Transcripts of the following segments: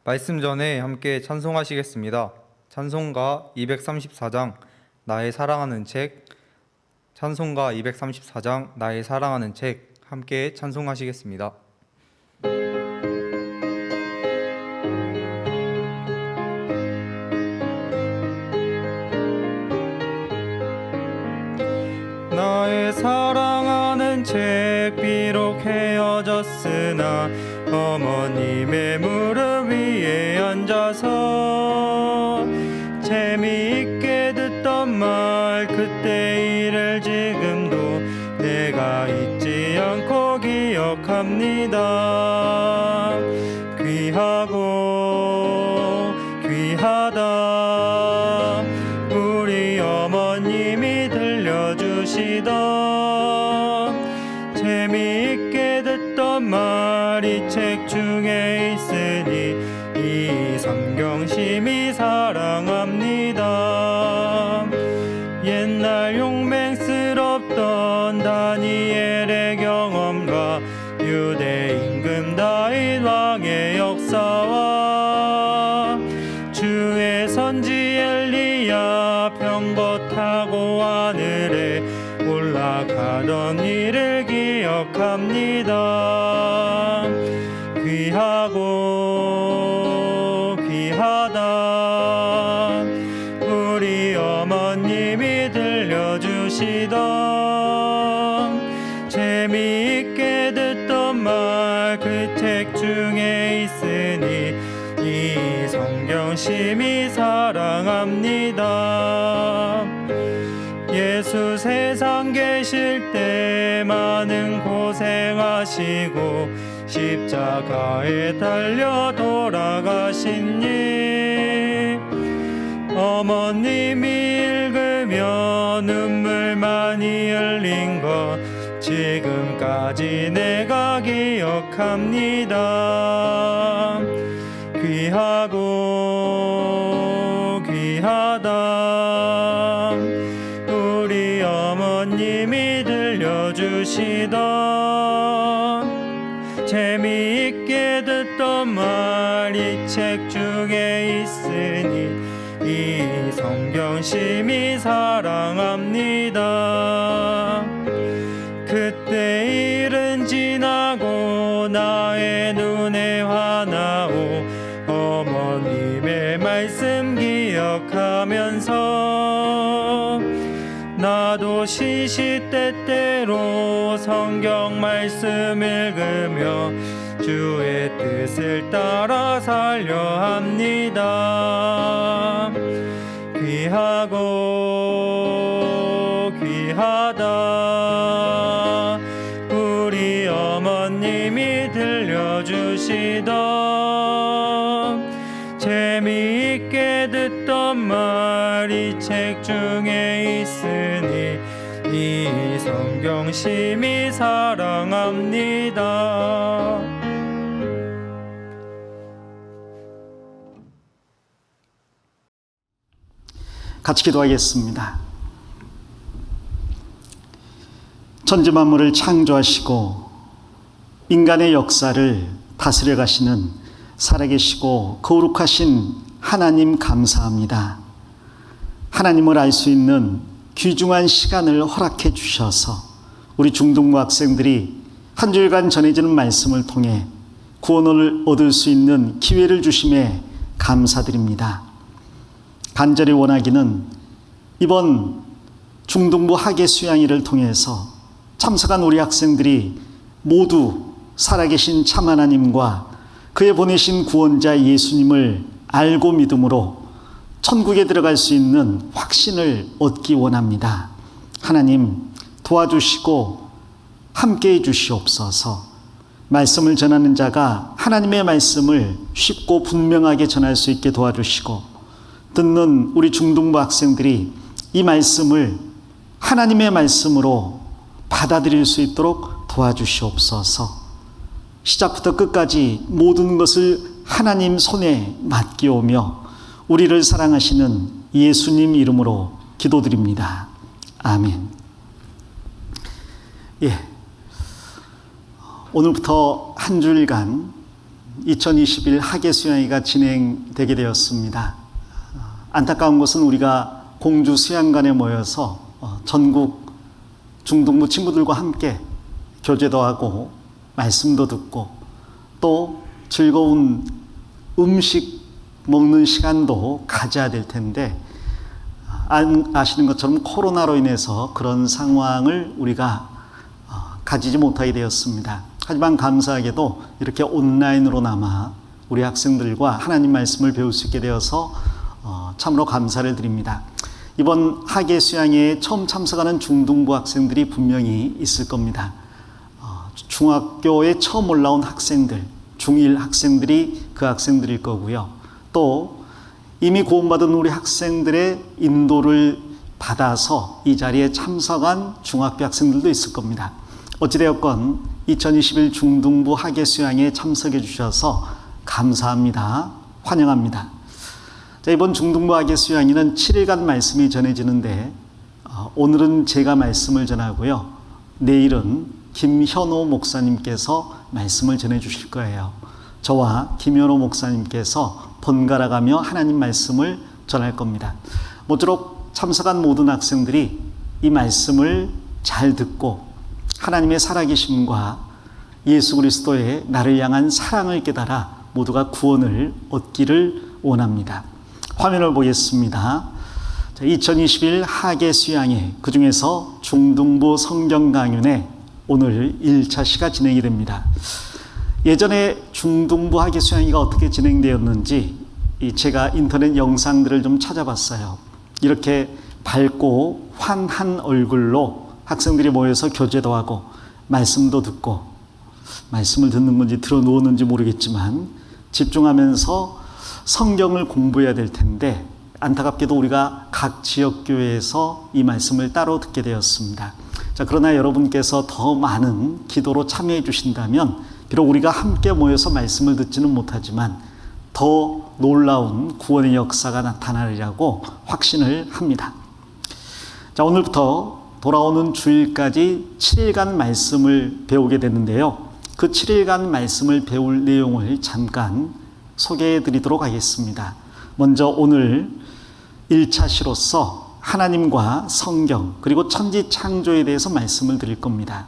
말씀 전에 함께 찬송하시겠습니다. 찬송가 234장 나의 사랑하는 책, 찬송가 234장 나의 사랑하는 책 함께 찬송하시겠습니다. 나의 사랑하는 책, 비록 헤어졌으나 어머님의 무릎 위에 앉아서 재미있게 듣던 말, 그때 일을 지금도 내가 잊지 않고 기억합니다. 귀하고 귀하다 우리 어머님이 들려주시던 재미있게 듣던 말이 책 중에 있으니 이 성경심이 사랑합니다. 옛날 용맹스럽던 다니엘의 경험과 유대 임금 다윗 왕의 역사와 주의 선지 엘리야 병거 타고 하늘에 올라가던 일을 기억합니다. 귀하고 귀하다 우리 어머님이 들려주시던 재미있게 듣던 말, 그 책 중에 있으니 이 성경심이 사랑합니다. 예수 세상 계실 때 많은 고생하시고 십자가에 달려 돌아가신 일, 어머님이 읽으며 눈물 많이 흘린 것 지금까지 내가 기억합니다. 귀하고 귀하다 우리 어머님이 들려주시던 재미있게 듣던 말이 책 중에 있으니 이 성경심이 사랑합니다. 그때 일은 지나고 나의 눈에 화나오 어머님의 말씀 기억하면서 나도 시시때때로 성경 말씀 읽으며 주의 뜻을 따라 살려 합니다. 귀하고 귀하다 우리 어머님이 들려주시던 재미있게 듣던 말이 책 중에 있으니 이 성경심이 사랑합니다. 같이 기도하겠습니다. 천지 만물을 창조하시고 인간의 역사를 다스려 가시는 살아계시고 거룩하신 하나님 감사합니다. 하나님을 알 수 있는 귀중한 시간을 허락해 주셔서 우리 중등부 학생들이 한 주일간 전해지는 말씀을 통해 구원을 얻을 수 있는 기회를 주심에 감사드립니다. 간절히 원하기는 이번 중등부 학예 수양회를 통해서 참석한 우리 학생들이 모두 살아계신 참 하나님과 그의 보내신 구원자 예수님을 알고 믿음으로 천국에 들어갈 수 있는 확신을 얻기 원합니다. 하나님 도와주시고 함께해 주시옵소서. 말씀을 전하는 자가 하나님의 말씀을 쉽고 분명하게 전할 수 있게 도와주시고 듣는 우리 중등부 학생들이 이 말씀을 하나님의 말씀으로 받아들일 수 있도록 도와주시옵소서. 시작부터 끝까지 모든 것을 하나님 손에 맡기오며 우리를 사랑하시는 예수님 이름으로 기도드립니다. 아멘. 오늘부터 한 주일간 2021 학예 수양회가 진행되게 되었습니다. 안타까운 것은 우리가 공주 수양관에 모여서 전국 중등부 친구들과 함께 교제도 하고 말씀도 듣고 또 즐거운 음식 먹는 시간도 가져야 될 텐데 아시는 것처럼 코로나로 인해서 그런 상황을 우리가 가지지 못하게 되었습니다. 하지만 감사하게도 이렇게 온라인으로나마 우리 학생들과 하나님 말씀을 배울 수 있게 되어서 참으로 감사를 드립니다. 이번 학예 수양회에 처음 참석하는 중등부 학생들이 분명히 있을 겁니다. 중학교에 처음 올라온 학생들, 중1 학생들이 그 학생들일 거고요. 또 이미 구원받은 우리 학생들의 인도를 받아서 이 자리에 참석한 중학교 학생들도 있을 겁니다. 어찌되었건 2021 중등부 학예 수양회에 참석해 주셔서 감사합니다. 환영합니다. 자, 이번 중등부 학예 수양회는 7일간 말씀이 전해지는데 오늘은 제가 말씀을 전하고요. 내일은 김현호 목사님께서 말씀을 전해 주실 거예요. 저와 김현호 목사님께서 번갈아가며 하나님 말씀을 전할 겁니다. 모쪼록 참석한 모든 학생들이 이 말씀을 잘 듣고 하나님의 살아계심과 예수 그리스도의 나를 향한 사랑을 깨달아 모두가 구원을 얻기를 원합니다. 화면을 보겠습니다. 2021 학예 수양회, 그 중에서 중등부 성경 강연회 오늘 1차 시가 진행이 됩니다. 예전에 중등부 학예 수양회가 어떻게 진행되었는지 제가 인터넷 영상들을 좀 찾아봤어요. 이렇게 밝고 환한 얼굴로 학생들이 모여서 교제도 하고 말씀도 듣고, 말씀을 듣는 건지 들어 누웠는지 모르겠지만 집중하면서 성경을 공부해야 될 텐데 안타깝게도 우리가 각 지역교회에서 이 말씀을 따로 듣게 되었습니다. 자, 그러나 여러분께서 더 많은 기도로 참여해 주신다면 비록 우리가 함께 모여서 말씀을 듣지는 못하지만 더 놀라운 구원의 역사가 나타나리라고 확신을 합니다. 자, 오늘부터 돌아오는 주일까지 7일간 말씀을 배우게 되는데요. 그 7일간 말씀을 배울 내용을 잠깐 소개해 드리도록 하겠습니다. 먼저 오늘 1차 시로서 하나님과 성경 그리고 천지 창조에 대해서 말씀을 드릴 겁니다.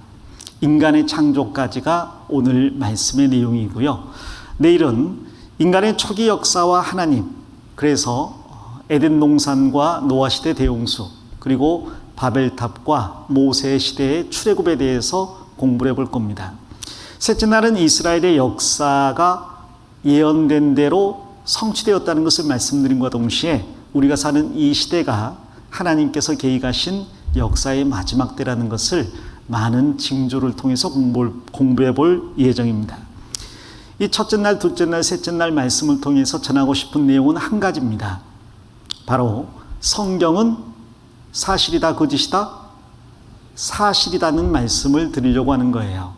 인간의 창조까지가 오늘 말씀의 내용이고요. 내일은 인간의 초기 역사와 하나님, 그래서 에덴 동산과 노아 시대 대홍수, 그리고 바벨탑과 모세 시대의 출애굽에 대해서 공부를 해볼 겁니다. 셋째 날은 이스라엘의 역사가 예언된 대로 성취되었다는 것을 말씀드림과 동시에 우리가 사는 이 시대가 하나님께서 계획하신 역사의 마지막 때라는 것을 많은 징조를 통해서 공부해 볼 예정입니다. 이 첫째 날, 둘째 날, 셋째 날 말씀을 통해서 전하고 싶은 내용은 한 가지입니다. 바로 성경은 사실이다, 거짓이다? 사실이라는 말씀을 드리려고 하는 거예요.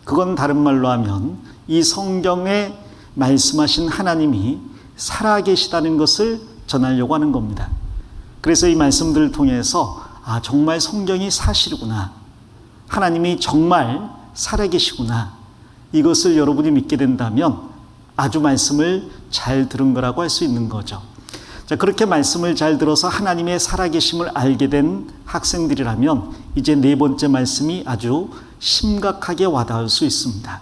그건 다른 말로 하면 이 성경에 말씀하신 하나님이 살아계시다는 것을 전하려고 하는 겁니다. 그래서 이 말씀들을 통해서 정말 성경이 사실이구나, 하나님이 정말 살아계시구나, 이것을 여러분이 믿게 된다면 아주 말씀을 잘 들은 거라고 할 수 있는 거죠. 자, 그렇게 말씀을 잘 들어서 하나님의 살아계심을 알게 된 학생들이라면 이제 네 번째 말씀이 아주 심각하게 와닿을 수 있습니다.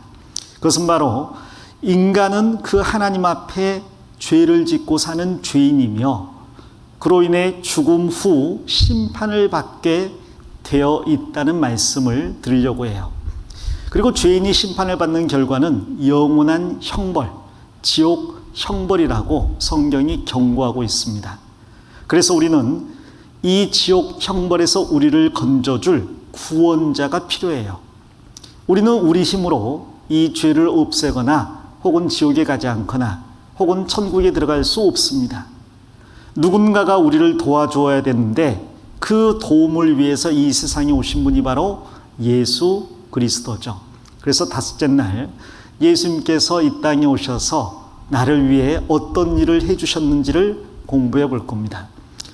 그것은 바로 인간은 그 하나님 앞에 죄를 짓고 사는 죄인이며 그로 인해 죽음 후 심판을 받게 되어 있다는 말씀을 드리려고 해요. 그리고 죄인이 심판을 받는 결과는 영원한 형벌, 지옥 형벌이라고 성경이 경고하고 있습니다. 그래서 우리는 이 지옥 형벌에서 우리를 건져줄 구원자가 필요해요. 우리는 우리 힘으로 이 죄를 없애거나 혹은 지옥에 가지 않거나 혹은 천국에 들어갈 수 없습니다. 누군가가 우리를 도와주어야 되는데 그 도움을 위해서 이 세상에 오신 분이 바로 예수 그리스도죠. 그래서 다섯째 날 예수님께서 이 땅에 오셔서 나를 위해 어떤 일을 해주셨는지를 공부해 볼 겁니다.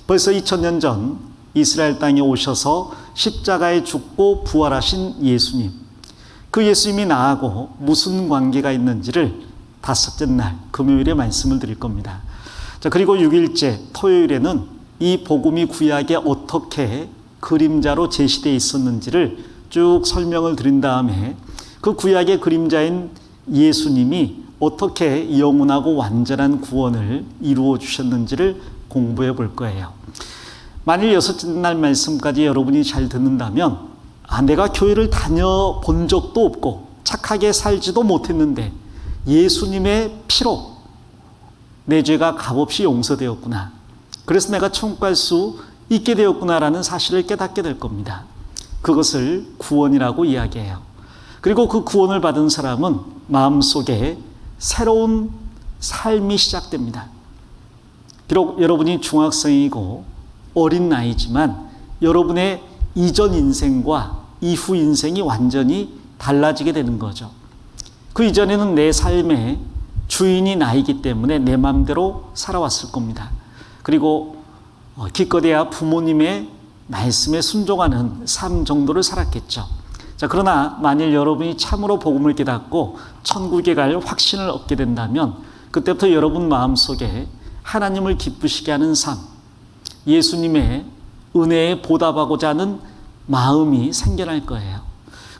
벌써 2000년 전 이스라엘 땅에 오셔서 십자가에 죽고 부활하신 예수님, 그 예수님이 나하고 무슨 관계가 있는지를 다섯째 날 금요일에 말씀을 드릴 겁니다. 자, 그리고 6일째 토요일에는 이 복음이 구약에 어떻게 그림자로 제시되어 있었는지를 쭉 설명을 드린 다음에 그 구약의 그림자인 예수님이 어떻게 영원하고 완전한 구원을 이루어 주셨는지를 공부해 볼 거예요. 만일 여섯째 날 말씀까지 여러분이 잘 듣는다면 내가 교회를 다녀본 적도 없고 착하게 살지도 못했는데 예수님의 피로 내 죄가 값없이 용서되었구나. 그래서 내가 천국 갈 수 있게 되었구나라는 사실을 깨닫게 될 겁니다. 그것을 구원이라고 이야기해요. 그리고 그 구원을 받은 사람은 마음속에 새로운 삶이 시작됩니다. 비록 여러분이 중학생이고 어린 나이지만 여러분의 이전 인생과 이후 인생이 완전히 달라지게 되는 거죠. 그 이전에는 내 삶의 주인이 나이기 때문에 내 마음대로 살아왔을 겁니다. 그리고 기껏해야 부모님의 말씀에 순종하는 삶 정도를 살았겠죠. 자, 그러나 만일 여러분이 참으로 복음을 깨닫고 천국에 갈 확신을 얻게 된다면 그때부터 여러분 마음속에 하나님을 기쁘시게 하는 삶, 예수님의 은혜에 보답하고자 하는 마음이 생겨날 거예요.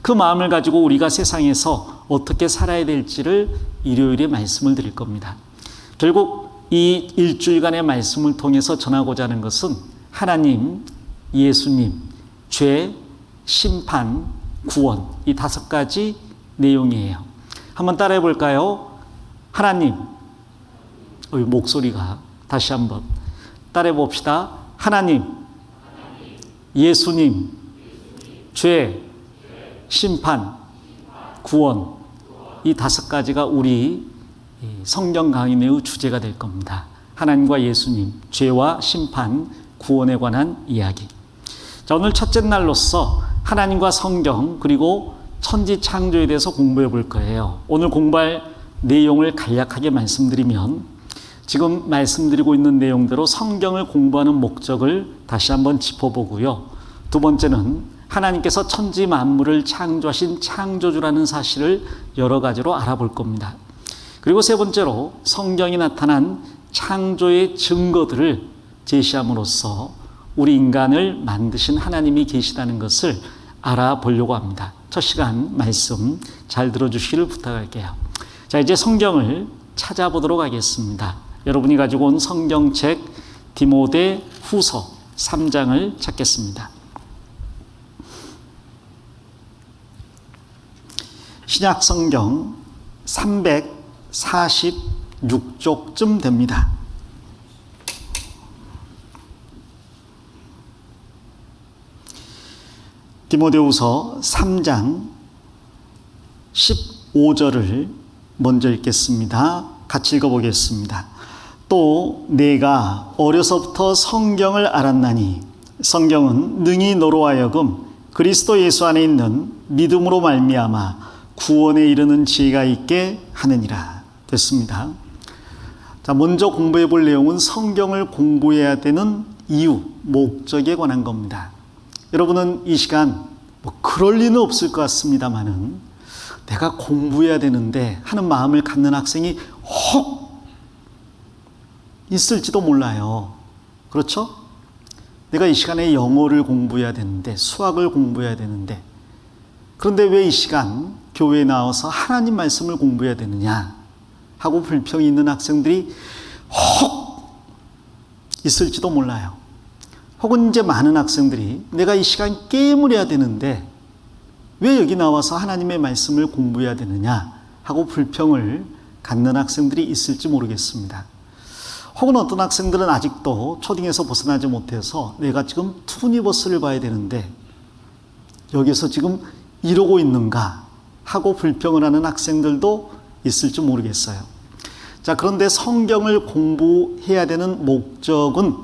그 마음을 가지고 우리가 세상에서 어떻게 살아야 될지를 일요일에 말씀을 드릴 겁니다. 결국 이 일주일간의 말씀을 통해서 전하고자 하는 것은 하나님, 예수님, 죄, 심판, 구원, 이 다섯 가지 내용이에요. 한번 따라해 볼까요? 하나님, 목소리가 다시 한번 따라해 봅시다. 하나님, 예수님, 죄, 심판, 구원, 이 다섯 가지가 우리 성경 강의의 주제가 될 겁니다. 하나님과 예수님, 죄와 심판, 구원에 관한 이야기. 자, 오늘 첫째 날로서 하나님과 성경 그리고 천지 창조에 대해서 공부해 볼 거예요. 오늘 공부할 내용을 간략하게 말씀드리면 지금 말씀드리고 있는 내용대로 성경을 공부하는 목적을 다시 한번 짚어보고요. 두 번째는 하나님께서 천지 만물을 창조하신 창조주라는 사실을 여러 가지로 알아볼 겁니다. 그리고 세 번째로 성경이 나타난 창조의 증거들을 제시함으로써 우리 인간을 만드신 하나님이 계시다는 것을 알아보려고 합니다. 첫 시간 말씀 잘 들어주시기를 부탁할게요. 자, 이제 성경을 찾아보도록 하겠습니다. 여러분이 가지고 온 성경책 디모데 후서 3장을 찾겠습니다. 신약 성경 346쪽쯤 됩니다. 디모데후서 3장 15절을 먼저 읽겠습니다. 같이 읽어보겠습니다. 또 내가 어려서부터 성경을 알았나니 성경은 능히 너로 하여금 그리스도 예수 안에 있는 믿음으로 말미암아 구원에 이르는 지혜가 있게 하느니라. 됐습니다. 자, 먼저 공부해 볼 내용은 성경을 공부해야 되는 이유, 목적에 관한 겁니다. 여러분은 이 시간 그럴 리는 없을 것 같습니다만은 내가 공부해야 되는데 하는 마음을 갖는 학생이 혹 있을지도 몰라요. 그렇죠? 내가 이 시간에 영어를 공부해야 되는데 수학을 공부해야 되는데 그런데 왜 이 시간 교회에 나와서 하나님 말씀을 공부해야 되느냐 하고 불평이 있는 학생들이 혹 있을지도 몰라요. 혹은 이제 많은 학생들이 내가 이 시간 게임을 해야 되는데 왜 여기 나와서 하나님의 말씀을 공부해야 되느냐 하고 불평을 갖는 학생들이 있을지 모르겠습니다. 혹은 어떤 학생들은 아직도 초딩에서 벗어나지 못해서 내가 지금 투니버스를 봐야 되는데 여기서 지금 이러고 있는가 하고 불평을 하는 학생들도 있을지 모르겠어요. 자, 그런데 성경을 공부해야 되는 목적은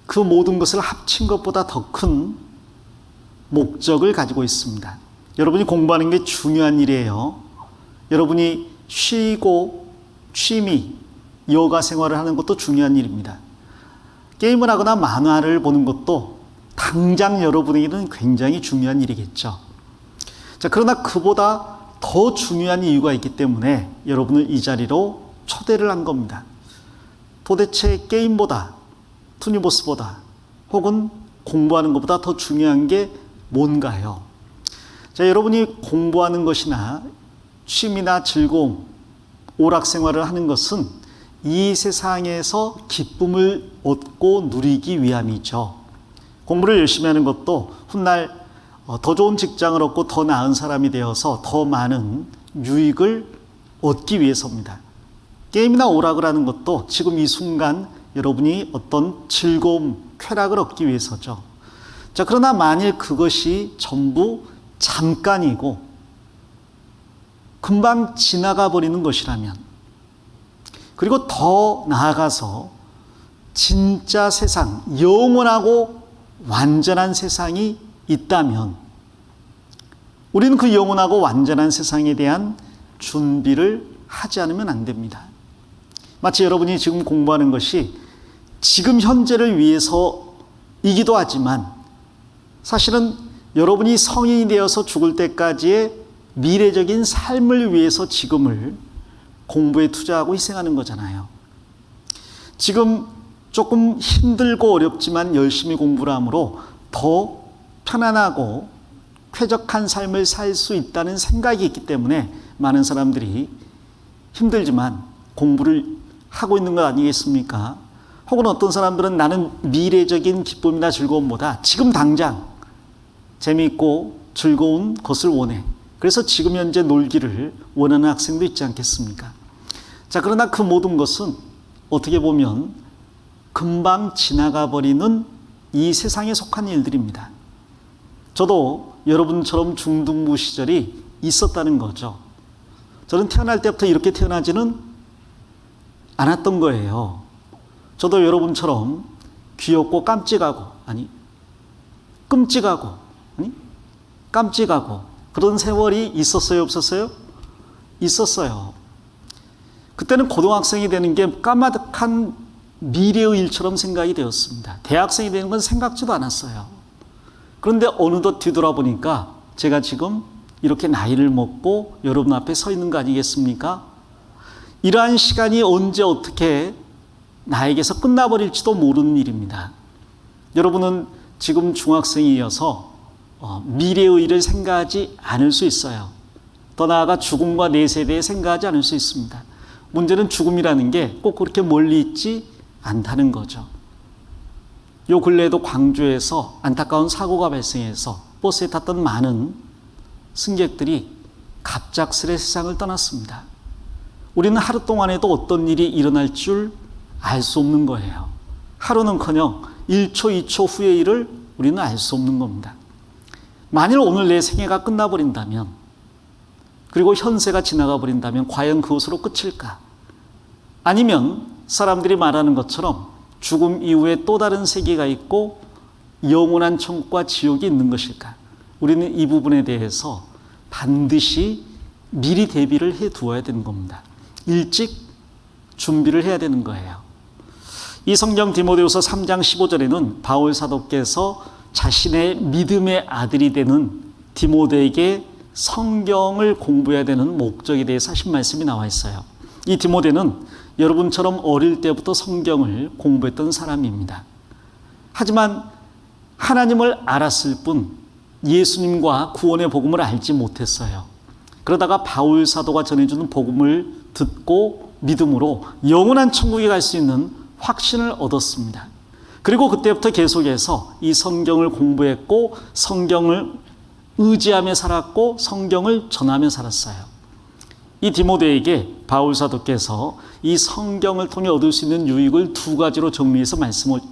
그 모든 것을 합친 것보다 더 큰 목적을 가지고 있습니다. 여러분이 공부하는 게 중요한 일이에요. 여러분이 쉬고 취미, 여가 생활을 하는 것도 중요한 일입니다. 게임을 하거나 만화를 보는 것도 당장 여러분에게는 굉장히 중요한 일이겠죠. 자, 그러나 그보다 더 중요한 이유가 있기 때문에 여러분을 이 자리로 초대를 한 겁니다. 도대체 게임보다, 투니버스보다, 혹은 공부하는 것보다 더 중요한 게 뭔가요? 자, 여러분이 공부하는 것이나 취미나 즐거움, 오락생활을 하는 것은 이 세상에서 기쁨을 얻고 누리기 위함이죠. 공부를 열심히 하는 것도 훗날 더 좋은 직장을 얻고 더 나은 사람이 되어서 더 많은 유익을 얻기 위해서입니다. 게임이나 오락을 하는 것도 지금 이 순간 여러분이 어떤 즐거움, 쾌락을 얻기 위해서죠. 자, 그러나 만일 그것이 전부 잠깐이고 금방 지나가 버리는 것이라면, 그리고 더 나아가서 진짜 세상, 영원하고 완전한 세상이 있다면 우리는 그 영원하고 완전한 세상에 대한 준비를 하지 않으면 안 됩니다. 마치 여러분이 지금 공부하는 것이 지금 현재를 위해서이기도 하지만 사실은 여러분이 성인이 되어서 죽을 때까지의 미래적인 삶을 위해서 지금을 공부에 투자하고 희생하는 거잖아요. 지금 조금 힘들고 어렵지만 열심히 공부를 함으로 더 편안하고 쾌적한 삶을 살 수 있다는 생각이 있기 때문에 많은 사람들이 힘들지만 공부를 하고 있는 것 아니겠습니까? 혹은 어떤 사람들은 나는 미래적인 기쁨이나 즐거움보다 지금 당장 재미있고 즐거운 것을 원해. 그래서 지금 현재 놀기를 원하는 학생도 있지 않겠습니까? 자, 그러나 그 모든 것은 어떻게 보면 금방 지나가 버리는 이 세상에 속한 일들입니다. 저도 여러분처럼 중등부 시절이 있었다는 거죠. 저는 태어날 때부터 이렇게 태어나지는 않았던 거예요. 저도 여러분처럼 귀엽고 깜찍하고 그런 세월이 있었어요, 없었어요? 있었어요. 그때는 고등학생이 되는 게 까마득한 미래의 일처럼 생각이 되었습니다. 대학생이 되는 건 생각지도 않았어요. 그런데 어느덧 뒤돌아보니까 제가 지금 이렇게 나이를 먹고 여러분 앞에 서 있는 거 아니겠습니까? 이러한 시간이 언제 어떻게 나에게서 끝나버릴지도 모르는 일입니다. 여러분은 지금 중학생이어서 미래의 일을 생각하지 않을 수 있어요. 더 나아가 죽음과 내세에 대해 생각하지 않을 수 있습니다. 문제는 죽음이라는 게 꼭 그렇게 멀리 있지 않다는 거죠. 요 근래에도 광주에서 안타까운 사고가 발생해서 버스에 탔던 많은 승객들이 갑작스레 세상을 떠났습니다. 우리는 하루 동안에도 어떤 일이 일어날 줄 알 수 없는 거예요. 하루는커녕 1초, 2초 후의 일을 우리는 알 수 없는 겁니다. 만일 오늘 내 생애가 끝나버린다면, 그리고 현세가 지나가 버린다면 과연 그것으로 끝일까? 아니면 사람들이 말하는 것처럼 죽음 이후에 또 다른 세계가 있고 영원한 천국과 지옥이 있는 것일까? 우리는 이 부분에 대해서 반드시 미리 대비를 해 두어야 되는 겁니다. 일찍 준비를 해야 되는 거예요. 이 성경 디모데후서 3장 15절에는 바울 사도께서 자신의 믿음의 아들이 되는 디모데에게 성경을 공부해야 되는 목적에 대해서 하신 말씀이 나와 있어요. 이 디모데는 여러분처럼 어릴 때부터 성경을 공부했던 사람입니다. 하지만 하나님을 알았을 뿐 예수님과 구원의 복음을 알지 못했어요. 그러다가 바울 사도가 전해주는 복음을 듣고 믿음으로 영원한 천국에 갈 수 있는 확신을 얻었습니다. 그리고 그때부터 계속해서 이 성경을 공부했고 성경을 의지하며 살았고 성경을 전하며 살았어요. 이 디모데에게 바울 사도께서 이 성경을 통해 얻을 수 있는 유익을 두 가지로 정리해서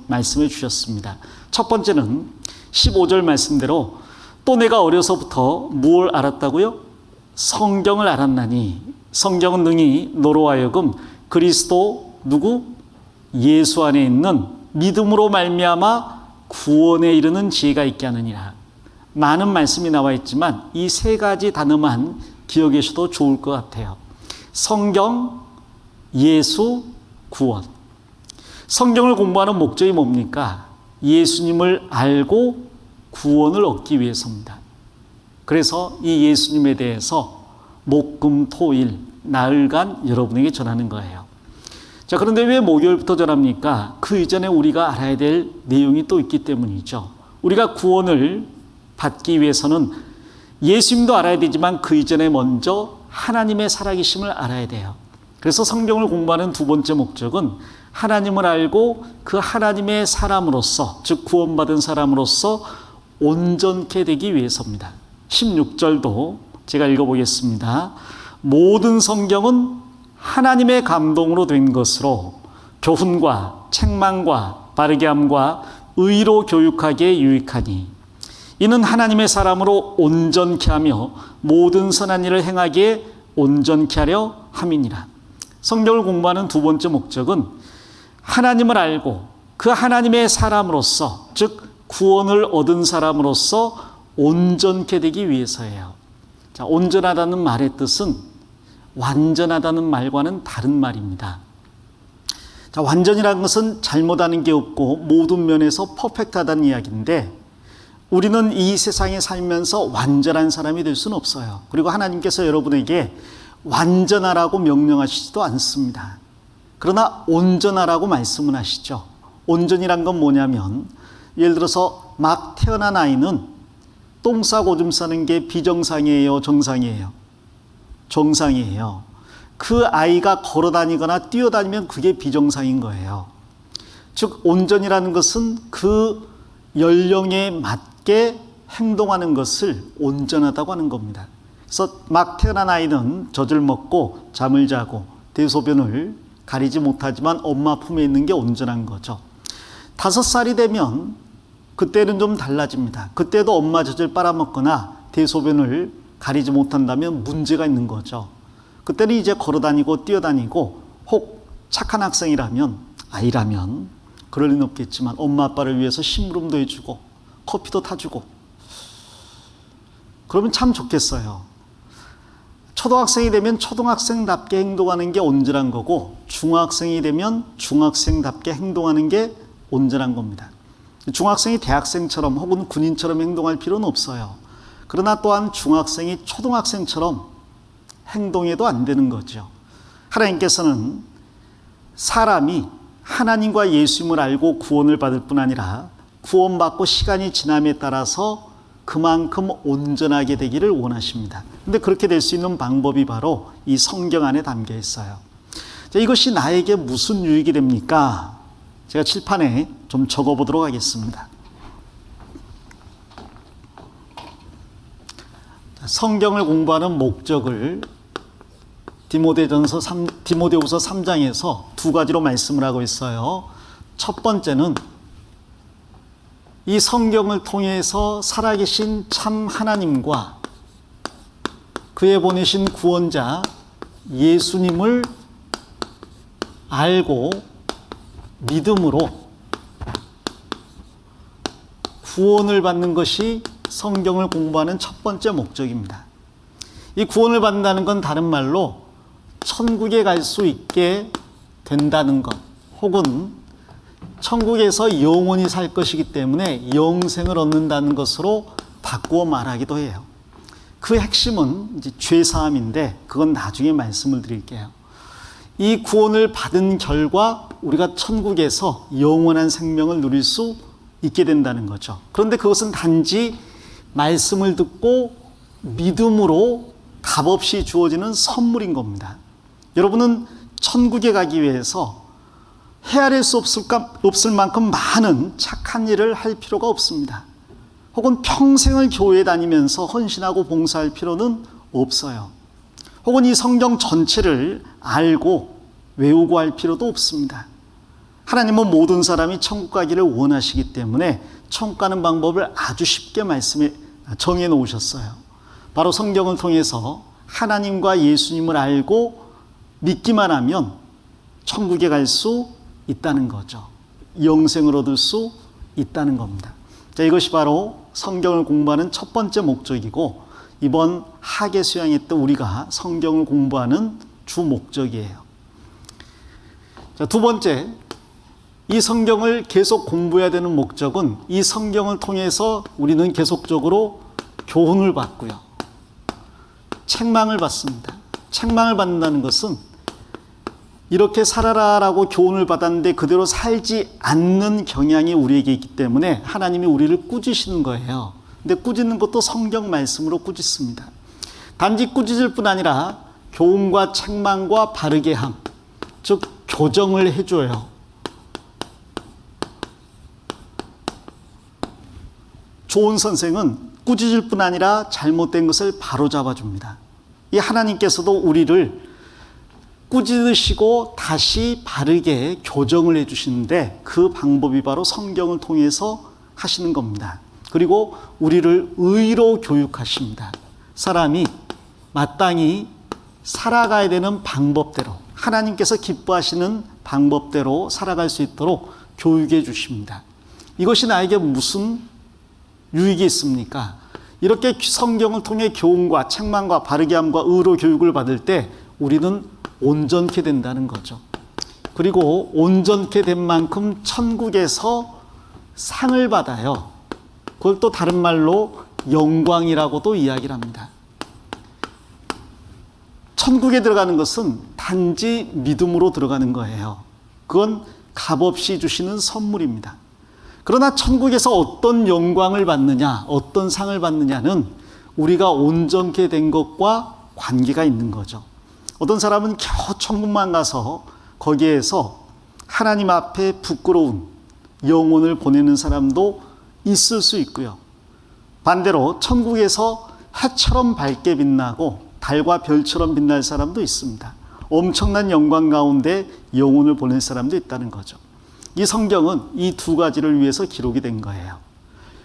말씀해 주셨습니다. 첫 번째는 15절 말씀대로 또 내가 어려서부터 무엇을 알았다고요? 성경을 알았나니 성경은 능히 너로 하여금 그리스도 누구? 예수 안에 있는 믿음으로 말미암아 구원에 이르는 지혜가 있게 하느니라. 많은 말씀이 나와 있지만 이 세 가지 단어만 기억해 주셔도 좋을 것 같아요. 성경, 예수, 구원. 성경을 공부하는 목적이 뭡니까? 예수님을 알고 구원을 얻기 위해서입니다. 그래서 이 예수님에 대해서 목금토일 나흘간 여러분에게 전하는 거예요. 자, 그런데 왜 목요일부터 전합니까? 그 이전에 우리가 알아야 될 내용이 또 있기 때문이죠. 우리가 구원을 받기 위해서는 예수님도 알아야 되지만 그 이전에 먼저 하나님의 살아계심을 알아야 돼요. 그래서 성경을 공부하는 두 번째 목적은 하나님을 알고 그 하나님의 사람으로서, 즉 구원받은 사람으로서 온전케 되기 위해서입니다. 16절도 제가 읽어보겠습니다. 모든 성경은 하나님의 감동으로 된 것으로 교훈과 책망과 바르게 함과 의로 교육하기에 유익하니 이는 하나님의 사람으로 온전케 하며 모든 선한 일을 행하기에 온전케 하려 함이니라. 성경을 공부하는 두 번째 목적은 하나님을 알고 그 하나님의 사람으로서, 즉 구원을 얻은 사람으로서 온전케 되기 위해서예요. 자, 온전하다는 말의 뜻은 완전하다는 말과는 다른 말입니다. 자, 완전이라는 것은 잘못하는 게 없고 모든 면에서 퍼펙트하다는 이야기인데 우리는 이 세상에 살면서 완전한 사람이 될 수는 없어요. 그리고 하나님께서 여러분에게 완전하라고 명령하시지도 않습니다. 그러나 온전하라고 말씀은 하시죠. 온전이란 건 뭐냐면 예를 들어서 막 태어난 아이는 똥 싸고 오줌 싸는 게 비정상이에요, 정상이에요? 정상이에요. 그 아이가 걸어다니거나 뛰어다니면 그게 비정상인 거예요. 즉 온전이라는 것은 그 연령에 맞게 행동하는 것을 온전하다고 하는 겁니다. 그래서 막 태어난 아이는 젖을 먹고 잠을 자고 대소변을 가리지 못하지만 엄마 품에 있는 게 온전한 거죠. 5살이 되면 그때는 좀 달라집니다. 그때도 엄마 젖을 빨아먹거나 대소변을 가리지 못한다면 문제가 있는 거죠. 그때는 이제 걸어다니고 뛰어다니고 혹 착한 학생이라면, 아이라면 그럴 리는 없겠지만 엄마 아빠를 위해서 심부름도 해주고 커피도 타주고 그러면 참 좋겠어요. 초등학생이 되면 초등학생답게 행동하는 게 온전한 거고 중학생이 되면 중학생답게 행동하는 게 온전한 겁니다. 중학생이 대학생처럼 혹은 군인처럼 행동할 필요는 없어요. 그러나 또한 중학생이 초등학생처럼 행동해도 안 되는 거죠. 하나님께서는 사람이 하나님과 예수님을 알고 구원을 받을 뿐 아니라 구원받고 시간이 지남에 따라서 그만큼 온전하게 되기를 원하십니다. 그런데 그렇게 될 수 있는 방법이 바로 이 성경 안에 담겨 있어요. 자, 이것이 나에게 무슨 유익이 됩니까? 제가 칠판에 좀 적어보도록 하겠습니다. 성경을 공부하는 목적을 디모데후서 3장에서 두 가지로 말씀을 하고 있어요. 첫 번째는 이 성경을 통해서 살아계신 참 하나님과 그의 보내신 구원자 예수님을 알고 믿음으로 구원을 받는 것이 성경을 공부하는 첫 번째 목적입니다. 이 구원을 받는다는 건 다른 말로 천국에 갈 수 있게 된다는 것, 혹은 천국에서 영원히 살 것이기 때문에 영생을 얻는다는 것으로 바꾸어 말하기도 해요. 그 핵심은 이제 죄사함인데 그건 나중에 말씀을 드릴게요. 이 구원을 받은 결과 우리가 천국에서 영원한 생명을 누릴 수 있게 된다는 거죠. 그런데 그것은 단지 말씀을 듣고 믿음으로 값없이 주어지는 선물인 겁니다. 여러분은 천국에 가기 위해서 헤아릴 수 없을 만큼 많은 착한 일을 할 필요가 없습니다. 혹은 평생을 교회에 다니면서 헌신하고 봉사할 필요는 없어요. 혹은 이 성경 전체를 알고 외우고 할 필요도 없습니다. 하나님은 모든 사람이 천국 가기를 원하시기 때문에 천국 가는 방법을 아주 쉽게 말씀에 정해 놓으셨어요. 바로 성경을 통해서 하나님과 예수님을 알고 믿기만 하면 천국에 갈 수 있다는 거죠. 영생을 얻을 수 있다는 겁니다. 자, 이것이 바로 성경을 공부하는 첫 번째 목적이고 이번 학예 수양회 때 우리가 성경을 공부하는 주 목적이에요. 자, 두 번째, 이 성경을 계속 공부해야 되는 목적은 이 성경을 통해서 우리는 계속적으로 교훈을 받고요. 책망을 받습니다. 책망을 받는다는 것은 이렇게 살아라라고 교훈을 받았는데 그대로 살지 않는 경향이 우리에게 있기 때문에 하나님이 우리를 꾸짖으시는 거예요. 근데 꾸짖는 것도 성경 말씀으로 꾸짖습니다. 단지 꾸짖을 뿐 아니라 교훈과 책망과 바르게 함, 즉 교정을 해줘요. 좋은 선생은 꾸짖을 뿐 아니라 잘못된 것을 바로잡아 줍니다. 이 하나님께서도 우리를 꾸짖으시고 다시 바르게 교정을 해주시는데 그 방법이 바로 성경을 통해서 하시는 겁니다. 그리고 우리를 의로 교육하십니다. 사람이 마땅히 살아가야 되는 방법대로, 하나님께서 기뻐하시는 방법대로 살아갈 수 있도록 교육해 주십니다. 이것이 나에게 무슨 유익이 있습니까? 이렇게 성경을 통해 교훈과 책망과 바르게함과 의로 교육을 받을 때 우리는 온전케 된다는 거죠. 그리고 온전케 된 만큼 천국에서 상을 받아요. 그걸 또 다른 말로 영광이라고도 이야기를 합니다. 천국에 들어가는 것은 단지 믿음으로 들어가는 거예요. 그건 값없이 주시는 선물입니다. 그러나 천국에서 어떤 영광을 받느냐, 어떤 상을 받느냐는 우리가 온전케 된 것과 관계가 있는 거죠. 어떤 사람은 겨우 천국만 가서 거기에서 하나님 앞에 부끄러운 영혼을 보내는 사람도 있을 수 있고요. 반대로 천국에서 해처럼 밝게 빛나고 달과 별처럼 빛날 사람도 있습니다. 엄청난 영광 가운데 영혼을 보낼 사람도 있다는 거죠. 이 성경은 이 두 가지를 위해서 기록이 된 거예요.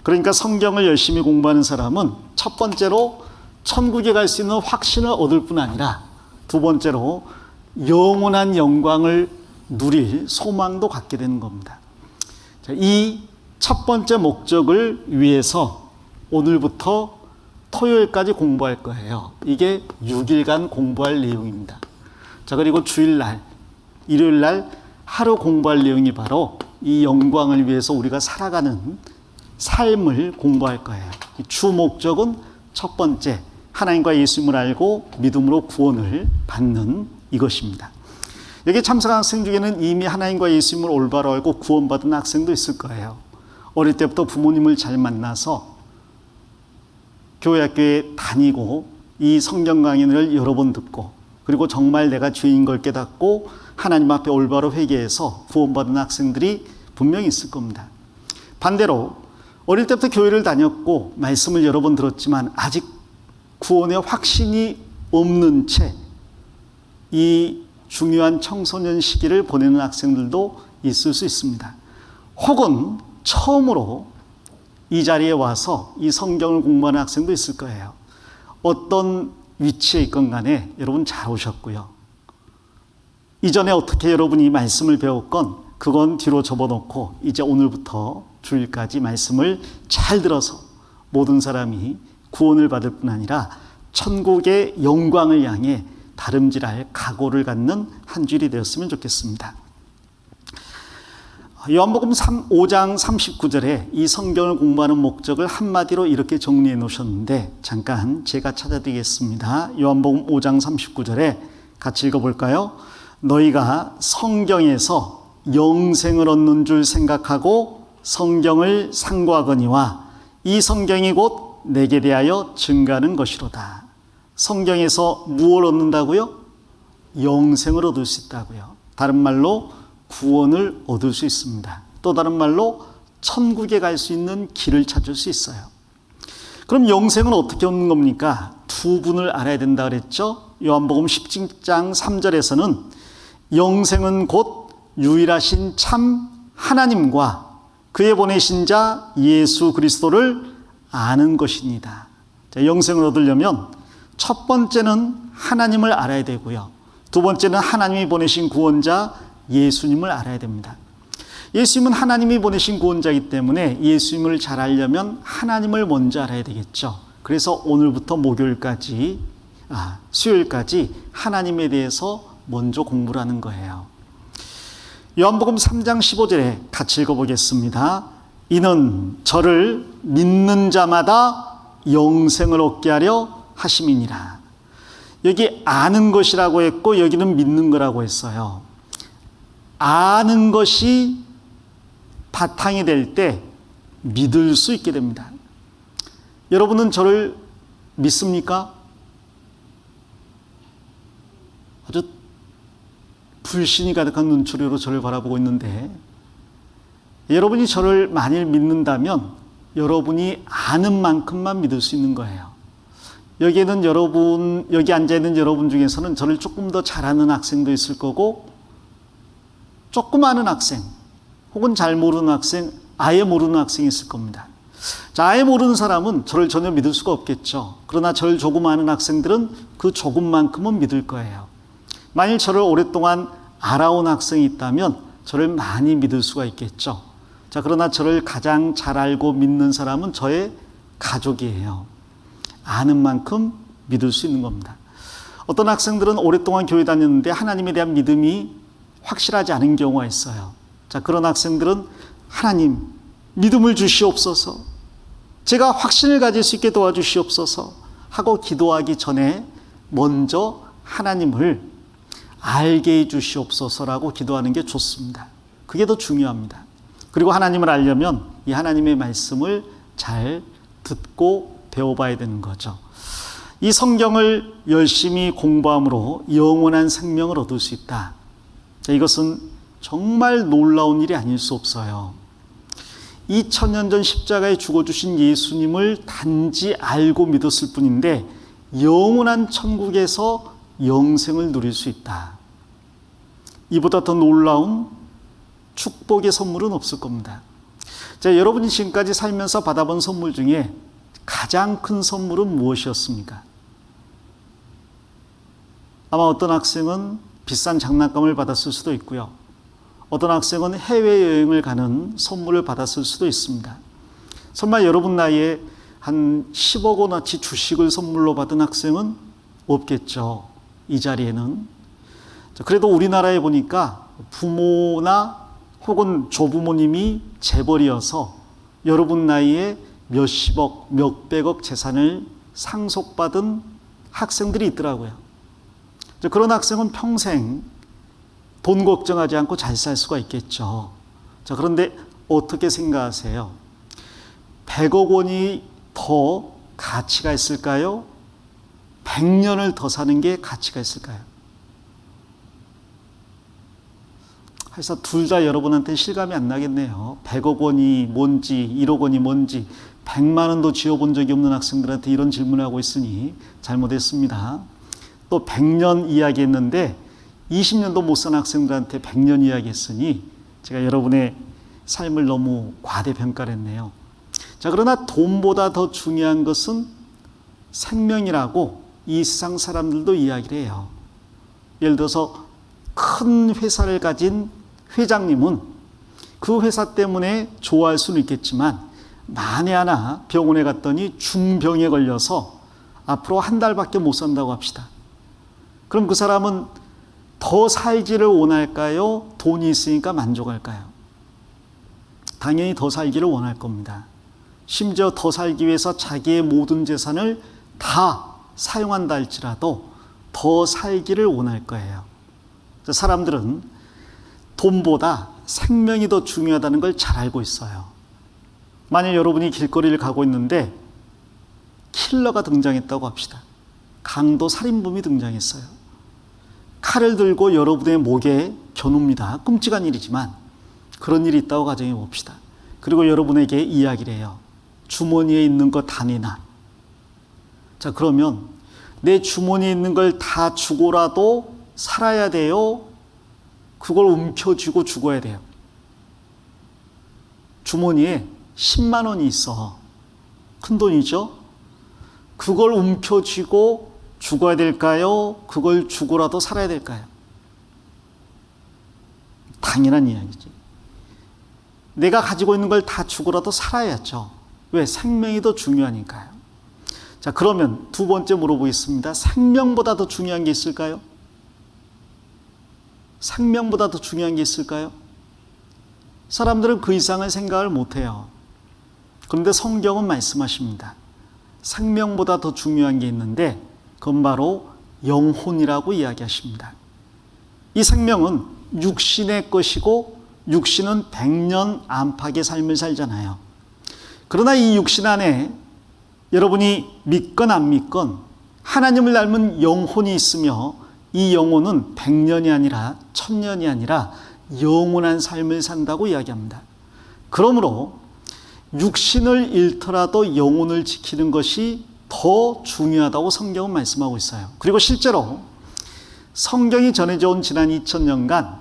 그러니까 성경을 열심히 공부하는 사람은 첫 번째로 천국에 갈 수 있는 확신을 얻을 뿐 아니라 두 번째로 영원한 영광을 누릴 소망도 갖게 되는 겁니다. 이 첫 번째 목적을 위해서 오늘부터 토요일까지 공부할 거예요. 이게 6일간 공부할 내용입니다. 자, 그리고 주일날, 일요일날 하루 공부할 내용이 바로 이 영광을 위해서 우리가 살아가는 삶을 공부할 거예요. 주 목적은 첫 번째, 하나님과 예수님을 알고 믿음으로 구원을 받는 이것입니다. 여기 참석한 학생 중에는 이미 하나님과 예수님을 올바로 알고 구원받은 학생도 있을 거예요. 어릴 때부터 부모님을 잘 만나서 교회 학교에 다니고 이 성경 강의를 여러 번 듣고 그리고 정말 내가 죄인 걸 깨닫고 하나님 앞에 올바로 회개해서 구원받은 학생들이 분명히 있을 겁니다. 반대로 어릴 때부터 교회를 다녔고 말씀을 여러 번 들었지만 아직 구원의 확신이 없는 채 이 중요한 청소년 시기를 보내는 학생들도 있을 수 있습니다. 혹은 처음으로 이 자리에 와서 이 성경을 공부하는 학생도 있을 거예요. 어떤 위치에 있건 간에 여러분 잘 오셨고요. 이전에 어떻게 여러분이 말씀을 배웠건 그건 뒤로 접어놓고 이제 오늘부터 주일까지 말씀을 잘 들어서 모든 사람이 구원을 받을 뿐 아니라 천국의 영광을 향해 다름질할 각오를 갖는 한 주일이 되었으면 좋겠습니다. 요한복음 5장 39절에 이 성경을 공부하는 목적을 한마디로 이렇게 정리해 놓으셨는데 잠깐 제가 찾아드리겠습니다. 요한복음 5장 39절에 같이 읽어볼까요? 너희가 성경에서 영생을 얻는 줄 생각하고 성경을 상고하거니와 이 성경이 곧 내게 대하여 증가하는 것이로다. 성경에서 무엇을 얻는다고요? 영생을 얻을 수 있다고요. 다른 말로 구원을 얻을 수 있습니다. 또 다른 말로 천국에 갈 수 있는 길을 찾을 수 있어요. 그럼 영생은 어떻게 얻는 겁니까? 두 분을 알아야 된다 그랬죠? 요한복음 10장 3절에서는 영생은 곧 유일하신 참 하나님과 그의 보내신 자 예수 그리스도를 아는 것입니다. 자, 영생을 얻으려면 첫 번째는 하나님을 알아야 되고요. 두 번째는 하나님이 보내신 구원자 예수님을 알아야 됩니다. 예수님은 하나님이 보내신 구원자이기 때문에 예수님을 잘 알려면 하나님을 먼저 알아야 되겠죠. 그래서 오늘부터 수요일까지 하나님에 대해서 먼저 공부를 하는 거예요. 요한복음 3장 15절에 같이 읽어보겠습니다. 이는 저를 믿는 자마다 영생을 얻게 하려 하심이니라. 여기 아는 것이라고 했고 여기는 믿는 거라고 했어요. 아는 것이 바탕이 될 때 믿을 수 있게 됩니다. 여러분은 저를 믿습니까? 아주 불신이 가득한 눈초리로 저를 바라보고 있는데, 여러분이 저를 만일 믿는다면 여러분이 아는 만큼만 믿을 수 있는 거예요. 여기 앉아있는 여러분 중에서는 저를 조금 더 잘 아는 학생도 있을 거고, 조금 아는 학생, 혹은 잘 모르는 학생, 아예 모르는 학생이 있을 겁니다. 자, 아예 모르는 사람은 저를 전혀 믿을 수가 없겠죠. 그러나 저를 조금 아는 학생들은 그 조금만큼은 믿을 거예요. 만일 저를 오랫동안 알아온 학생이 있다면 저를 많이 믿을 수가 있겠죠. 자, 그러나 저를 가장 잘 알고 믿는 사람은 저의 가족이에요. 아는 만큼 믿을 수 있는 겁니다. 어떤 학생들은 오랫동안 교회 다녔는데 하나님에 대한 믿음이 확실하지 않은 경우가 있어요. 자, 그런 학생들은 하나님, 믿음을 주시옵소서, 제가 확신을 가질 수 있게 도와주시옵소서 하고 기도하기 전에 먼저 하나님을 알게 해 주시옵소서라고 기도하는 게 좋습니다. 그게 더 중요합니다. 그리고 하나님을 알려면 이 하나님의 말씀을 잘 듣고 배워봐야 되는 거죠. 이 성경을 열심히 공부함으로 영원한 생명을 얻을 수 있다. 자, 이것은 정말 놀라운 일이 아닐 수 없어요. 2000년 전 십자가에 죽어주신 예수님을 단지 알고 믿었을 뿐인데 영원한 천국에서 영생을 누릴 수 있다. 이보다 더 놀라운 축복의 선물은 없을 겁니다. 자, 여러분이 지금까지 살면서 받아본 선물 중에 가장 큰 선물은 무엇이었습니까? 아마 어떤 학생은 비싼 장난감을 받았을 수도 있고요. 어떤 학생은 해외여행을 가는 선물을 받았을 수도 있습니다. 설마 여러분 나이에 한 10억 원어치 주식을 선물로 받은 학생은 없겠죠. 이 자리에는. 그래도 우리나라에 보니까 부모나 혹은 조부모님이 재벌이어서 여러분 나이에 몇십억, 몇백억 재산을 상속받은 학생들이 있더라고요. 그런 학생은 평생 돈 걱정하지 않고 잘 살 수가 있겠죠. 자, 그런데 어떻게 생각하세요? 100억 원이 더 가치가 있을까요? 100년을 더 사는 게 가치가 있을까요? 그래서 둘 다 여러분한테 실감이 안 나겠네요. 100억 원이 뭔지, 1억 원이 뭔지, 100만 원도 쥐어본 적이 없는 학생들한테 이런 질문을 하고 있으니 잘못했습니다. 또 100년 이야기했는데 20년도 못 산 학생들한테 100년 이야기했으니 제가 여러분의 삶을 너무 과대평가를 했네요. 자, 그러나 돈보다 더 중요한 것은 생명이라고 이 세상 사람들도 이야기를 해요. 예를 들어서 큰 회사를 가진 회장님은 그 회사 때문에 좋아할 수는 있겠지만 만에 하나 병원에 갔더니 중병에 걸려서 앞으로 한 달밖에 못 산다고 합시다. 그럼 그 사람은 더 살기를 원할까요? 돈이 있으니까 만족할까요? 당연히 더 살기를 원할 겁니다. 심지어 더 살기 위해서 자기의 모든 재산을 다 사용한다 할지라도 더 살기를 원할 거예요. 사람들은 돈보다 생명이 더 중요하다는 걸 잘 알고 있어요. 만약 여러분이 길거리를 가고 있는데 킬러가 등장했다고 합시다. 강도 살인범이 등장했어요. 칼을 들고 여러분의 목에 겨눕니다. 끔찍한 일이지만 그런 일이 있다고 가정해 봅시다. 그리고 여러분에게 이야기를 해요. 주머니에 있는 거 다 내놔. 자, 그러면 내 주머니에 있는 걸 다 주고라도 살아야 돼요? 그걸 움켜쥐고 죽어야 돼요? 주머니에 10만 원이 있어. 큰 돈이죠? 그걸 움켜쥐고 죽어야 될까요? 그걸 주고라도 살아야 될까요? 당연한 이야기지. 내가 가지고 있는 걸 다 주고라도 살아야죠. 왜? 생명이 더 중요하니까요. 자, 그러면 두 번째 물어보겠습니다. 생명보다 더 중요한 게 있을까요? 생명보다 더 중요한 게 있을까요? 사람들은 그 이상을 생각을 못해요. 그런데 성경은 말씀하십니다. 생명보다 더 중요한 게 있는데 그건 바로 영혼이라고 이야기하십니다. 이 생명은 육신의 것이고 육신은 100년 안팎의 삶을 살잖아요. 그러나 이 육신 안에 여러분이 믿건 안 믿건 하나님을 닮은 영혼이 있으며 이 영혼은 100년이 아니라 1000년이 아니라 영원한 삶을 산다고 이야기합니다. 그러므로 육신을 잃더라도 영혼을 지키는 것이 더 중요하다고 성경은 말씀하고 있어요. 그리고 실제로 성경이 전해져 온 지난 2000년간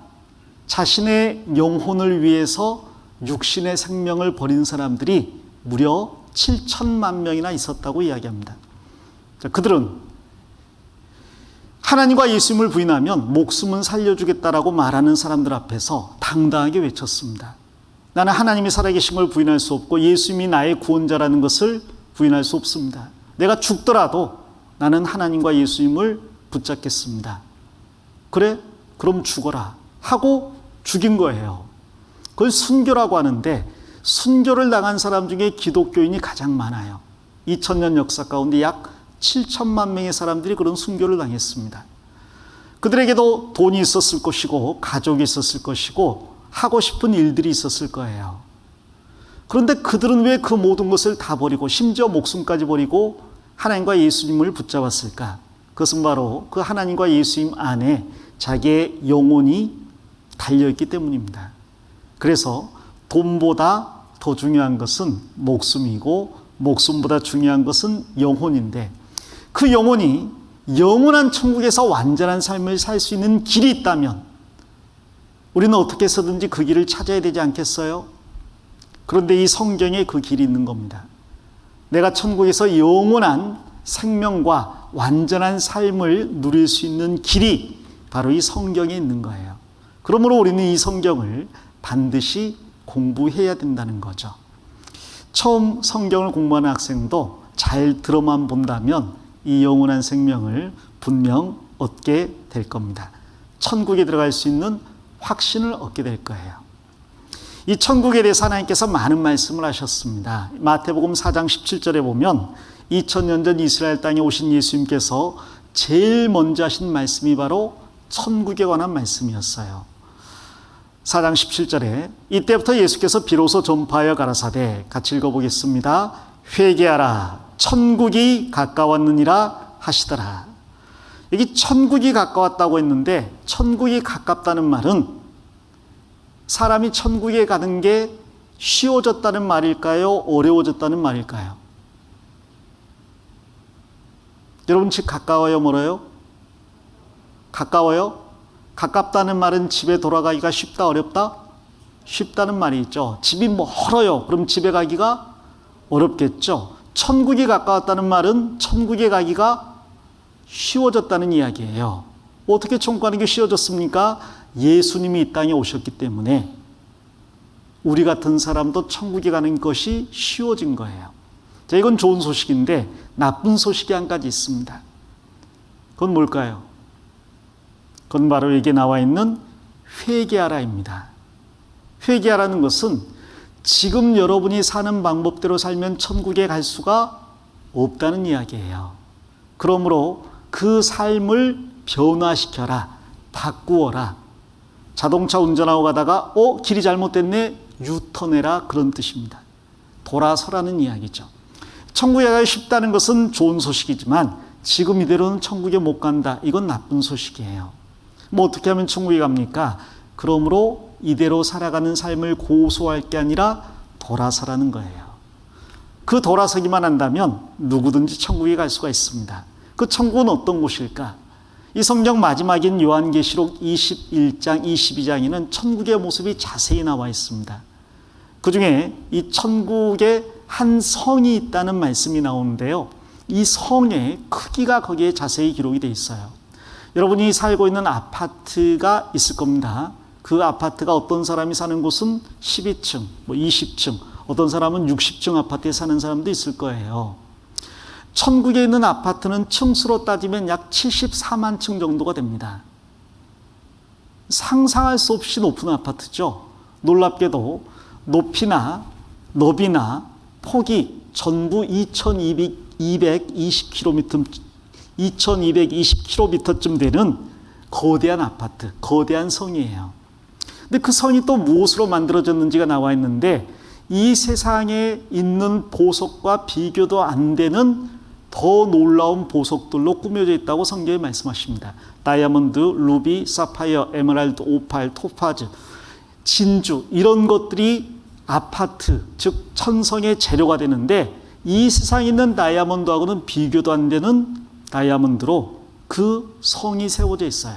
자신의 영혼을 위해서 육신의 생명을 버린 사람들이 무려 7천만 명이나 있었다고 이야기합니다. 그들은 하나님과 예수님을 부인하면 목숨은 살려주겠다라고 말하는 사람들 앞에서 당당하게 외쳤습니다. 나는 하나님이 살아계신 걸 부인할 수 없고 예수님이 나의 구원자라는 것을 부인할 수 없습니다. 내가 죽더라도 나는 하나님과 예수님을 붙잡겠습니다. 그래? 그럼 죽어라 하고 죽인 거예요. 그걸 순교라고 하는데 순교를 당한 사람 중에 기독교인이 가장 많아요. 2000년 역사 가운데 약 7천만 명의 사람들이 그런 순교를 당했습니다. 그들에게도 돈이 있었을 것이고 가족이 있었을 것이고 하고 싶은 일들이 있었을 거예요. 그런데 그들은 왜 그 모든 것을 다 버리고 심지어 목숨까지 버리고 하나님과 예수님을 붙잡았을까? 그것은 바로 그 하나님과 예수님 안에 자기의 영혼이 달려있기 때문입니다. 그래서 돈보다 더 중요한 것은 목숨이고 목숨보다 중요한 것은 영혼인데 그 영혼이 영원한 천국에서 완전한 삶을 살 수 있는 길이 있다면 우리는 어떻게 해서든지 그 길을 찾아야 되지 않겠어요? 그런데 이 성경에 그 길이 있는 겁니다. 내가 천국에서 영원한 생명과 완전한 삶을 누릴 수 있는 길이 바로 이 성경에 있는 거예요. 그러므로 우리는 이 성경을 반드시 공부해야 된다는 거죠. 처음 성경을 공부하는 학생도 잘 들어만 본다면 이 영원한 생명을 분명 얻게 될 겁니다. 천국에 들어갈 수 있는 확신을 얻게 될 거예요. 이 천국에 대해서 하나님께서 많은 말씀을 하셨습니다. 마태복음 4장 17절에 보면 2000년 전 이스라엘 땅에 오신 예수님께서 제일 먼저 하신 말씀이 바로 천국에 관한 말씀이었어요. 4장 17절에 이때부터 예수께서 비로소 전파하여 가라사대, 같이 읽어보겠습니다. 회개하라, 천국이 가까웠느니라 하시더라. 여기 천국이 가까웠다고 했는데 천국이 가깝다는 말은 사람이 천국에 가는 게 쉬워졌다는 말일까요? 어려워졌다는 말일까요? 여러분 집 가까워요? 멀어요? 가까워요? 가깝다는 말은 집에 돌아가기가 쉽다, 어렵다? 쉽다는 말이 있죠. 집이 멀어요. 그럼 집에 가기가 어렵겠죠. 천국이 가까웠다는 말은 천국에 가기가 쉬워졌다는 이야기예요. 어떻게 천국 가는 게 쉬워졌습니까? 예수님이 이 땅에 오셨기 때문에 우리 같은 사람도 천국에 가는 것이 쉬워진 거예요. 자, 이건 좋은 소식인데 나쁜 소식이 한 가지 있습니다. 그건 뭘까요? 그건 바로 여기에 나와 있는 회개하라입니다. 회개하라는 것은 지금 여러분이 사는 방법대로 살면 천국에 갈 수가 없다는 이야기예요. 그러므로 그 삶을 변화시켜라, 바꾸어라. 자동차 운전하고 가다가 길이 잘못됐네, 유턴해라, 그런 뜻입니다. 돌아서라는 이야기죠. 천국에 가기 쉽다는 것은 좋은 소식이지만 지금 이대로는 천국에 못 간다, 이건 나쁜 소식이에요. 어떻게 하면 천국에 갑니까? 그러므로 이대로 살아가는 삶을 고수할 게 아니라 돌아서라는 거예요. 그 돌아서기만 한다면 누구든지 천국에 갈 수가 있습니다. 그 천국은 어떤 곳일까? 이 성경 마지막인 요한계시록 21장, 22장에는 천국의 모습이 자세히 나와 있습니다. 그 중에 이 천국에 한 성이 있다는 말씀이 나오는데요. 이 성의 크기가 거기에 자세히 기록이 되어 있어요. 여러분이 살고 있는 아파트가 있을 겁니다. 그 아파트가 어떤 사람이 사는 곳은 12층, 20층, 어떤 사람은 60층 아파트에 사는 사람도 있을 거예요. 천국에 있는 아파트는 층수로 따지면 약 74만 층 정도가 됩니다. 상상할 수 없이 높은 아파트죠. 놀랍게도 높이나 너비나 폭이 전부 2220km 2220km쯤 되는 거대한 아파트, 거대한 성이에요. 근데 그 성이 또 무엇으로 만들어졌는지가 나와 있는데 이 세상에 있는 보석과 비교도 안 되는 더 놀라운 보석들로 꾸며져 있다고 성경에 말씀하십니다. 다이아몬드, 루비, 사파이어, 에메랄드, 오팔, 토파즈, 진주 이런 것들이 아파트, 즉 천성의 재료가 되는데 이 세상에 있는 다이아몬드하고는 비교도 안 되는 다이아몬드로 그 성이 세워져 있어요.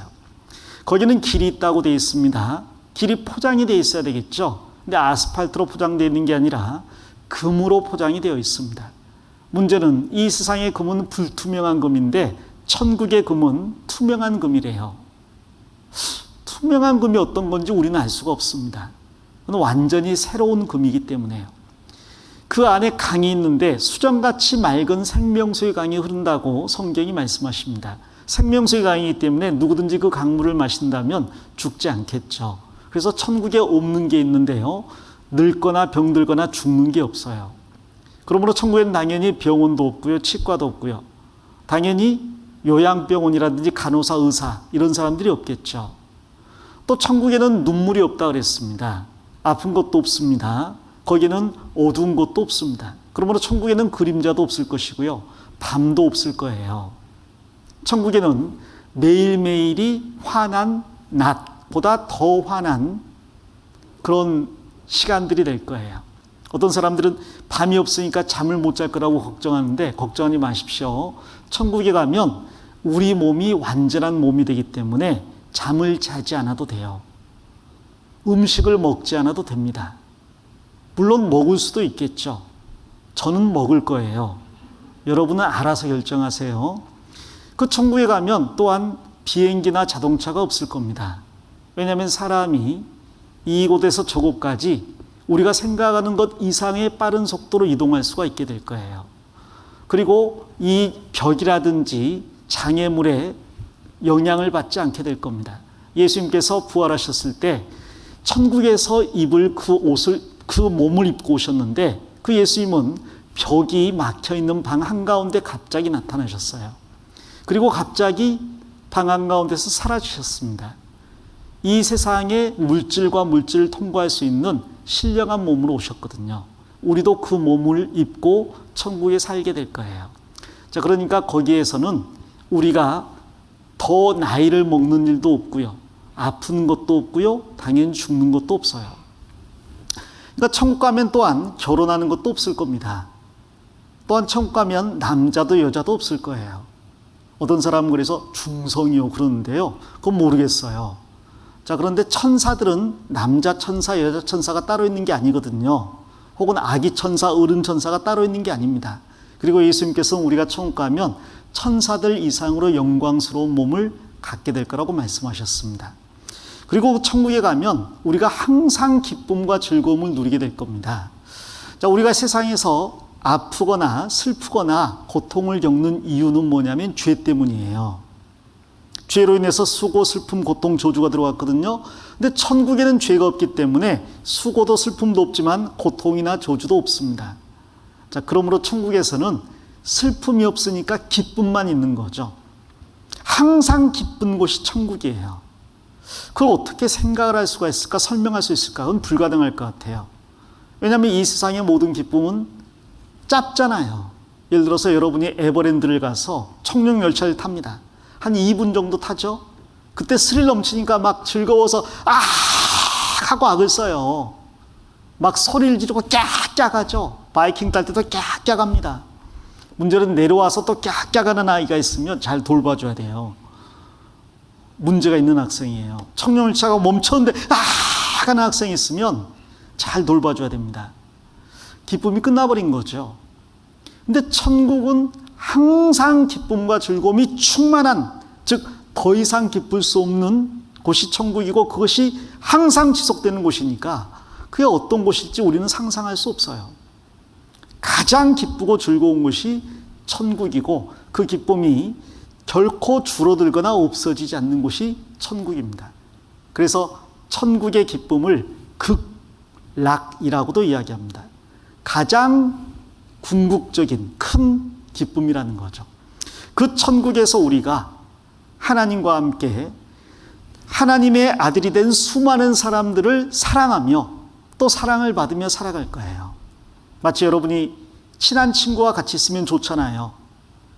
거기는 길이 있다고 되어 있습니다. 길이 포장이 되어 있어야 되겠죠. 근데 아스팔트로 포장되어 있는 게 아니라 금으로 포장이 되어 있습니다. 문제는 이 세상의 금은 불투명한 금인데 천국의 금은 투명한 금이래요. 투명한 금이 어떤 건지 우리는 알 수가 없습니다. 그건 완전히 새로운 금이기 때문에요. 그 안에 강이 있는데 수정같이 맑은 생명수의 강이 흐른다고 성경이 말씀하십니다. 생명수의 강이기 때문에 누구든지 그 강물을 마신다면 죽지 않겠죠. 그래서 천국에 없는 게 있는데요. 늙거나 병들거나 죽는 게 없어요. 그러므로 천국에는 당연히 병원도 없고요. 치과도 없고요. 당연히 요양병원이라든지 간호사, 의사 이런 사람들이 없겠죠. 또 천국에는 눈물이 없다 그랬습니다. 아픈 것도 없습니다. 거기는 어두운 것도 없습니다. 그러므로 천국에는 그림자도 없을 것이고요. 밤도 없을 거예요. 천국에는 매일매일이 환한 낮보다 더 환한 그런 시간들이 될 거예요. 어떤 사람들은 밤이 없으니까 잠을 못 잘 거라고 걱정하는데 걱정하지 마십시오. 천국에 가면 우리 몸이 완전한 몸이 되기 때문에 잠을 자지 않아도 돼요. 음식을 먹지 않아도 됩니다. 물론 먹을 수도 있겠죠. 저는 먹을 거예요. 여러분은 알아서 결정하세요. 그 천국에 가면 또한 비행기나 자동차가 없을 겁니다. 왜냐하면 사람이 이곳에서 저곳까지 우리가 생각하는 것 이상의 빠른 속도로 이동할 수가 있게 될 거예요. 그리고 이 벽이라든지 장애물에 영향을 받지 않게 될 겁니다. 예수님께서 부활하셨을 때 천국에서 입을 그 옷을, 그 몸을 입고 오셨는데 그 예수님은 벽이 막혀 있는 방 한가운데 갑자기 나타나셨어요. 그리고 갑자기 방 한가운데서 사라지셨습니다. 이 세상의 물질과 물질을 통과할 수 있는 신령한 몸으로 오셨거든요. 우리도 그 몸을 입고 천국에 살게 될 거예요. 자, 그러니까 거기에서는 우리가 더 나이를 먹는 일도 없고요. 아픈 것도 없고요. 당연히 죽는 것도 없어요. 그러니까 천국 가면 또한 결혼하는 것도 없을 겁니다. 또한 천국 가면 남자도 여자도 없을 거예요. 어떤 사람은 그래서 중성이요 그러는데요. 그건 모르겠어요. 자, 그런데 천사들은 남자 천사, 여자 천사가 따로 있는 게 아니거든요. 혹은 아기 천사, 어른 천사가 따로 있는 게 아닙니다. 그리고 예수님께서는 우리가 천국 가면 천사들 이상으로 영광스러운 몸을 갖게 될 거라고 말씀하셨습니다. 그리고 천국에 가면 우리가 항상 기쁨과 즐거움을 누리게 될 겁니다. 자, 우리가 세상에서 아프거나 슬프거나 고통을 겪는 이유는 뭐냐면 죄 때문이에요. 죄로 인해서 수고, 슬픔, 고통, 저주가 들어왔거든요. 근데 천국에는 죄가 없기 때문에 수고도 슬픔도 없지만 고통이나 저주도 없습니다. 자, 그러므로 천국에서는 슬픔이 없으니까 기쁨만 있는 거죠. 항상 기쁜 곳이 천국이에요. 그걸 어떻게 생각을 할 수가 있을까? 설명할 수 있을까? 그건 불가능할 것 같아요. 왜냐하면 이 세상의 모든 기쁨은 짧잖아요. 예를 들어서 여러분이 에버랜드를 가서 청룡열차를 탑니다. 한 2분 정도 타죠. 그때 스릴 넘치니까 막 즐거워서 아 하고 악을 써요. 막 소리를 지르고 깍깍 하죠. 바이킹 탈 때도 깍깍 합니다. 문제는 내려와서 또 깍깍 하는 아이가 있으면 잘 돌봐줘야 돼요. 문제가 있는 학생이에요. 청룡열차가 멈췄는데 아 하는 학생이 있으면 잘 돌봐줘야 됩니다. 기쁨이 끝나버린 거죠. 근데 천국은 항상 기쁨과 즐거움이 충만한, 즉 더 이상 기쁠 수 없는 곳이 천국이고 그것이 항상 지속되는 곳이니까 그게 어떤 곳일지 우리는 상상할 수 없어요. 가장 기쁘고 즐거운 곳이 천국이고 그 기쁨이 결코 줄어들거나 없어지지 않는 곳이 천국입니다. 그래서 천국의 기쁨을 극락이라고도 이야기합니다. 가장 궁극적인 큰 기쁨이라는 거죠. 그 천국에서 우리가 하나님과 함께 하나님의 아들이 된 수많은 사람들을 사랑하며 또 사랑을 받으며 살아갈 거예요. 마치 여러분이 친한 친구와 같이 있으면 좋잖아요.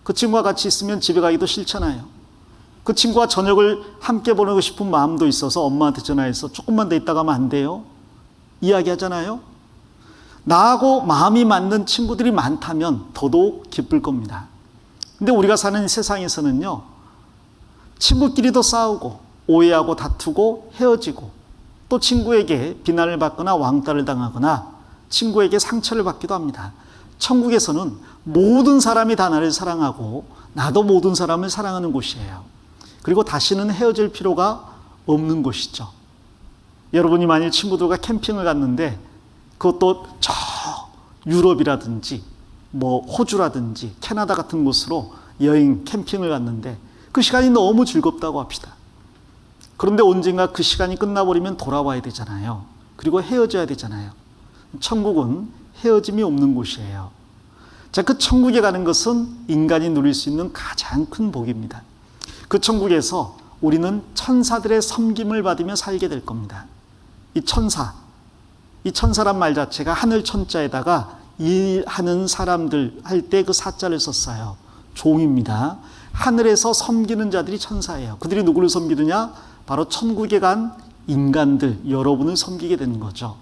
그 친구와 같이 있으면 집에 가기도 싫잖아요. 그 친구와 저녁을 함께 보내고 싶은 마음도 있어서 엄마한테 전화해서 조금만 더 있다 가면 안 돼요? 이야기하잖아요. 나하고 마음이 맞는 친구들이 많다면 더더욱 기쁠 겁니다. 근데 우리가 사는 세상에서는요, 친구끼리도 싸우고 오해하고 다투고 헤어지고 또 친구에게 비난을 받거나 왕따를 당하거나 친구에게 상처를 받기도 합니다. 천국에서는 모든 사람이 다 나를 사랑하고 나도 모든 사람을 사랑하는 곳이에요. 그리고 다시는 헤어질 필요가 없는 곳이죠. 여러분이 만일 친구들과 캠핑을 갔는데 그것도 저 유럽이라든지 호주라든지 캐나다 같은 곳으로 여행 캠핑을 갔는데 그 시간이 너무 즐겁다고 합시다. 그런데 언젠가 그 시간이 끝나버리면 돌아와야 되잖아요. 그리고 헤어져야 되잖아요. 천국은 헤어짐이 없는 곳이에요. 자, 그 천국에 가는 것은 인간이 누릴 수 있는 가장 큰 복입니다. 그 천국에서 우리는 천사들의 섬김을 받으며 살게 될 겁니다. 이 천사란 말 자체가 하늘 천자에다가 일하는 사람들 할 때 그 사자를 썼어요. 종입니다. 하늘에서 섬기는 자들이 천사예요. 그들이 누구를 섬기느냐? 바로 천국에 간 인간들, 여러분을 섬기게 되는 거죠.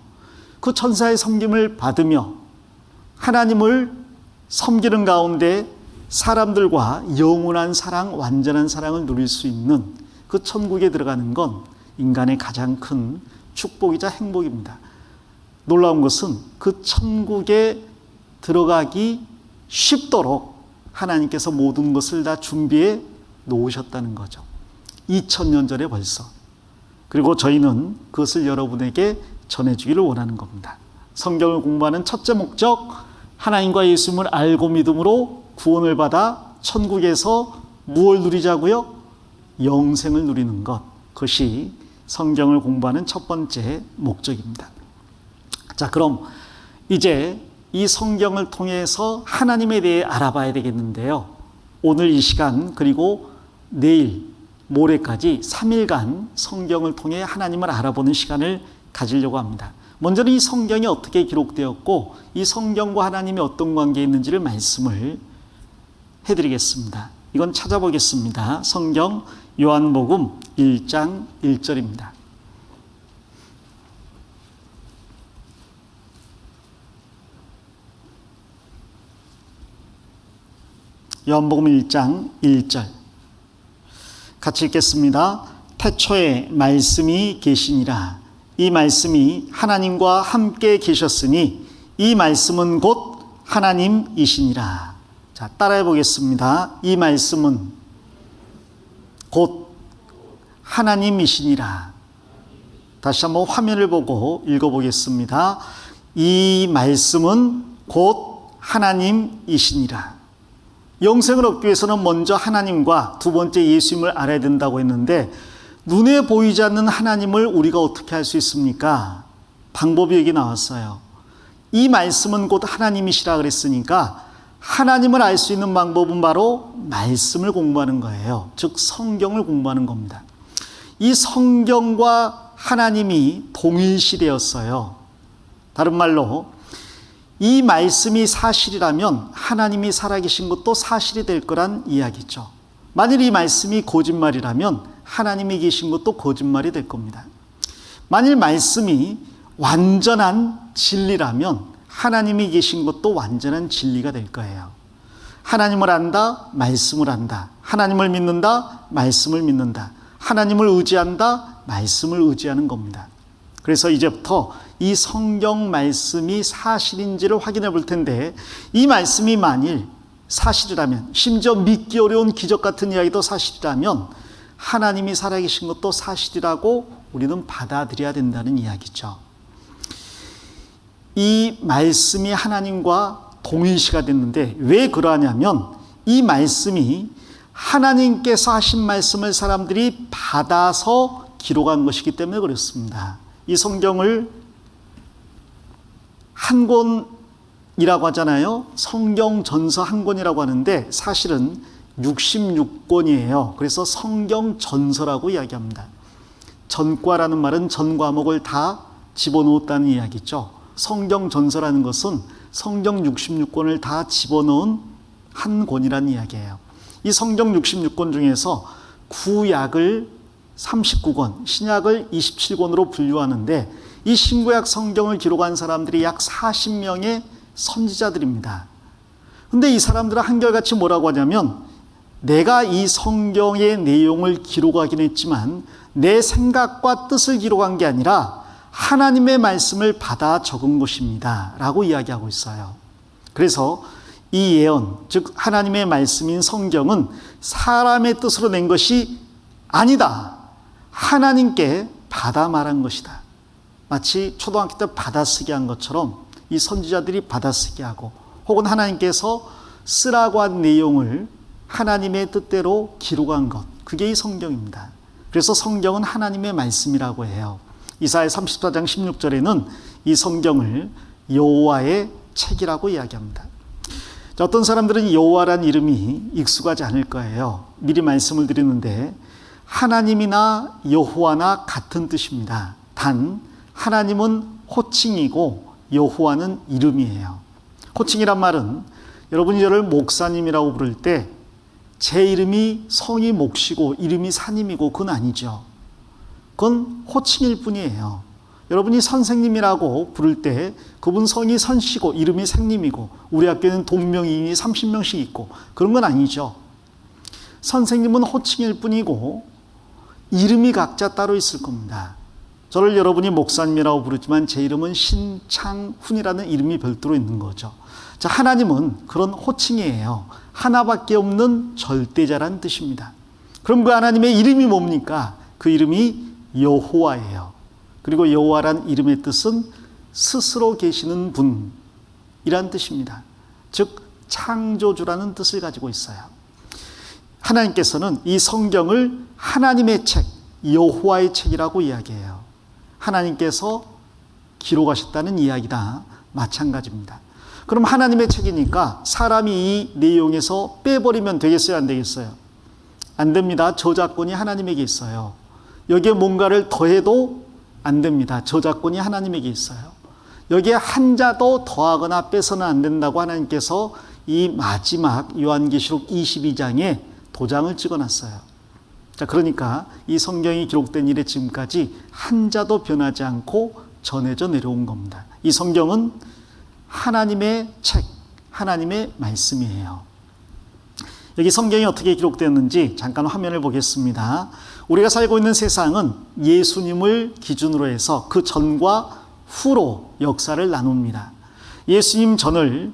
그 천사의 섬김을 받으며 하나님을 섬기는 가운데 사람들과 영원한 사랑, 완전한 사랑을 누릴 수 있는 그 천국에 들어가는 건 인간의 가장 큰 축복이자 행복입니다. 놀라운 것은 그 천국에 들어가기 쉽도록 하나님께서 모든 것을 다 준비해 놓으셨다는 거죠. 2000년 전에 벌써. 그리고 저희는 그것을 여러분에게 전해주기를 원하는 겁니다. 성경을 공부하는 첫째 목적, 하나님과 예수님을 알고 믿음으로 구원을 받아 천국에서 무엇을 누리자고요? 영생을 누리는 것. 그것이 성경을 공부하는 첫 번째 목적입니다. 자, 그럼 이제 이 성경을 통해서 하나님에 대해 알아봐야 되겠는데요. 오늘 이 시간 그리고 내일, 모레까지 3일간 성경을 통해 하나님을 알아보는 시간을 가지려고 합니다. 먼저는 이 성경이 어떻게 기록되었고 이 성경과 하나님이 어떤 관계에 있는지를 말씀을 해드리겠습니다. 이건 찾아보겠습니다. 성경 요한복음 1장 1절입니다. 요한복음 1장 1절 같이 읽겠습니다. 태초에 말씀이 계시니라. 이 말씀이 하나님과 함께 계셨으니 이 말씀은 곧 하나님이시니라. 자, 따라해 보겠습니다. 이 말씀은 곧 하나님이시니라. 다시 한번 화면을 보고 읽어보겠습니다. 이 말씀은 곧 하나님이시니라. 영생을 얻기 위해서는 먼저 하나님과 두 번째 예수님을 알아야 된다고 했는데 눈에 보이지 않는 하나님을 우리가 어떻게 알 수 있습니까? 방법이 여기 나왔어요. 이 말씀은 곧 하나님이시라 그랬으니까 하나님을 알 수 있는 방법은 바로 말씀을 공부하는 거예요. 즉 성경을 공부하는 겁니다. 이 성경과 하나님이 동일시되었어요. 다른 말로 이 말씀이 사실이라면 하나님이 살아계신 것도 사실이 될 거란 이야기죠. 만일 이 말씀이 거짓말이라면 하나님이 계신 것도 거짓말이 될 겁니다. 만일 말씀이 완전한 진리라면 하나님이 계신 것도 완전한 진리가 될 거예요. 하나님을 안다, 말씀을 안다. 하나님을 믿는다, 말씀을 믿는다. 하나님을 의지한다, 말씀을 의지하는 겁니다. 그래서 이제부터 이 성경 말씀이 사실인지를 확인해 볼 텐데 이 말씀이 만일 사실이라면 심지어 믿기 어려운 기적 같은 이야기도 사실이라면 하나님이 살아계신 것도 사실이라고 우리는 받아들여야 된다는 이야기죠. 이 말씀이 하나님과 동일시가 됐는데 왜 그러하냐면 이 말씀이 하나님께서 하신 말씀을 사람들이 받아서 기록한 것이기 때문에 그렇습니다. 이 성경을 한 권이라고 하잖아요. 성경 전서 한 권이라고 하는데 사실은 66권이에요. 그래서 성경 전서라고 이야기합니다. 전과라는 말은 전 과목을 다 집어넣었다는 이야기죠. 성경 전서라는 것은 성경 66권을 다 집어넣은 한 권이라는 이야기예요. 이 성경 66권 중에서 구약을 39권, 신약을 27권으로 분류하는데 이 신구약 성경을 기록한 사람들이 약 40명의 선지자들입니다. 근데 이 사람들은 한결같이 뭐라고 하냐면 내가 이 성경의 내용을 기록하긴 했지만 내 생각과 뜻을 기록한 게 아니라 하나님의 말씀을 받아 적은 것입니다 라고 이야기하고 있어요. 그래서 이 예언, 즉 하나님의 말씀인 성경은 사람의 뜻으로 낸 것이 아니다. 하나님께 받아 말한 것이다. 마치 초등학교 때 받아쓰기 한 것처럼 이 선지자들이 받아쓰기 하고 혹은 하나님께서 쓰라고 한 내용을 하나님의 뜻대로 기록한 것, 그게 이 성경입니다. 그래서 성경은 하나님의 말씀이라고 해요. 이사야 34장 16절에는 이 성경을 여호와의 책이라고 이야기합니다. 자, 어떤 사람들은 여호와란 이름이 익숙하지 않을 거예요. 미리 말씀을 드리는데 하나님이나 여호와나 같은 뜻입니다. 단 하나님은 호칭이고 여호와는 이름이에요. 호칭이란 말은 여러분이 저를 목사님이라고 부를 때 제 이름이 성이 목시고 이름이 사님이고 그건 아니죠. 그건 호칭일 뿐이에요. 여러분이 선생님이라고 부를 때 그분 성이 선씨고 이름이 생님이고 우리 학교에는 동명이인이 30명씩 있고 그런 건 아니죠. 선생님은 호칭일 뿐이고 이름이 각자 따로 있을 겁니다. 저를 여러분이 목사님이라고 부르지만 제 이름은 신창훈이라는 이름이 별도로 있는 거죠. 자, 하나님은 그런 호칭이에요. 하나밖에 없는 절대자란 뜻입니다. 그럼 그 하나님의 이름이 뭡니까? 그 이름이 여호와예요. 그리고 여호와란 이름의 뜻은 스스로 계시는 분이란 뜻입니다. 즉 창조주라는 뜻을 가지고 있어요. 하나님께서는 이 성경을 하나님의 책, 여호와의 책이라고 이야기해요. 하나님께서 기록하셨다는 이야기다 마찬가지입니다. 그럼 하나님의 책이니까 사람이 이 내용에서 빼버리면 되겠어요? 안 되겠어요? 안 됩니다. 저작권이 하나님에게 있어요. 여기에 뭔가를 더해도 안 됩니다. 저작권이 하나님에게 있어요. 여기에 한자도 더하거나 빼서는 안 된다고 하나님께서 이 마지막 요한계시록 22장에 도장을 찍어놨어요. 자, 그러니까 이 성경이 기록된 이래 지금까지 한자도 변하지 않고 전해져 내려온 겁니다. 이 성경은 하나님의 책, 하나님의 말씀이에요. 여기 성경이 어떻게 기록되었는지 잠깐 화면을 보겠습니다. 우리가 살고 있는 세상은 예수님을 기준으로 해서 그 전과 후로 역사를 나눕니다. 예수님 전을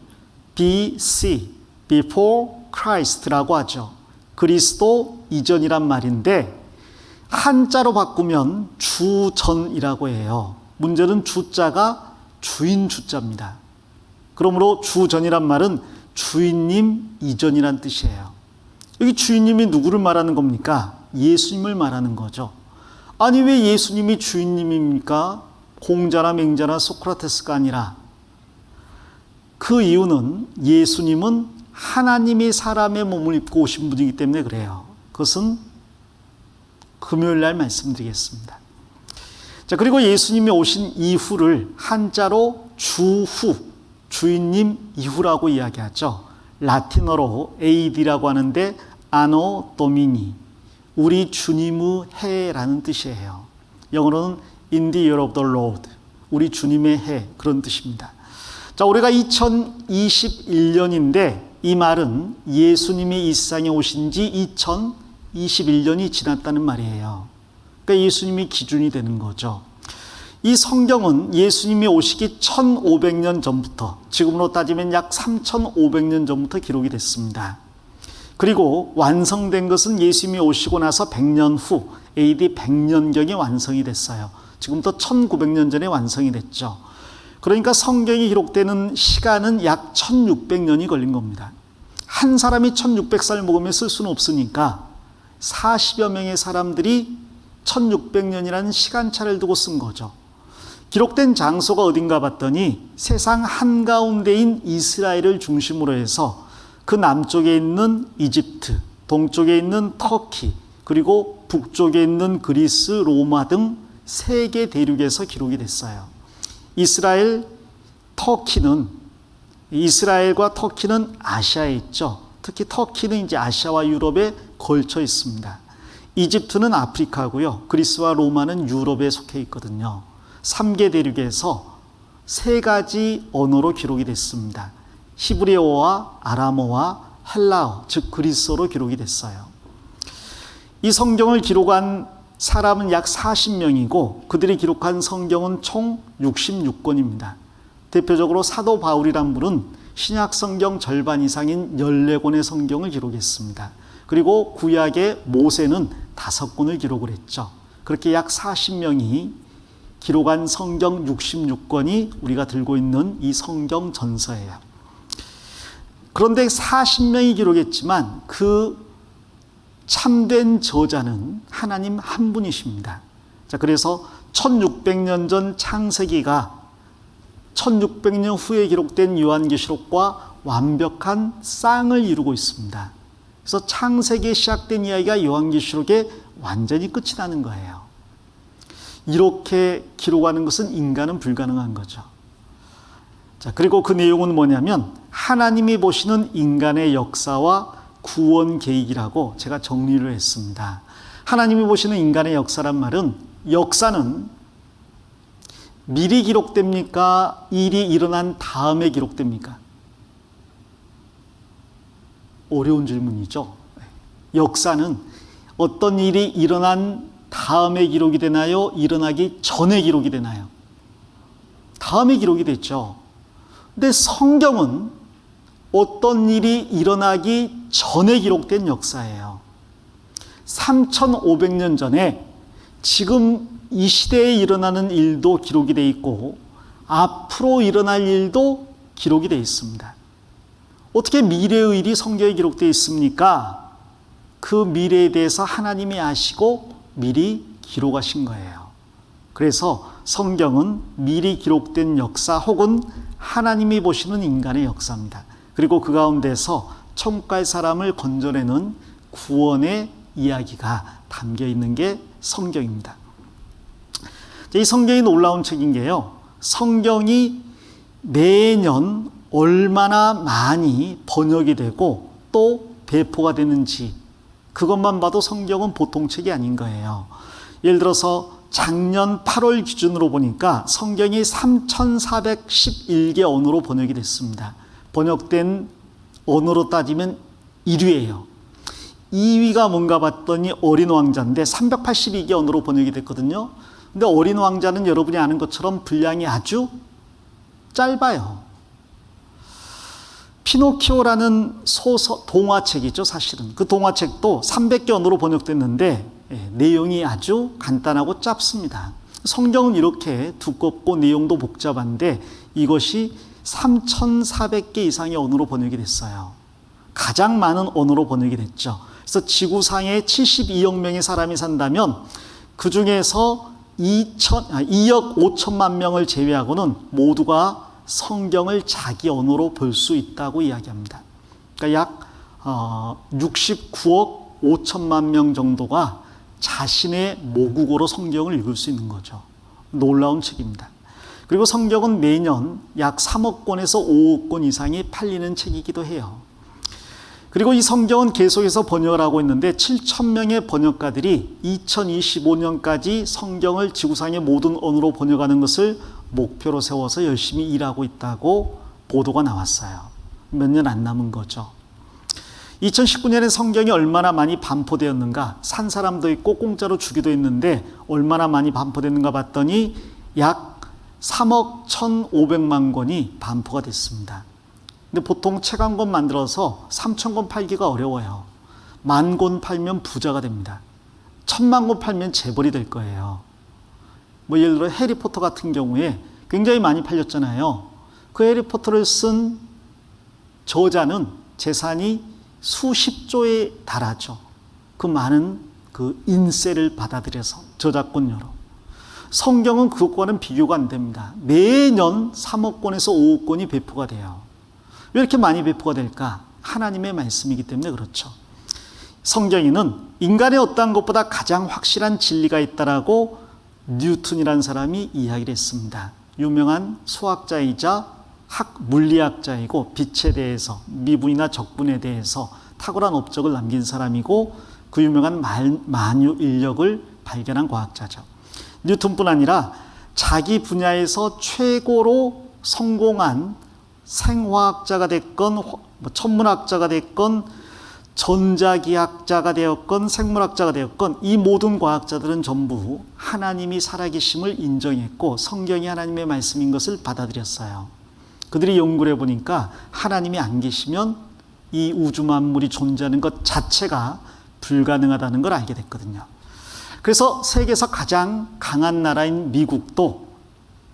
BC, Before Christ라고 하죠. 그리스도 이전이란 말인데 한자로 바꾸면 주전이라고 해요. 문제는 주자가 주인 주자입니다. 그러므로 주전이란 말은 주인님 이전이란 뜻이에요. 여기 주인님이 누구를 말하는 겁니까? 예수님을 말하는 거죠. 아니 왜 예수님이 주인님입니까? 공자나 맹자나 소크라테스가 아니라 그 이유는 예수님은 하나님이 사람의 몸을 입고 오신 분이기 때문에 그래요. 그것은 금요일 날 말씀드리겠습니다. 자, 그리고 예수님이 오신 이후를 한자로 주후, 주인님 이후라고 이야기하죠. 라틴어로 AD라고 하는데 아노 도미니, 우리 주님의 해라는 뜻이에요. 영어로는 In the year of the Lord, 우리 주님의 해, 그런 뜻입니다. 자, 올해가 2021년인데 이 말은 예수님이 이 세상에 오신 지 2021년이 지났다는 말이에요. 그러니까 예수님이 기준이 되는 거죠. 이 성경은 예수님이 오시기 1500년 전부터, 지금으로 따지면 약 3500년 전부터 기록이 됐습니다. 그리고 완성된 것은 예수님이 오시고 나서 100년 후 AD 100년경에 완성이 됐어요. 지금부터 1900년 전에 완성이 됐죠. 그러니까 성경이 기록되는 시간은 약 1600년이 걸린 겁니다. 한 사람이 1600살 먹으면 쓸 수는 없으니까 40여 명의 사람들이 1600년이라는 시간차를 두고 쓴 거죠. 기록된 장소가 어딘가 봤더니 세상 한가운데인 이스라엘을 중심으로 해서 그 남쪽에 있는 이집트, 동쪽에 있는 터키, 그리고 북쪽에 있는 그리스, 로마 등 3개 대륙에서 기록이 됐어요. 이스라엘과 터키는 아시아에 있죠. 특히 터키는 이제 아시아와 유럽에 걸쳐 있습니다. 이집트는 아프리카고요. 그리스와 로마는 유럽에 속해 있거든요. 3개 대륙에서 3가지 언어로 기록이 됐습니다. 히브리어와 아람어와 헬라어, 즉 그리스어로 기록이 됐어요. 이 성경을 기록한 사람은 약 40명이고 그들이 기록한 성경은 총 66권입니다. 대표적으로 사도 바울이란 분은 신약 성경 절반 이상인 14권의 성경을 기록했습니다. 그리고 구약의 모세는 5권을 기록을 했죠. 그렇게 약 40명이 기록한 성경 66권이 우리가 들고 있는 이 성경 전서예요. 그런데 40명이 기록했지만 그 참된 저자는 하나님 한 분이십니다. 자, 그래서 1600년 전 창세기가 1600년 후에 기록된 요한계시록과 완벽한 쌍을 이루고 있습니다. 그래서 창세기에 시작된 이야기가 요한계시록에 완전히 끝이 나는 거예요. 이렇게 기록하는 것은 인간은 불가능한 거죠. 자, 그리고 그 내용은 뭐냐면 하나님이 보시는 인간의 역사와 구원 계획이라고 제가 정리를 했습니다. 하나님이 보시는 인간의 역사란 말은 역사는 미리 기록됩니까? 일이 일어난 다음에 기록됩니까? 어려운 질문이죠. 역사는 어떤 일이 일어난 다음에 기록이 되나요? 일어나기 전에 기록이 되나요? 다음에 기록이 됐죠. 근데 성경은 어떤 일이 일어나기 전에 기록된 역사예요. 3500년 전에 지금 이 시대에 일어나는 일도 기록이 되어 있고 앞으로 일어날 일도 기록이 되어 있습니다. 어떻게 미래의 일이 성경에 기록되어 있습니까? 그 미래에 대해서 하나님이 아시고 미리 기록하신 거예요. 그래서 성경은 미리 기록된 역사 혹은 하나님이 보시는 인간의 역사입니다. 그리고 그 가운데서 천국 갈 사람을 건져내는 구원의 이야기가 담겨 있는 게 성경입니다. 이 성경이 놀라운 책인 게요. 성경이 매년 얼마나 많이 번역이 되고 또 배포가 되는지 그것만 봐도 성경은 보통 책이 아닌 거예요. 예를 들어서 작년 8월 기준으로 보니까 성경이 3,411개 언어로 번역이 됐습니다. 번역된 언어로 따지면 1위예요. 2위가 뭔가 봤더니 어린 왕자인데 382개 언어로 번역이 됐거든요. 근데 어린 왕자는 여러분이 아는 것처럼 분량이 아주 짧아요. 피노키오라는 동화책이죠, 사실은. 그 동화책도 300개 언어로 번역됐는데 내용이 아주 간단하고 짧습니다. 성경은 이렇게 두껍고 내용도 복잡한데 이것이 3,400개 이상의 언어로 번역이 됐어요. 가장 많은 언어로 번역이 됐죠. 그래서 지구상에 72억 명의 사람이 산다면 그 중에서 2억 5천만 명을 제외하고는 모두가 성경을 자기 언어로 볼 수 있다고 이야기합니다. 그러니까 약 69억 5천만 명 정도가 자신의 모국어로 성경을 읽을 수 있는 거죠. 놀라운 책입니다. 그리고 성경은 매년 약 3억 권에서 5억 권 이상이 팔리는 책이기도 해요. 그리고 이 성경은 계속해서 번역을 하고 있는데 7,000명의 번역가들이 2025년까지 성경을 지구상의 모든 언어로 번역하는 것을 목표로 세워서 열심히 일하고 있다고 보도가 나왔어요. 몇 년 안 남은 거죠. 2019년에 성경이 얼마나 많이 반포되었는가, 산 사람도 있고 공짜로 주기도 했는데 얼마나 많이 반포됐는가 봤더니 약 3억 1,500만 권이 반포가 됐습니다. 근데 보통 책 한 권 만들어서 3,000권 팔기가 어려워요. 10,000권 팔면 부자가 됩니다. 1,000,000 권 팔면 재벌이 될 거예요. 뭐 예를 들어 해리포터 같은 경우에 굉장히 많이 팔렸잖아요. 그 해리포터를 쓴 저자는 재산이 수십조에 달하죠. 그 많은 그 인세를 받아들여서 저작권료로. 성경은 그것과는 비교가 안 됩니다. 매년 3억 권에서 5억 권이 배포가 돼요. 왜 이렇게 많이 배포가 될까? 하나님의 말씀이기 때문에 그렇죠. 성경에는 인간의 어떠한 것보다 가장 확실한 진리가 있다라고 뉴턴이라는 사람이 이야기를 했습니다. 유명한 수학자이자 물리학자이고 빛에 대해서, 미분이나 적분에 대해서 탁월한 업적을 남긴 사람이고 그 유명한 만유 인력을 발견한 과학자죠. 뉴턴뿐 아니라 자기 분야에서 최고로 성공한 생화학자가 됐건 천문학자가 됐건 전자기학자가 되었건 생물학자가 되었건 이 모든 과학자들은 전부 하나님이 살아계심을 인정했고 성경이 하나님의 말씀인 것을 받아들였어요. 그들이 연구를 해보니까 하나님이 안 계시면 이 우주 만물이 존재하는 것 자체가 불가능하다는 걸 알게 됐거든요. 그래서 세계에서 가장 강한 나라인 미국도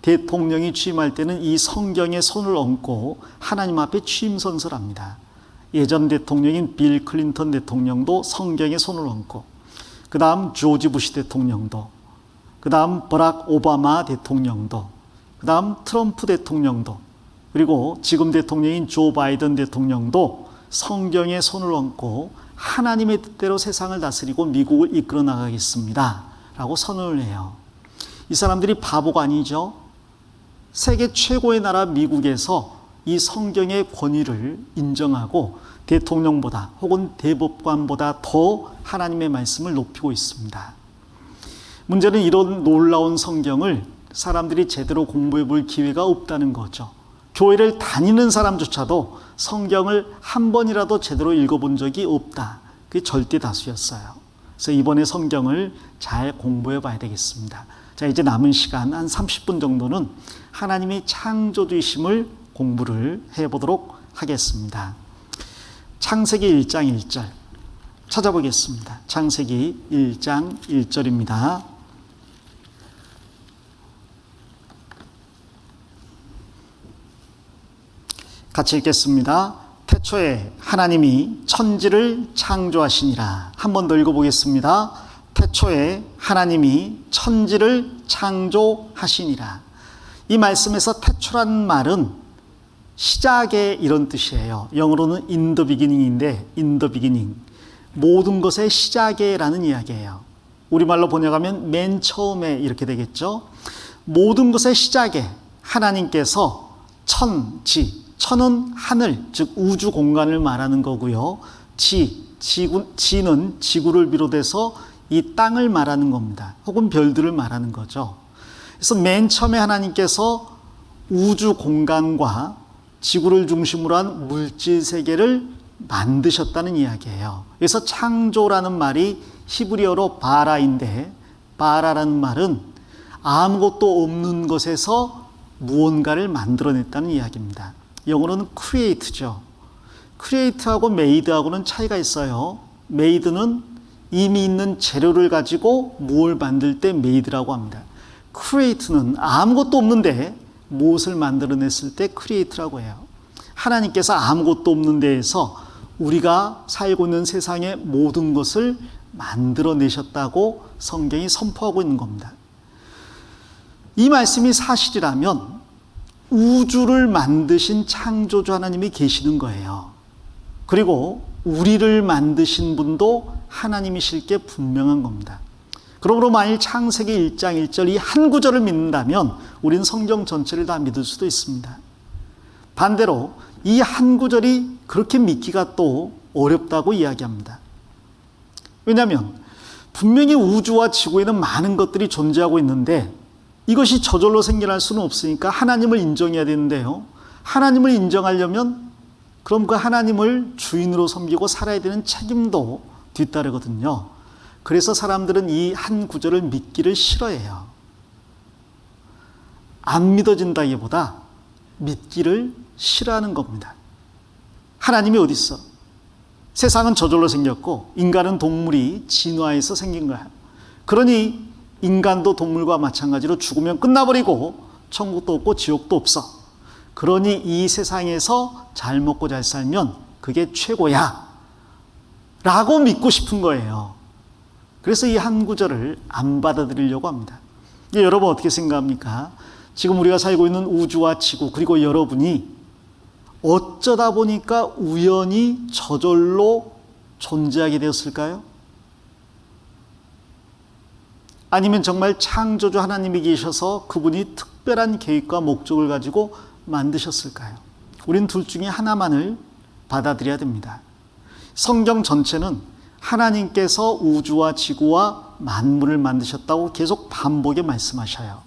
대통령이 취임할 때는 이 성경에 손을 얹고 하나님 앞에 취임 선서를 합니다. 예전 대통령인 빌 클린턴 대통령도 성경에 손을 얹고, 그 다음 조지 부시 대통령도, 그 다음 버락 오바마 대통령도, 그 다음 트럼프 대통령도, 그리고 지금 대통령인 조 바이든 대통령도 성경에 손을 얹고 하나님의 뜻대로 세상을 다스리고 미국을 이끌어 나가겠습니다 라고 선언을 해요. 이 사람들이 바보가 아니죠. 세계 최고의 나라 미국에서 이 성경의 권위를 인정하고 대통령보다 혹은 대법관보다 더 하나님의 말씀을 높이고 있습니다. 문제는 이런 놀라운 성경을 사람들이 제대로 공부해 볼 기회가 없다는 거죠. 교회를 다니는 사람조차도 성경을 한 번이라도 제대로 읽어본 적이 없다. 그게 절대 다수였어요. 그래서 이번에 성경을 잘 공부해 봐야 되겠습니다. 자, 이제 남은 시간 한 30분 정도는 하나님의 창조주이심을 공부를 해보도록 하겠습니다. 창세기 1장 1절 찾아보겠습니다. 창세기 1장 1절입니다. 같이 읽겠습니다. 태초에 하나님이 천지를 창조하시니라. 한 번 더 읽어보겠습니다. 태초에 하나님이 천지를 창조하시니라. 이 말씀에서 태초라는 말은 시작의 이런 뜻이에요. 영어로는 in the beginning인데 in the beginning, 모든 것의 시작에라는 이야기예요. 우리말로 번역하면 맨 처음에 이렇게 되겠죠. 모든 것의 시작에 하나님께서 천은 하늘, 즉 우주 공간을 말하는 거고요. 지는 지구를 비롯해서 이 땅을 말하는 겁니다. 혹은 별들을 말하는 거죠. 그래서 맨 처음에 하나님께서 우주 공간과 지구를 중심으로 한 물질 세계를 만드셨다는 이야기예요. 그래서 창조라는 말이 히브리어로 바라인데, 바라라는 말은 아무것도 없는 것에서 무언가를 만들어냈다는 이야기입니다. 영어로는 create죠. create하고 made하고는 차이가 있어요. made는 이미 있는 재료를 가지고 무엇을 만들 때 made라고 합니다. create는 아무것도 없는데 무엇을 만들어냈을 때 create라고 해요. 하나님께서 아무것도 없는 데에서 우리가 살고 있는 세상의 모든 것을 만들어내셨다고 성경이 선포하고 있는 겁니다. 이 말씀이 사실이라면 우주를 만드신 창조주 하나님이 계시는 거예요. 그리고 우리를 만드신 분도 하나님이실 게 분명한 겁니다. 그러므로 만일 창세기 1장 1절 이 한 구절을 믿는다면 우리는 성경 전체를 다 믿을 수도 있습니다. 반대로 이 한 구절이 그렇게 믿기가 또 어렵다고 이야기합니다. 왜냐하면 분명히 우주와 지구에는 많은 것들이 존재하고 있는데 이것이 저절로 생겨날 수는 없으니까 하나님을 인정해야 되는데요. 하나님을 인정하려면 그럼 그 하나님을 주인으로 섬기고 살아야 되는 책임도 뒤따르거든요. 그래서 사람들은 이 한 구절을 믿기를 싫어해요. 안 믿어진다기보다 믿기를 싫어하는 겁니다. 하나님이 어디 있어? 세상은 저절로 생겼고 인간은 동물이 진화해서 생긴 거야. 그러니 인간도 동물과 마찬가지로 죽으면 끝나버리고 천국도 없고 지옥도 없어. 그러니 이 세상에서 잘 먹고 잘 살면 그게 최고야 라고 믿고 싶은 거예요. 그래서 이 한 구절을 안 받아들이려고 합니다. 여러분 어떻게 생각합니까? 지금 우리가 살고 있는 우주와 지구 그리고 여러분이 어쩌다 보니까 우연히 저절로 존재하게 되었을까요? 아니면 정말 창조주 하나님이 계셔서 그분이 특별한 계획과 목적을 가지고 만드셨을까요? 우린 둘 중에 하나만을 받아들여야 됩니다. 성경 전체는 하나님께서 우주와 지구와 만물을 만드셨다고 계속 반복에 말씀하셔요.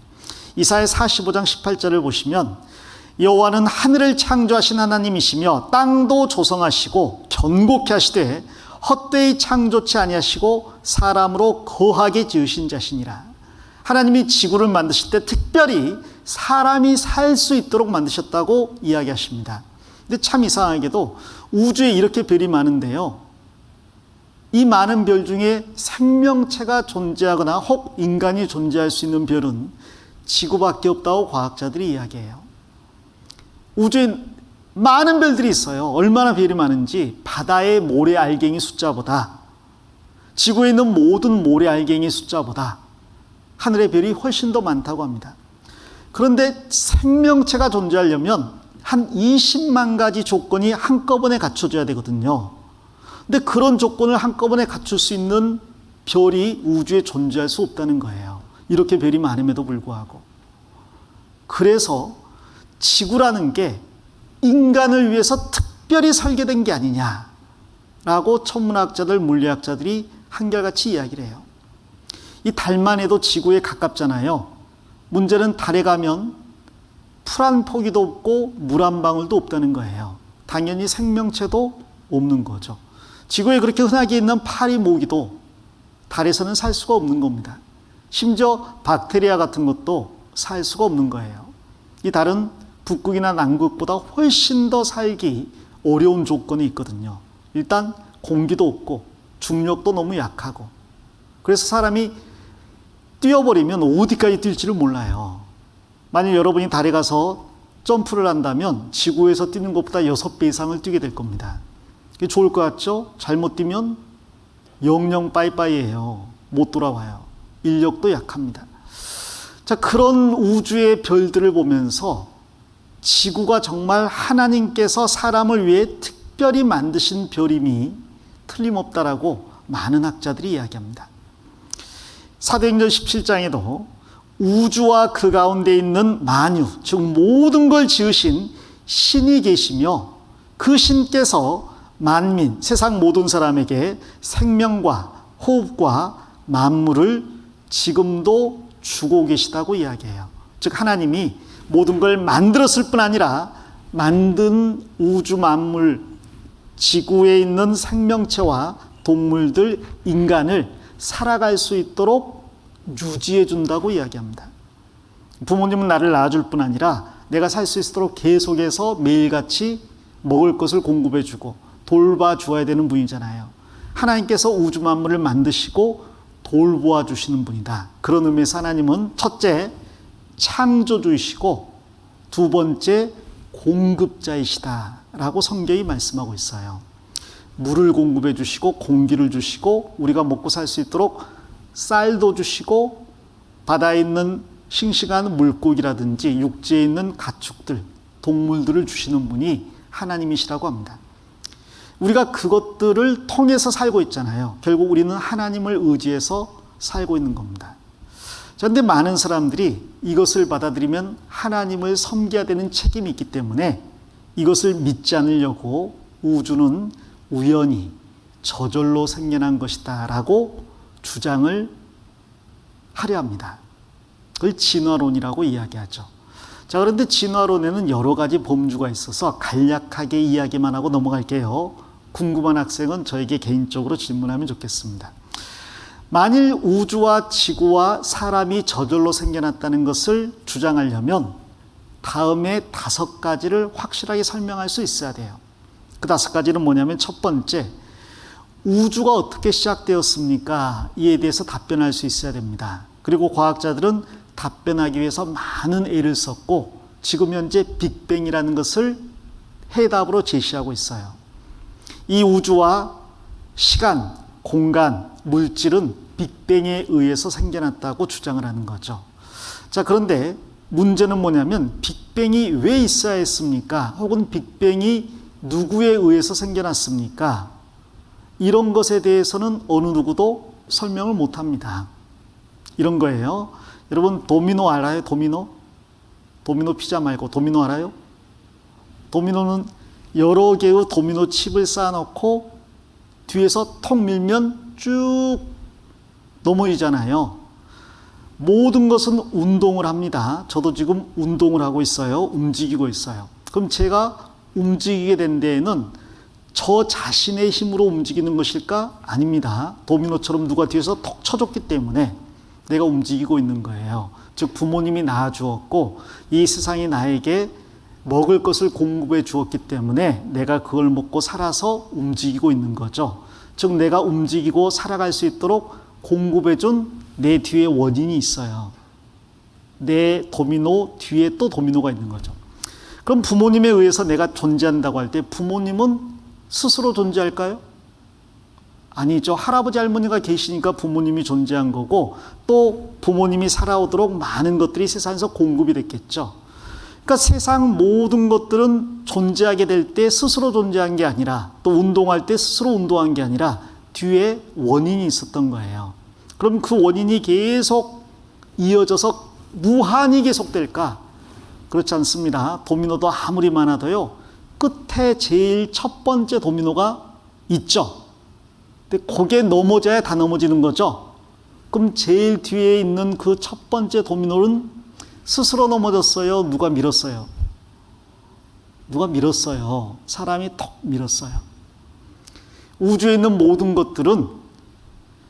이사야 45장 18절을 보시면 여호와는 하늘을 창조하신 하나님이시며 땅도 조성하시고 견고케 하시되 헛되이 창조치 아니하시고 사람으로 거하게 지으신 자시니라. 하나님이 지구를 만드실 때 특별히 사람이 살 수 있도록 만드셨다고 이야기하십니다. 근데 참 이상하게도 우주에 이렇게 별이 많은데요, 이 많은 별 중에 생명체가 존재하거나 혹 인간이 존재할 수 있는 별은 지구밖에 없다고 과학자들이 이야기해요. 우주에 많은 별들이 있어요. 얼마나 별이 많은지 바다의 모래 알갱이 숫자보다, 지구에 있는 모든 모래 알갱이 숫자보다 하늘의 별이 훨씬 더 많다고 합니다. 그런데 생명체가 존재하려면 한 20만 가지 조건이 한꺼번에 갖춰져야 되거든요. 근데 그런 조건을 한꺼번에 갖출 수 있는 별이 우주에 존재할 수 없다는 거예요. 이렇게 별이 많음에도 불구하고. 그래서 지구라는 게 인간을 위해서 특별히 설계된 게 아니냐라고 천문학자들, 물리학자들이 한결같이 이야기를 해요. 이 달만 해도 지구에 가깝잖아요. 문제는 달에 가면 풀 한 포기도 없고 물 한 방울도 없다는 거예요. 당연히 생명체도 없는 거죠. 지구에 그렇게 흔하게 있는 파리, 모기도 달에서는 살 수가 없는 겁니다. 심지어 박테리아 같은 것도 살 수가 없는 거예요. 이 달은 북극이나 남극보다 훨씬 더 살기 어려운 조건이 있거든요. 일단 공기도 없고 중력도 너무 약하고, 그래서 사람이 뛰어버리면 어디까지 뛸지를 몰라요. 만약 여러분이 달에 가서 점프를 한다면 지구에서 뛰는 것보다 6배 이상을 뛰게 될 겁니다. 이게 좋을 것 같죠? 잘못 뛰면 영영 빠이빠이예요. 못 돌아와요. 인력도 약합니다. 자, 그런 우주의 별들을 보면서 지구가 정말 하나님께서 사람을 위해 특별히 만드신 별임이 틀림없다라고 많은 학자들이 이야기합니다. 사도행전 17장에도 우주와 그 가운데 있는 만유, 즉 모든 걸 지으신 신이 계시며 그 신께서 만민, 세상 모든 사람에게 생명과 호흡과 만물을 지금도 주고 계시다고 이야기해요. 즉 하나님이 모든 걸 만들었을 뿐 아니라 만든 우주 만물, 지구에 있는 생명체와 동물들, 인간을 살아갈 수 있도록 유지해 준다고 이야기합니다. 부모님은 나를 낳아줄 뿐 아니라 내가 살 수 있도록 계속해서 매일같이 먹을 것을 공급해 주고 돌봐 주어야 되는 분이잖아요. 하나님께서 우주 만물을 만드시고 돌보아 주시는 분이다. 그런 의미에서 하나님은 첫째, 창조주이시고 두 번째, 공급자이시다라고 성경이 말씀하고 있어요. 물을 공급해 주시고 공기를 주시고 우리가 먹고 살 수 있도록 쌀도 주시고 바다에 있는 싱싱한 물고기라든지 육지에 있는 가축들, 동물들을 주시는 분이 하나님이시라고 합니다. 우리가 그것들을 통해서 살고 있잖아요. 결국 우리는 하나님을 의지해서 살고 있는 겁니다. 그런데 많은 사람들이 이것을 받아들이면 하나님을 섬겨야 되는 책임이 있기 때문에 이것을 믿지 않으려고 우주는 우연히 저절로 생겨난 것이다 라고 주장을 하려 합니다. 그걸 진화론이라고 이야기하죠. 자, 그런데 진화론에는 여러 가지 범주가 있어서 간략하게 이야기만 하고 넘어갈게요. 궁금한 학생은 저에게 개인적으로 질문하면 좋겠습니다. 만일 우주와 지구와 사람이 저절로 생겨났다는 것을 주장하려면 다음에 5가지를 확실하게 설명할 수 있어야 돼요. 그 5가지는 뭐냐면, 첫 번째, 우주가 어떻게 시작되었습니까? 이에 대해서 답변할 수 있어야 됩니다. 그리고 과학자들은 답변하기 위해서 많은 애를 썼고 지금 현재 빅뱅이라는 것을 해답으로 제시하고 있어요. 이 우주와 시간, 공간, 물질은 빅뱅에 의해서 생겨났다고 주장을 하는 거죠. 자, 그런데 문제는 뭐냐면 빅뱅이 왜 있어야 했습니까? 혹은 빅뱅이 누구에 의해서 생겨났습니까? 이런 것에 대해서는 어느 누구도 설명을 못합니다. 이런 거예요. 여러분 도미노 알아요? 도미노? 도미노 피자 말고 도미노 알아요? 도미노는 여러 개의 도미노 칩을 쌓아놓고 뒤에서 턱 밀면 쭉 넘어지잖아요. 모든 것은 운동을 합니다. 저도 지금 운동을 하고 있어요. 움직이고 있어요. 그럼 제가 움직이게 된 데에는 저 자신의 힘으로 움직이는 것일까? 아닙니다. 도미노처럼 누가 뒤에서 톡 쳐줬기 때문에 내가 움직이고 있는 거예요. 즉 부모님이 낳아주었고 이 세상이 나에게 먹을 것을 공급해 주었기 때문에 내가 그걸 먹고 살아서 움직이고 있는 거죠. 즉 내가 움직이고 살아갈 수 있도록 공급해 준 내 뒤에 원인이 있어요. 내 도미노 뒤에 또 도미노가 있는 거죠. 그럼 부모님에 의해서 내가 존재한다고 할 때 부모님은 스스로 존재할까요? 아니죠. 할아버지 할머니가 계시니까 부모님이 존재한 거고 또 부모님이 살아오도록 많은 것들이 세상에서 공급이 됐겠죠. 그러니까 세상 모든 것들은 존재하게 될 때 스스로 존재한 게 아니라 또 운동할 때 스스로 운동한 게 아니라 뒤에 원인이 있었던 거예요. 그럼 그 원인이 계속 이어져서 무한히 계속될까? 그렇지 않습니다. 도미노도 아무리 많아도요. 끝에 제일 첫 번째 도미노가 있죠. 근데 거기에 넘어져야 다 넘어지는 거죠. 그럼 제일 뒤에 있는 그 첫 번째 도미노는 스스로 넘어졌어요? 누가 밀었어요? 누가 밀었어요? 사람이 톡 밀었어요. 우주에 있는 모든 것들은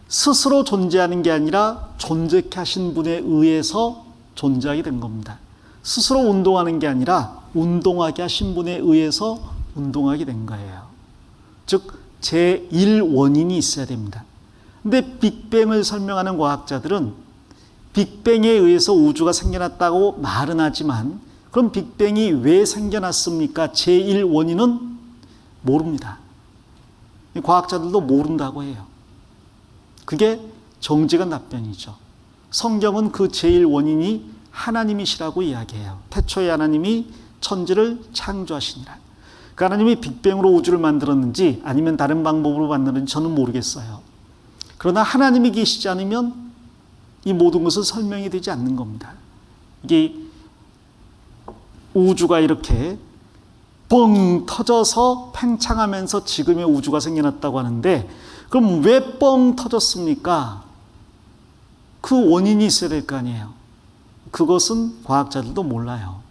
스스로 존재하는 게 아니라 존재케 하신 분에 의해서 존재하게 된 겁니다. 스스로 운동하는 게 아니라 운동하게 하신 분에 의해서 운동하게 된 거예요. 즉 제1원인이 있어야 됩니다. 근데 빅뱅을 설명하는 과학자들은 빅뱅에 의해서 우주가 생겨났다고 말은 하지만 그럼 빅뱅이 왜 생겨났습니까? 제1원인은 모릅니다. 과학자들도 모른다고 해요. 그게 정직한 답변이죠. 성경은 그 제1원인이 하나님이시라고 이야기해요. 태초에 하나님이 천지를 창조하시니라. 그 하나님이 빅뱅으로 우주를 만들었는지 아니면 다른 방법으로 만들었는지 저는 모르겠어요. 그러나 하나님이 계시지 않으면 이 모든 것은 설명이 되지 않는 겁니다. 이게 우주가 이렇게 뻥 터져서 팽창하면서 지금의 우주가 생겨났다고 하는데 그럼 왜 뻥 터졌습니까? 그 원인이 있어야 될 거 아니에요. 그것은 과학자들도 몰라요.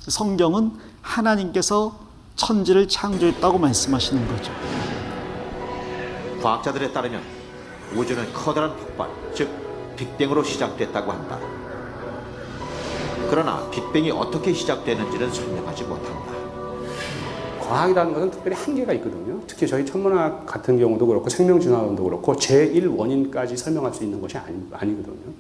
성경은 하나님께서 천지를 창조했다고 말씀하시는 거죠. 과학자들에 따르면 우주는 커다란 폭발, 즉 빅뱅으로 시작됐다고 한다. 그러나 빅뱅이 어떻게 시작되는지는 설명하지 못한다. 과학이라는 것은 특별히 한계가 있거든요. 특히 저희 천문학 같은 경우도 그렇고 생명진화론도 그렇고 제1원인까지 설명할 수 있는 것이 아니거든요.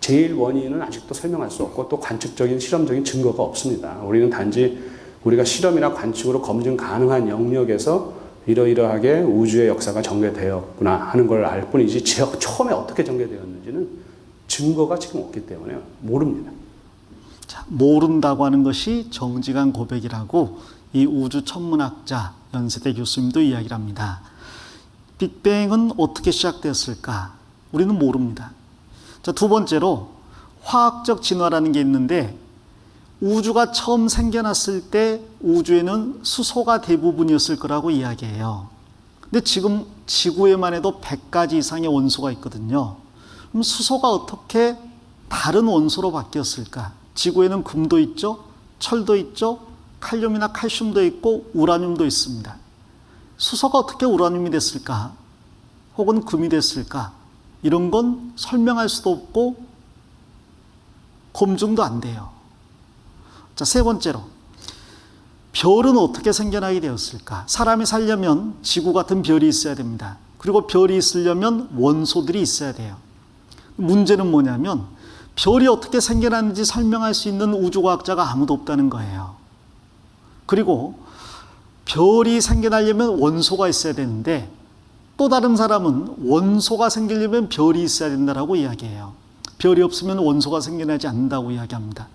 제1원인은 아직도 설명할 수 없고 또 관측적인 실험적인 증거가 없습니다. 우리는 단지 우리가 실험이나 관측으로 검증 가능한 영역에서 이러이러하게 우주의 역사가 전개되었구나 하는 걸 알 뿐이지 처음에 어떻게 전개되었는지는 증거가 지금 없기 때문에 모릅니다. 자, 모른다고 하는 것이 정직한 고백이라고 이 우주 천문학자 연세대 교수님도 이야기를 합니다. 빅뱅은 어떻게 시작되었을까? 우리는 모릅니다. 자, 두 번째로 화학적 진화라는 게 있는데 우주가 처음 생겨났을 때 우주에는 수소가 대부분이었을 거라고 이야기해요. 근데 지금 지구에만 해도 100가지 이상의 원소가 있거든요. 그럼 수소가 어떻게 다른 원소로 바뀌었을까? 지구에는 금도 있죠, 철도 있죠, 칼륨이나 칼슘도 있고 우라늄도 있습니다. 수소가 어떻게 우라늄이 됐을까? 혹은 금이 됐을까? 이런 건 설명할 수도 없고 검증도 안 돼요. 자, 세 번째로 별은 어떻게 생겨나게 되었을까? 사람이 살려면 지구 같은 별이 있어야 됩니다. 그리고 별이 있으려면 원소들이 있어야 돼요. 문제는 뭐냐면 별이 어떻게 생겨났는지 설명할 수 있는 우주과학자가 아무도 없다는 거예요. 그리고 별이 생겨나려면 원소가 있어야 되는데 또 다른 사람은 원소가 생기려면 별이 있어야 된다고 이야기해요. 별이 없으면 원소가 생겨나지 않는다고 이야기합니다.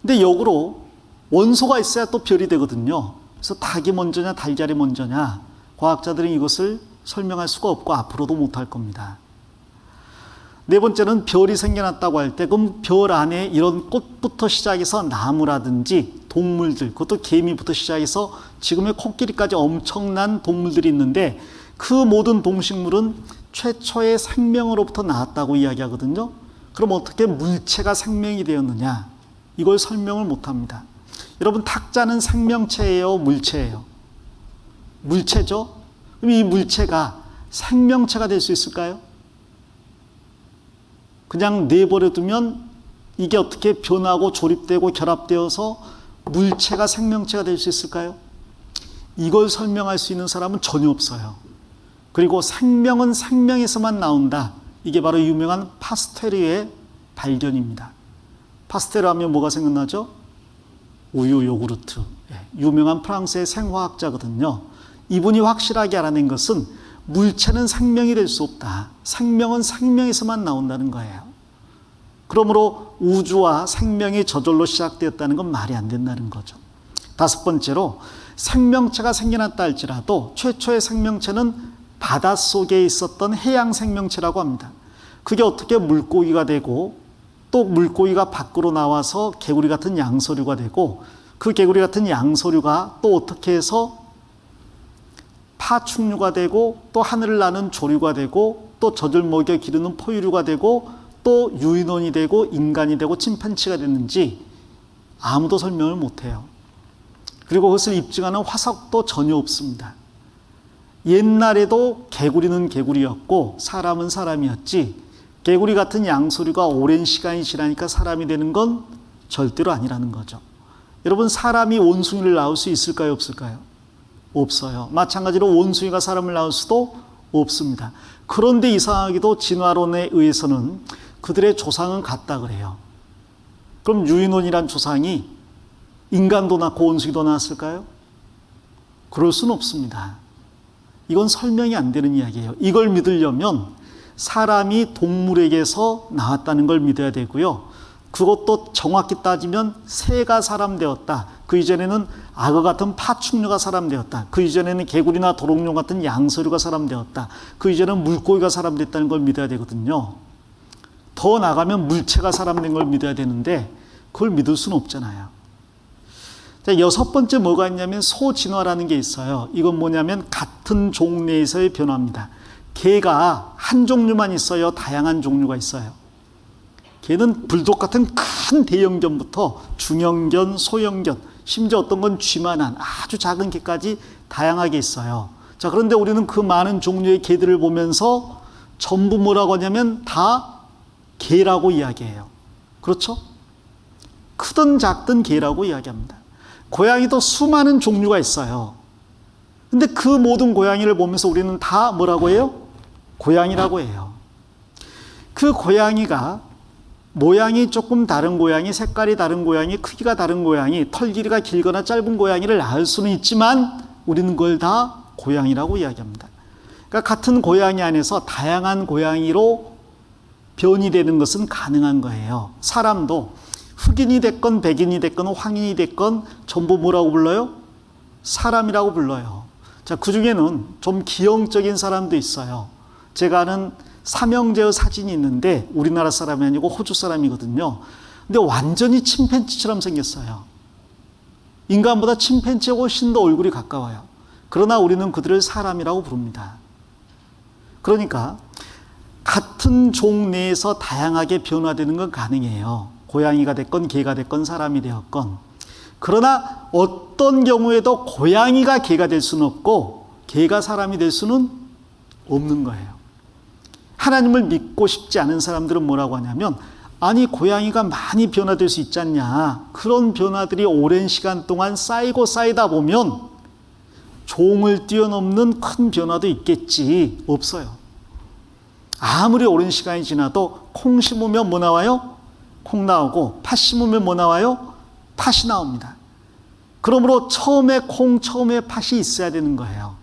근데 역으로 원소가 있어야 또 별이 되거든요. 그래서 닭이 먼저냐 달걀이 먼저냐 과학자들은 이것을 설명할 수가 없고 앞으로도 못할 겁니다. 네 번째는 별이 생겨났다고 할 때 그럼 별 안에 이런 꽃부터 시작해서 나무라든지 동물들, 그것도 개미부터 시작해서 지금의 코끼리까지 엄청난 동물들이 있는데 그 모든 동식물은 최초의 생명으로부터 나왔다고 이야기하거든요. 그럼 어떻게 물체가 생명이 되었느냐? 이걸 설명을 못합니다. 여러분, 탁자는 생명체예요, 물체예요? 물체죠? 그럼 이 물체가 생명체가 될 수 있을까요? 그냥 내버려두면 이게 어떻게 변하고 조립되고 결합되어서 물체가 생명체가 될 수 있을까요? 이걸 설명할 수 있는 사람은 전혀 없어요. 그리고 생명은 생명에서만 나온다. 이게 바로 유명한 파스테르의 발견입니다. 파스테르 하면 뭐가 생각나죠? 우유, 요구르트. 유명한 프랑스의 생화학자거든요. 이분이 확실하게 알아낸 것은 물체는 생명이 될 수 없다. 생명은 생명에서만 나온다는 거예요. 그러므로 우주와 생명이 저절로 시작되었다는 건 말이 안 된다는 거죠. 다섯 번째로 생명체가 생겨났다 할지라도 최초의 생명체는 바닷속에 있었던 해양 생명체라고 합니다. 그게 어떻게 물고기가 되고 또 물고기가 밖으로 나와서 개구리 같은 양서류가 되고 그 개구리 같은 양서류가 또 어떻게 해서 파충류가 되고 또 하늘을 나는 조류가 되고 또 젖을 먹여 기르는 포유류가 되고 또 유인원이 되고 인간이 되고 침팬지가 됐는지 아무도 설명을 못해요. 그리고 그것을 입증하는 화석도 전혀 없습니다. 옛날에도 개구리는 개구리였고 사람은 사람이었지 개구리 같은 양서류가 오랜 시간이 지나니까 사람이 되는 건 절대로 아니라는 거죠. 여러분, 사람이 원숭이를 낳을 수 있을까요, 없을까요? 없어요. 마찬가지로 원숭이가 사람을 낳을 수도 없습니다. 그런데 이상하게도 진화론에 의해서는 그들의 조상은 같다 그래요. 그럼 유인원이란 조상이 인간도 낳고 원숭이도 낳았을까요? 그럴 수는 없습니다. 이건 설명이 안 되는 이야기예요. 이걸 믿으려면 사람이 동물에게서 나왔다는 걸 믿어야 되고요. 그것도 정확히 따지면 새가 사람 되었다. 그 이전에는 악어 같은 파충류가 사람 되었다. 그 이전에는 개구리나 도롱뇽 같은 양서류가 사람 되었다. 그 이전에는 물고기가 사람 됐다는 걸 믿어야 되거든요. 더 나가면 물체가 사람 된 걸 믿어야 되는데 그걸 믿을 수는 없잖아요. 자, 여섯 번째 뭐가 있냐면 소진화라는 게 있어요. 이건 뭐냐면 같은 종내에서의 변화입니다. 개가 한 종류만 있어요? 다양한 종류가 있어요? 개는 불독 같은 큰 대형견부터 중형견, 소형견, 심지어 어떤 건 쥐만한 아주 작은 개까지 다양하게 있어요. 자, 그런데 우리는 그 많은 종류의 개들을 보면서 전부 뭐라고 하냐면 다 개라고 이야기해요. 그렇죠? 크든 작든 개라고 이야기합니다. 고양이도 수많은 종류가 있어요. 근데 그 모든 고양이를 보면서 우리는 다 뭐라고 해요? 고양이라고 해요. 그 고양이가 모양이 조금 다른 고양이, 색깔이 다른 고양이, 크기가 다른 고양이, 털 길이가 길거나 짧은 고양이를 낳을 수는 있지만 우리는 그걸 다 고양이라고 이야기합니다. 그러니까 같은 고양이 안에서 다양한 고양이로 변이 되는 것은 가능한 거예요. 사람도 흑인이 됐건 백인이 됐건 황인이 됐건 전부 뭐라고 불러요? 사람이라고 불러요. 자, 그 중에는 좀 기형적인 사람도 있어요. 제가 아는 삼형제의 사진이 있는데 우리나라 사람이 아니고 호주 사람이거든요. 근데 완전히 침팬지처럼 생겼어요. 인간보다 침팬지에 훨씬 더 얼굴이 가까워요. 그러나 우리는 그들을 사람이라고 부릅니다. 그러니까 같은 종 내에서 다양하게 변화되는 건 가능해요. 고양이가 됐건 개가 됐건 사람이 되었건. 그러나 어떤 경우에도 고양이가 개가 될 수는 없고 개가 사람이 될 수는 없는 거예요. 하나님을 믿고 싶지 않은 사람들은 뭐라고 하냐면 아니 고양이가 많이 변화될 수 있지 않냐. 그런 변화들이 오랜 시간 동안 쌓이고 쌓이다 보면 종을 뛰어넘는 큰 변화도 있겠지. 없어요. 아무리 오랜 시간이 지나도 콩 심으면 뭐 나와요? 콩 나오고 팥 심으면 뭐 나와요? 팥이 나옵니다. 그러므로 처음에 콩, 처음에 팥이 있어야 되는 거예요.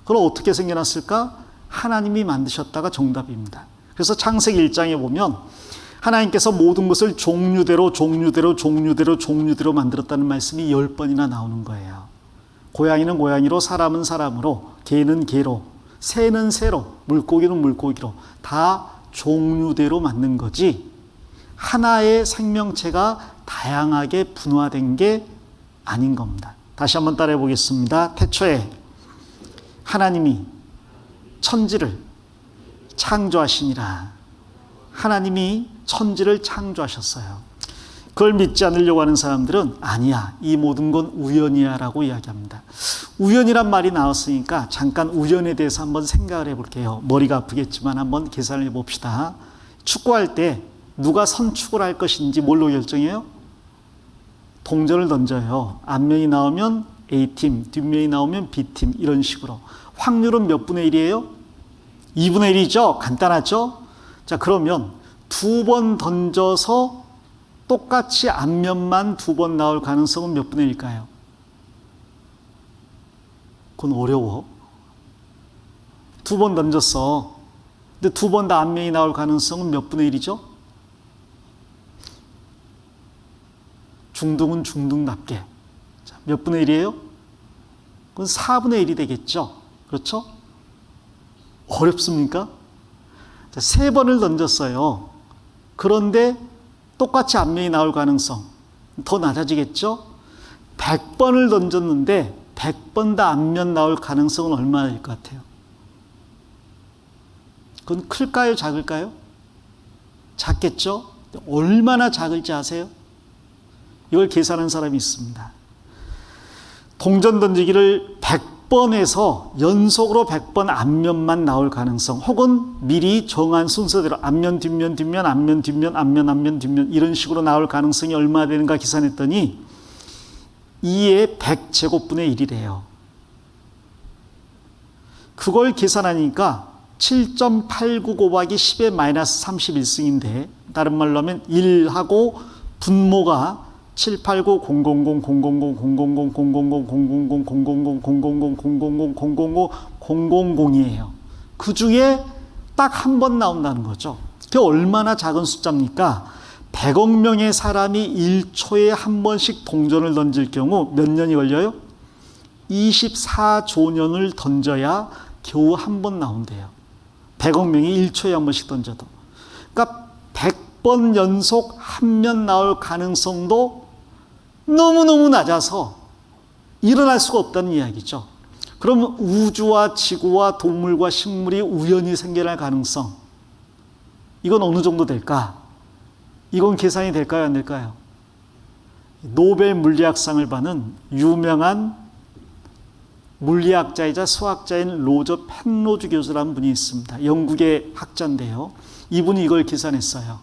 그럼 어떻게 생겨났을까? 하나님이 만드셨다가 정답입니다. 그래서 창세기 1장에 보면 하나님께서 모든 것을 종류대로 만들었다는 말씀이 10번이나 나오는 거예요. 고양이는 고양이로, 사람은 사람으로, 개는 개로. 새는 새로, 물고기는 물고기로 다 종류대로 만든 거지 하나의 생명체가 다양하게 분화된 게 아닌 겁니다. 다시 한번 따라해 보겠습니다. 태초에 하나님이 천지를 창조하시니라. 하나님이 천지를 창조하셨어요. 그걸 믿지 않으려고 하는 사람들은 아니야, 이 모든 건 우연이야 라고 이야기합니다. 우연이란 말이 나왔으니까 잠깐 우연에 대해서 한번 생각을 해볼게요. 머리가 아프겠지만 한번 계산을 해봅시다. 축구할 때 누가 선축을 할 것인지 뭘로 결정해요? 동전을 던져요. 앞면이 나오면 A팀, 뒷면이 나오면 B팀, 이런 식으로. 확률은 몇 분의 1이에요? 2분의 1이죠? 간단하죠? 자, 그러면 2번 던져서 똑같이 앞면만 2번 나올 가능성은 몇 분의 1일까요? 그건 어려워. 2번 던졌어. 근데 2번 다 앞면이 나올 가능성은 몇 분의 1이죠? 중등은 중등답게. 자, 몇 분의 1이에요? 그건 4분의 1이 되겠죠? 그렇죠? 어렵습니까? 자, 3번을 던졌어요. 그런데 똑같이 앞면이 나올 가능성 더 낮아지겠죠? 100번을 던졌는데 100번 다 앞면 나올 가능성은 얼마나 될 것 같아요? 그건 클까요? 작을까요? 작겠죠? 얼마나 작을지 아세요? 이걸 계산한 사람이 있습니다. 동전 던지기를 100번에서 연속으로 100번 앞면만 나올 가능성, 혹은 미리 정한 순서대로 앞면, 뒷면, 뒷면, 앞면, 뒷면, 앞면, 앞면, 뒷면 이런 식으로 나올 가능성이 얼마나 되는가 계산했더니 2의 100제곱분의 1이래요. 그걸 계산하니까 7.89 곱하기 10의 마이너스 31승인데 다른 말로 하면 1하고 분모가 780-000000000000000000000000000000이에요. 그 중에 딱 한 번 나온다는 거죠. 그게 얼마나 작은 숫자입니까? 100억 명의 사람이 1초에 한 번씩 동전을 던질 경우 몇 년이 걸려요? 24조 년을 던져야 겨우 한 번 나온대요. 100억 명이 1초에 한 번씩 던져도. 그러니까 100번 연속 한 면 나올 가능성도 너무너무 낮아서 일어날 수가 없다는 이야기죠. 그러면 우주와 지구와 동물과 식물이 우연히 생겨날 가능성, 이건 어느 정도 될까? 이건 계산이 될까요? 안 될까요? 노벨 물리학상을 받은 유명한 물리학자이자 수학자인 로저 펜로즈 교수라는 분이 있습니다. 영국의 학자인데요. 이분이 이걸 계산했어요.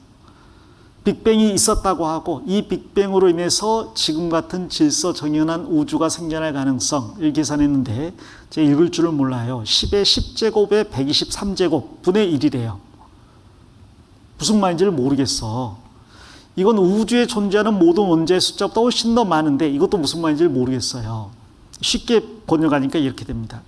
빅뱅이 있었다고 하고 이 빅뱅으로 인해서 지금 같은 질서정연한 우주가 생겨날 가능성을 계산했는데 제가 읽을 줄을 몰라요. 10의 10제곱에 123제곱 분의 1이래요. 무슨 말인지를 모르겠어. 이건 우주에 존재하는 모든 원자의 숫자보다 훨씬 더 많은데 이것도 무슨 말인지를 모르겠어요. 쉽게 번역하니까 이렇게 됩니다.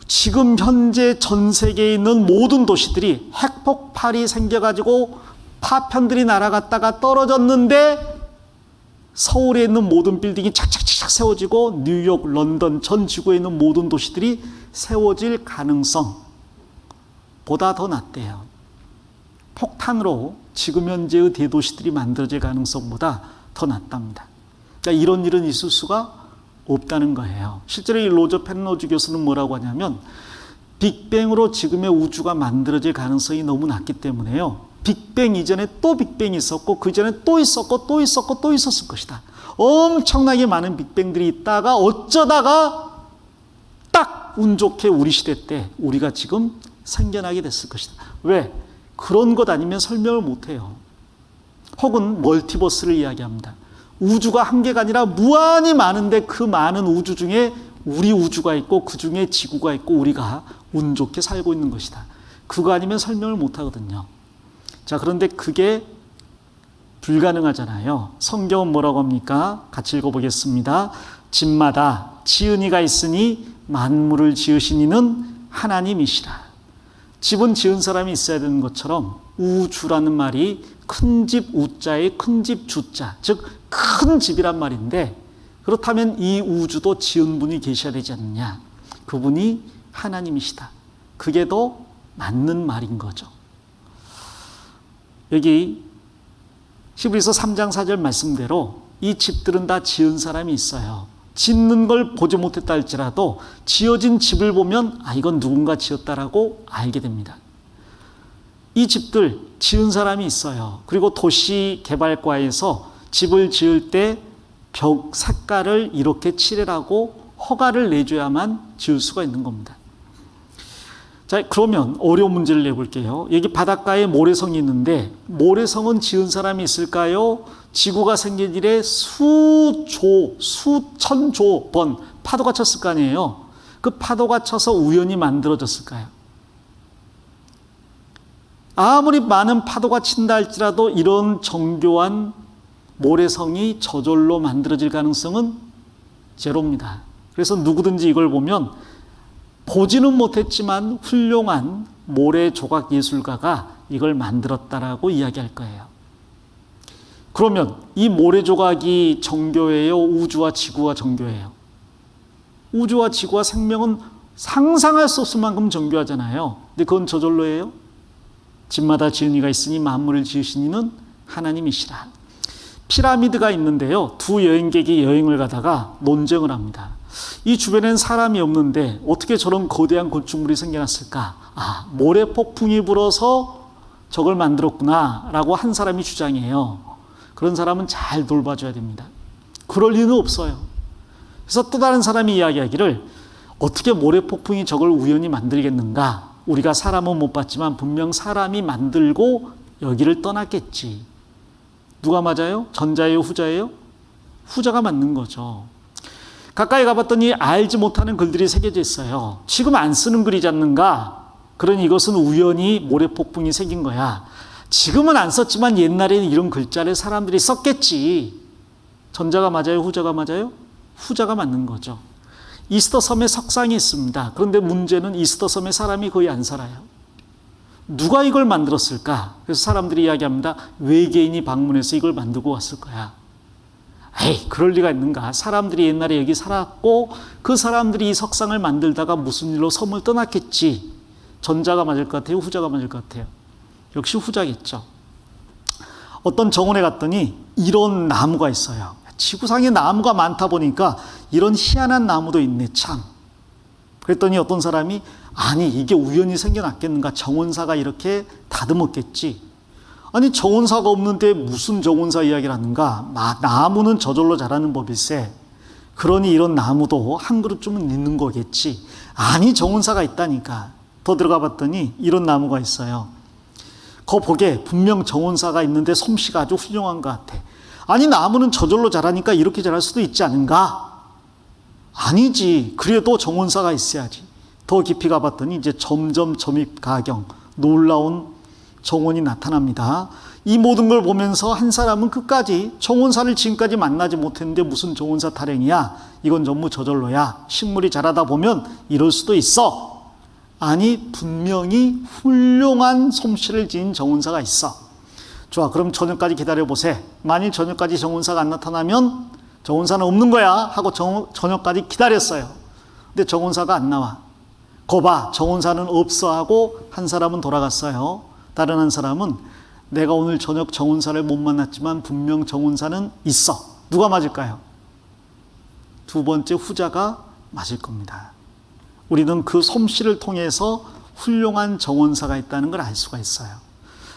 지금 현재 전 세계에 있는 모든 도시들이 핵폭발이 생겨가지고 파편들이 날아갔다가 떨어졌는데 서울에 있는 모든 빌딩이 착착착 세워지고 뉴욕, 런던, 전 지구에 있는 모든 도시들이 세워질 가능성보다 더 낮대요. 폭탄으로 지금 현재의 대도시들이 만들어질 가능성보다 더 낮답니다. 그러니까 이런 일은 있을 수가 없다는 거예요. 실제로 이 로저 펜로즈 교수는 뭐라고 하냐면 빅뱅으로 지금의 우주가 만들어질 가능성이 너무 낮기 때문에요. 빅뱅 이전에 또 빅뱅이 있었고 그 전에 또 있었고 또 있었고 또 있었을 것이다. 엄청나게 많은 빅뱅들이 있다가 어쩌다가 딱 운 좋게 우리 시대 때 우리가 지금 생겨나게 됐을 것이다. 왜? 그런 것 아니면 설명을 못해요. 혹은 멀티버스를 이야기합니다. 우주가 한 개가 아니라 무한히 많은데 그 많은 우주 중에 우리 우주가 있고 그 중에 지구가 있고 우리가 운 좋게 살고 있는 것이다. 그거 아니면 설명을 못하거든요. 자, 그런데 그게 불가능하잖아요. 성경은 뭐라고 합니까? 같이 읽어보겠습니다. 집마다 지은 이가 있으니 만물을 지으신 이는 하나님이시라. 집은 지은 사람이 있어야 되는 것처럼 우주라는 말이 큰 집 우자에 큰 집 주자, 즉 큰 집이란 말인데 그렇다면 이 우주도 지은 분이 계셔야 되지 않느냐. 그분이 하나님이시다. 그게 더 맞는 말인 거죠. 여기 히브리서 3장 4절 말씀대로 이 집들은 다 지은 사람이 있어요. 짓는 걸 보지 못했다 할지라도 지어진 집을 보면 이건 누군가 지었다라고 알게 됩니다. 이 집들 지은 사람이 있어요. 그리고 도시 개발과에서 집을 지을 때 벽 색깔을 이렇게 칠해라고 허가를 내줘야만 지을 수가 있는 겁니다. 자, 그러면 어려운 문제를 내볼게요. 여기 바닷가에 모래성이 있는데 모래성은 지은 사람이 있을까요? 지구가 생긴 이래 수천조 번 파도가 쳤을 거 아니에요. 그 파도가 쳐서 우연히 만들어졌을까요? 아무리 많은 파도가 친다 할지라도 이런 정교한 모래성이 저절로 만들어질 가능성은 제로입니다. 그래서 누구든지 이걸 보면 보지는 못했지만 훌륭한 모래 조각 예술가가 이걸 만들었다라고 이야기할 거예요. 그러면 이 모래 조각이 정교해요? 우주와 지구가 정교해요? 우주와 지구와 생명은 상상할 수 없을 만큼 정교하잖아요. 근데 그건 저절로 해요? 집마다 지은 이가 있으니 만물을 지으신 이는 하나님이시라. 피라미드가 있는데요. 두 여행객이 여행을 가다가 논쟁을 합니다. 이 주변엔 사람이 없는데 어떻게 저런 거대한 건축물이 생겨났을까? 모래 폭풍이 불어서 저걸 만들었구나 라고 한 사람이 주장해요. 그런 사람은 잘 돌봐줘야 됩니다. 그럴 리는 없어요. 그래서 또 다른 사람이 이야기하기를 어떻게 모래 폭풍이 저걸 우연히 만들겠는가? 우리가 사람은 못 봤지만 분명 사람이 만들고 여기를 떠났겠지. 누가 맞아요? 전자예요? 후자예요? 후자가 맞는 거죠. 가까이 가봤더니 알지 못하는 글들이 새겨져 있어요. 지금 안 쓰는 글이지 않는가? 그러니 이것은 우연히 모래폭풍이 생긴 거야. 지금은 안 썼지만 옛날에는 이런 글자를 사람들이 썼겠지. 전자가 맞아요? 후자가 맞아요? 후자가 맞는 거죠. 이스터 섬에 석상이 있습니다. 그런데 문제는 이스터 섬에 사람이 거의 안 살아요. 누가 이걸 만들었을까? 그래서 사람들이 이야기합니다. 외계인이 방문해서 이걸 만들고 왔을 거야. 그럴 리가 있는가? 사람들이 옛날에 여기 살았고 그 사람들이 이 석상을 만들다가 무슨 일로 섬을 떠났겠지. 전자가 맞을 것 같아요? 후자가 맞을 것 같아요? 역시 후자겠죠. 어떤 정원에 갔더니 이런 나무가 있어요. 지구상에 나무가 많다 보니까 이런 희한한 나무도 있네 참. 그랬더니 어떤 사람이 아니 이게 우연히 생겨났겠는가? 정원사가 이렇게 다듬었겠지. 아니 정원사가 없는데 무슨 정원사 이야기를 하는가? 나무는 저절로 자라는 법일세. 그러니 이런 나무도 한 그루쯤은 있는 거겠지. 아니 정원사가 있다니까. 더 들어가 봤더니 이런 나무가 있어요. 거 보게 분명 정원사가 있는데 솜씨가 아주 훌륭한 것 같아. 아니 나무는 저절로 자라니까 이렇게 자랄 수도 있지 않은가? 아니지. 그래도 정원사가 있어야지. 더 깊이 가봤더니 이제 점점 점입 가경 놀라운 정원이 나타납니다. 이 모든 걸 보면서 한 사람은 끝까지 정원사를 지금까지 만나지 못했는데 무슨 정원사 타령이야. 이건 전부 저절로야. 식물이 자라다 보면 이럴 수도 있어. 아니 분명히 훌륭한 솜씨를 지닌 정원사가 있어. 좋아, 그럼 저녁까지 기다려보세. 만일 저녁까지 정원사가 안 나타나면 정원사는 없는 거야 하고 저녁까지 기다렸어요. 근데 정원사가 안 나와. 거봐 정원사는 없어 하고 한 사람은 돌아갔어요. 다른 한 사람은 내가 오늘 저녁 정원사를 못 만났지만 분명 정원사는 있어. 누가 맞을까요? 두 번째 후자가 맞을 겁니다. 우리는 그 솜씨를 통해서 훌륭한 정원사가 있다는 걸 알 수가 있어요.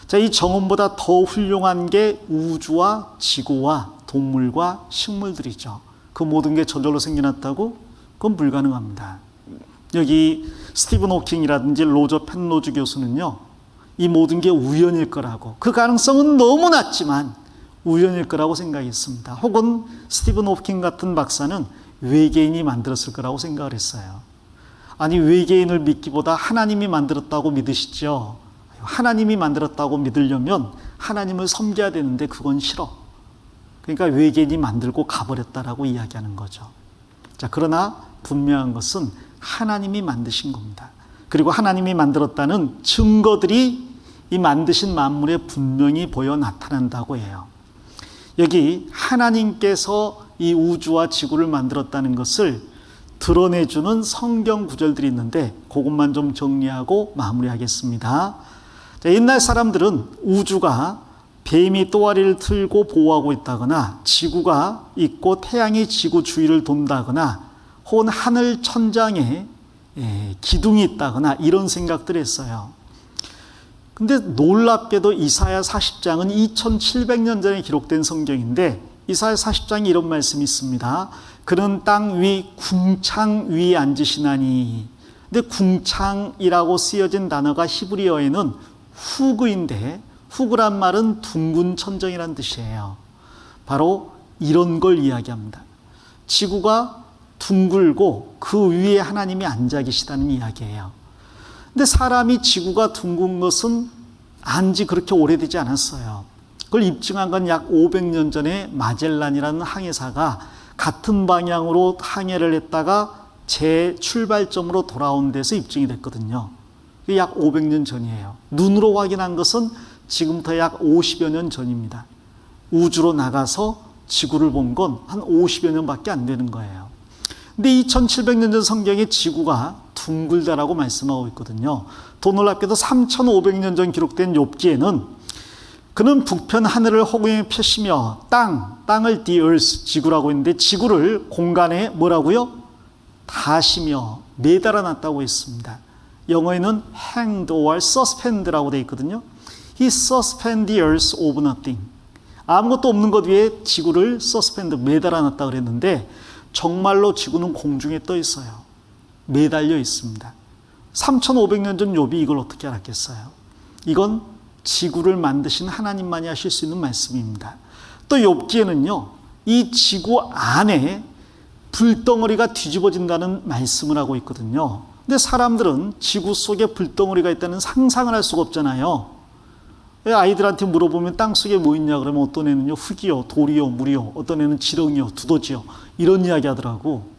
자, 이 정원보다 더 훌륭한 게 우주와 지구와 동물과 식물들이죠. 그 모든 게 저절로 생겨났다고? 그건 불가능합니다. 여기 스티븐 호킹이라든지 로저 펜로즈 교수는요, 이 모든 게 우연일 거라고, 그 가능성은 너무 낮지만 우연일 거라고 생각했습니다. 혹은 스티븐 호킹 같은 박사는 외계인이 만들었을 거라고 생각을 했어요. 아니 외계인을 믿기보다 하나님이 만들었다고 믿으시죠. 하나님이 만들었다고 믿으려면 하나님을 섬겨야 되는데 그건 싫어. 그러니까 외계인이 만들고 가버렸다라고 이야기하는 거죠. 자, 그러나 분명한 것은 하나님이 만드신 겁니다. 그리고 하나님이 만들었다는 증거들이 이 만드신 만물에 분명히 보여 나타난다고 해요. 여기 하나님께서 이 우주와 지구를 만들었다는 것을 드러내주는 성경 구절들이 있는데 그것만 좀 정리하고 마무리하겠습니다. 자, 옛날 사람들은 우주가 뱀이 또아리를 틀고 보호하고 있다거나 지구가 있고 태양이 지구 주위를 돈다거나 혹은 하늘 천장에 기둥이 있다거나 이런 생각들을 했어요. 근데 놀랍게도 이사야 40장은 2700년 전에 기록된 성경인데 이사야 40장에 이런 말씀이 있습니다. 그는 땅 위 궁창 위에 앉으시나니. 근데 궁창이라고 쓰여진 단어가 히브리어에는 후그인데 후그란 말은 둥근 천정이란 뜻이에요. 바로 이런 걸 이야기합니다. 지구가 둥글고 그 위에 하나님이 앉아 계시다는 이야기예요. 근데 사람이 지구가 둥근 것은 안지 그렇게 오래되지 않았어요. 그걸 입증한 건 약 500년 전에 마젤란이라는 항해사가 같은 방향으로 항해를 했다가 재출발점으로 돌아온 데서 입증이 됐거든요. 약 500년 전이에요. 눈으로 확인한 것은 지금부터 약 50여 년 전입니다. 우주로 나가서 지구를 본 건 한 50여 년밖에 안 되는 거예요. 근데 2700년 전 성경에 지구가 둥글다라고 말씀하고 있거든요. 더 놀랍게도 3500년 전 기록된 욥기에는 그는 북편 하늘을 허공에 펴시며 땅을 the earth, 지구라고 했는데 지구를 공간에 뭐라고요? 다시며 매달아 놨다고 했습니다. 영어에는 hanged or suspend라고 되어 있거든요. He suspended the earth of nothing. 아무것도 없는 것 위에 지구를 suspend, 매달아 놨다 그랬는데 정말로 지구는 공중에 떠 있어요. 매달려 있습니다. 3500년 전 욥이 이걸 어떻게 알았겠어요? 이건 지구를 만드신 하나님만이 하실 수 있는 말씀입니다. 또 욥기에는요, 이 지구 안에 불덩어리가 뒤집어진다는 말씀을 하고 있거든요. 근데 사람들은 지구 속에 불덩어리가 있다는 상상을 할 수가 없잖아요. 아이들한테 물어보면 땅 속에 뭐 있냐 그러면 어떤 애는요 흙이요, 돌이요, 물이요, 어떤 애는 지렁이요, 두더지요, 이런 이야기 하더라고.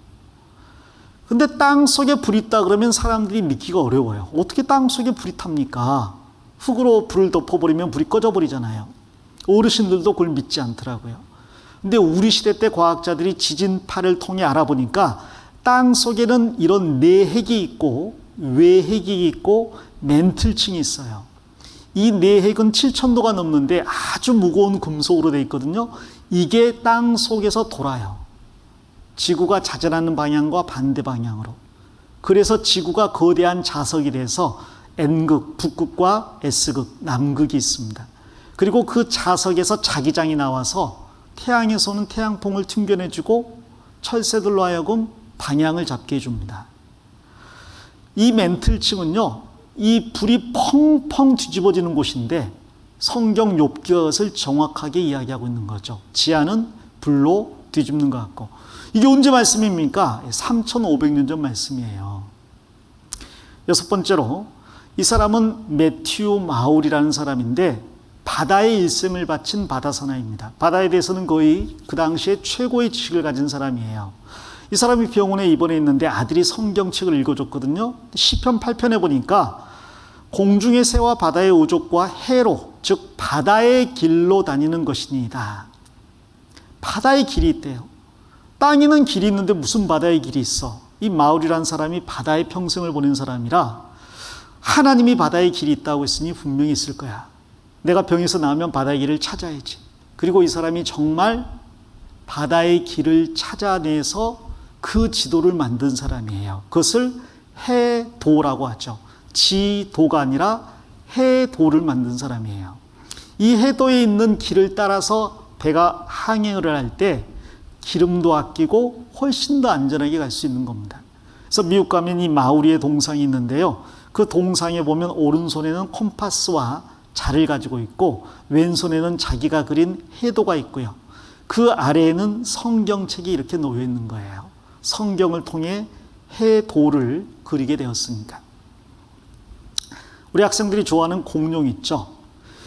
근데 땅 속에 불이 있다 그러면 사람들이 믿기가 어려워요. 어떻게 땅 속에 불이 탑니까? 흙으로 불을 덮어버리면 불이 꺼져버리잖아요. 어르신들도 그걸 믿지 않더라고요. 근데 우리 시대 때 과학자들이 지진파를 통해 알아보니까 땅 속에는 이런 내핵이 있고 외핵이 있고 멘틀층이 있어요. 이 내핵은 7000도가 넘는데 아주 무거운 금속으로 되어 있거든요. 이게 땅 속에서 돌아요. 지구가 자전하는 방향과 반대 방향으로. 그래서 지구가 거대한 자석이 돼서 N극, 북극과 S극, 남극이 있습니다. 그리고 그 자석에서 자기장이 나와서 태양에서는 태양풍을 튕겨내주고 철새들로 하여금 방향을 잡게 해줍니다. 이 멘틀층은요, 이 불이 펑펑 뒤집어지는 곳인데 성경 욥기가 그것을 정확하게 이야기하고 있는 거죠. 지하는 불로 뒤집는 것 같고. 이게 언제 말씀입니까? 3500년 전 말씀이에요. 여섯 번째로 이 사람은 매튜 마울이라는 사람인데 바다의 일생을 바친 바다사나이입니다. 바다에 대해서는 거의 그 당시에 최고의 지식을 가진 사람이에요. 이 사람이 병원에 입원해 있는데 아들이 성경책을 읽어줬거든요. 시편 8편에 보니까 공중의 새와 바다의 오족과 해로, 즉 바다의 길로 다니는 것이니이다. 바다의 길이 있대요. 땅에는 길이 있는데 무슨 바다의 길이 있어? 이 마울이라는 사람이 바다에 평생을 보낸 사람이라 하나님이 바다의 길이 있다고 했으니 분명히 있을 거야. 내가 병에서 나오면 바다의 길을 찾아야지. 그리고 이 사람이 정말 바다의 길을 찾아내서 그 지도를 만든 사람이에요. 그것을 해도라고 하죠. 지도가 아니라 해도를 만든 사람이에요. 이 해도에 있는 길을 따라서 배가 항행을 할 때 기름도 아끼고 훨씬 더 안전하게 갈 수 있는 겁니다. 그래서 미국 가면 이 마우리의 동상이 있는데요. 그 동상에 보면 오른손에는 콤파스와 자를 가지고 있고 왼손에는 자기가 그린 해도가 있고요. 그 아래에는 성경책이 이렇게 놓여 있는 거예요. 성경을 통해 해도를 그리게 되었으니까. 우리 학생들이 좋아하는 공룡 있죠.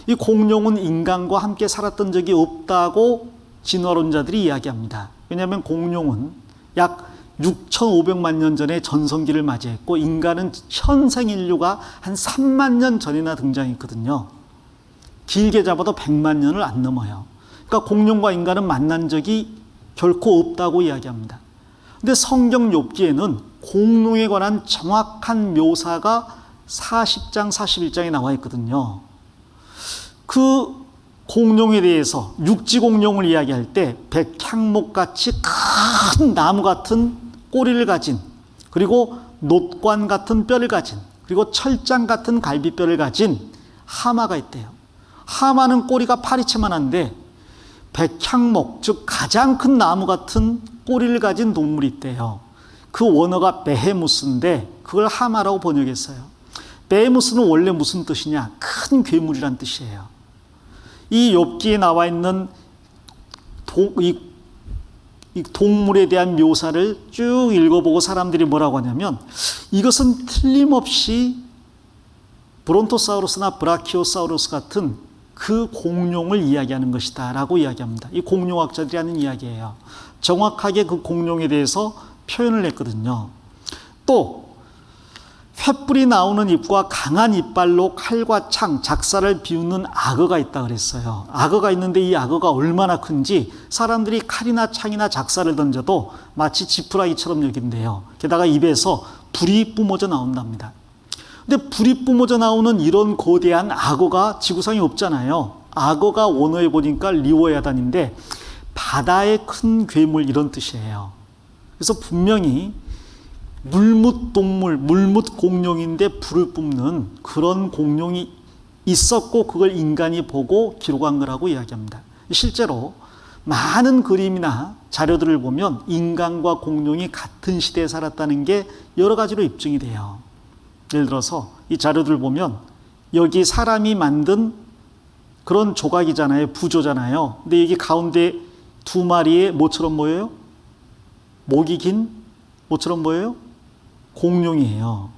이 공룡은 인간과 함께 살았던 적이 없다고 진화론자들이 이야기합니다. 왜냐하면 공룡은 약 6,500만 년 전에 전성기를 맞이했고 인간은 현생 인류가 한 3만 년 전이나 등장했거든요. 길게 잡아도 100만 년을 안 넘어요. 그러니까 공룡과 인간은 만난 적이 결코 없다고 이야기합니다. 근데 성경 욥기에는 공룡에 관한 정확한 묘사가 40장, 41장에 나와 있거든요. 그 공룡에 대해서 육지 공룡을 이야기할 때 백향목같이 큰 나무 같은 꼬리를 가진, 그리고 놋관 같은 뼈를 가진, 그리고 철장 같은 갈비뼈를 가진 하마가 있대요. 하마는 꼬리가 파리채만한데 백향목, 즉 가장 큰 나무 같은 꼬리를 가진 동물이 있대요. 그 원어가 베헤무스인데 그걸 하마라고 번역했어요. 베헤무스는 원래 무슨 뜻이냐? 큰 괴물이란 뜻이에요. 이 욥기에 나와 있는 이 동물에 대한 묘사를 쭉 읽어보고 사람들이 뭐라고 하냐면, 이것은 틀림없이 브론토사우루스나 브라키오사우루스 같은 그 공룡을 이야기하는 것이다 라고 이야기합니다. 이 공룡학자들이 하는 이야기예요. 정확하게 그 공룡에 대해서 표현을 했거든요. 또 횃불이 나오는 입과 강한 이빨로 칼과 창, 작사를 비우는 악어가 있다 그랬어요. 악어가 있는데 이 악어가 얼마나 큰지 사람들이 칼이나 창이나 작사를 던져도 마치 지푸라기처럼 여긴대요. 게다가 입에서 불이 뿜어져 나온답니다. 근데 불이 뿜어져 나오는 이런 거대한 악어가 지구상에 없잖아요. 악어가 원어에 보니까 리워야단인데 바다의 큰 괴물 이런 뜻이에요. 그래서 분명히 물뭇 동물, 물뭇 공룡인데 불을 뿜는 그런 공룡이 있었고 그걸 인간이 보고 기록한 거라고 이야기합니다. 실제로 많은 그림이나 자료들을 보면 인간과 공룡이 같은 시대에 살았다는 게 여러 가지로 입증이 돼요. 예를 들어서 이 자료들을 보면 여기 사람이 만든 그런 조각이잖아요. 부조잖아요. 근데 여기 가운데 두 마리의 뭐처럼 보여요? 목이 긴 뭐처럼 보여요? 공룡이에요.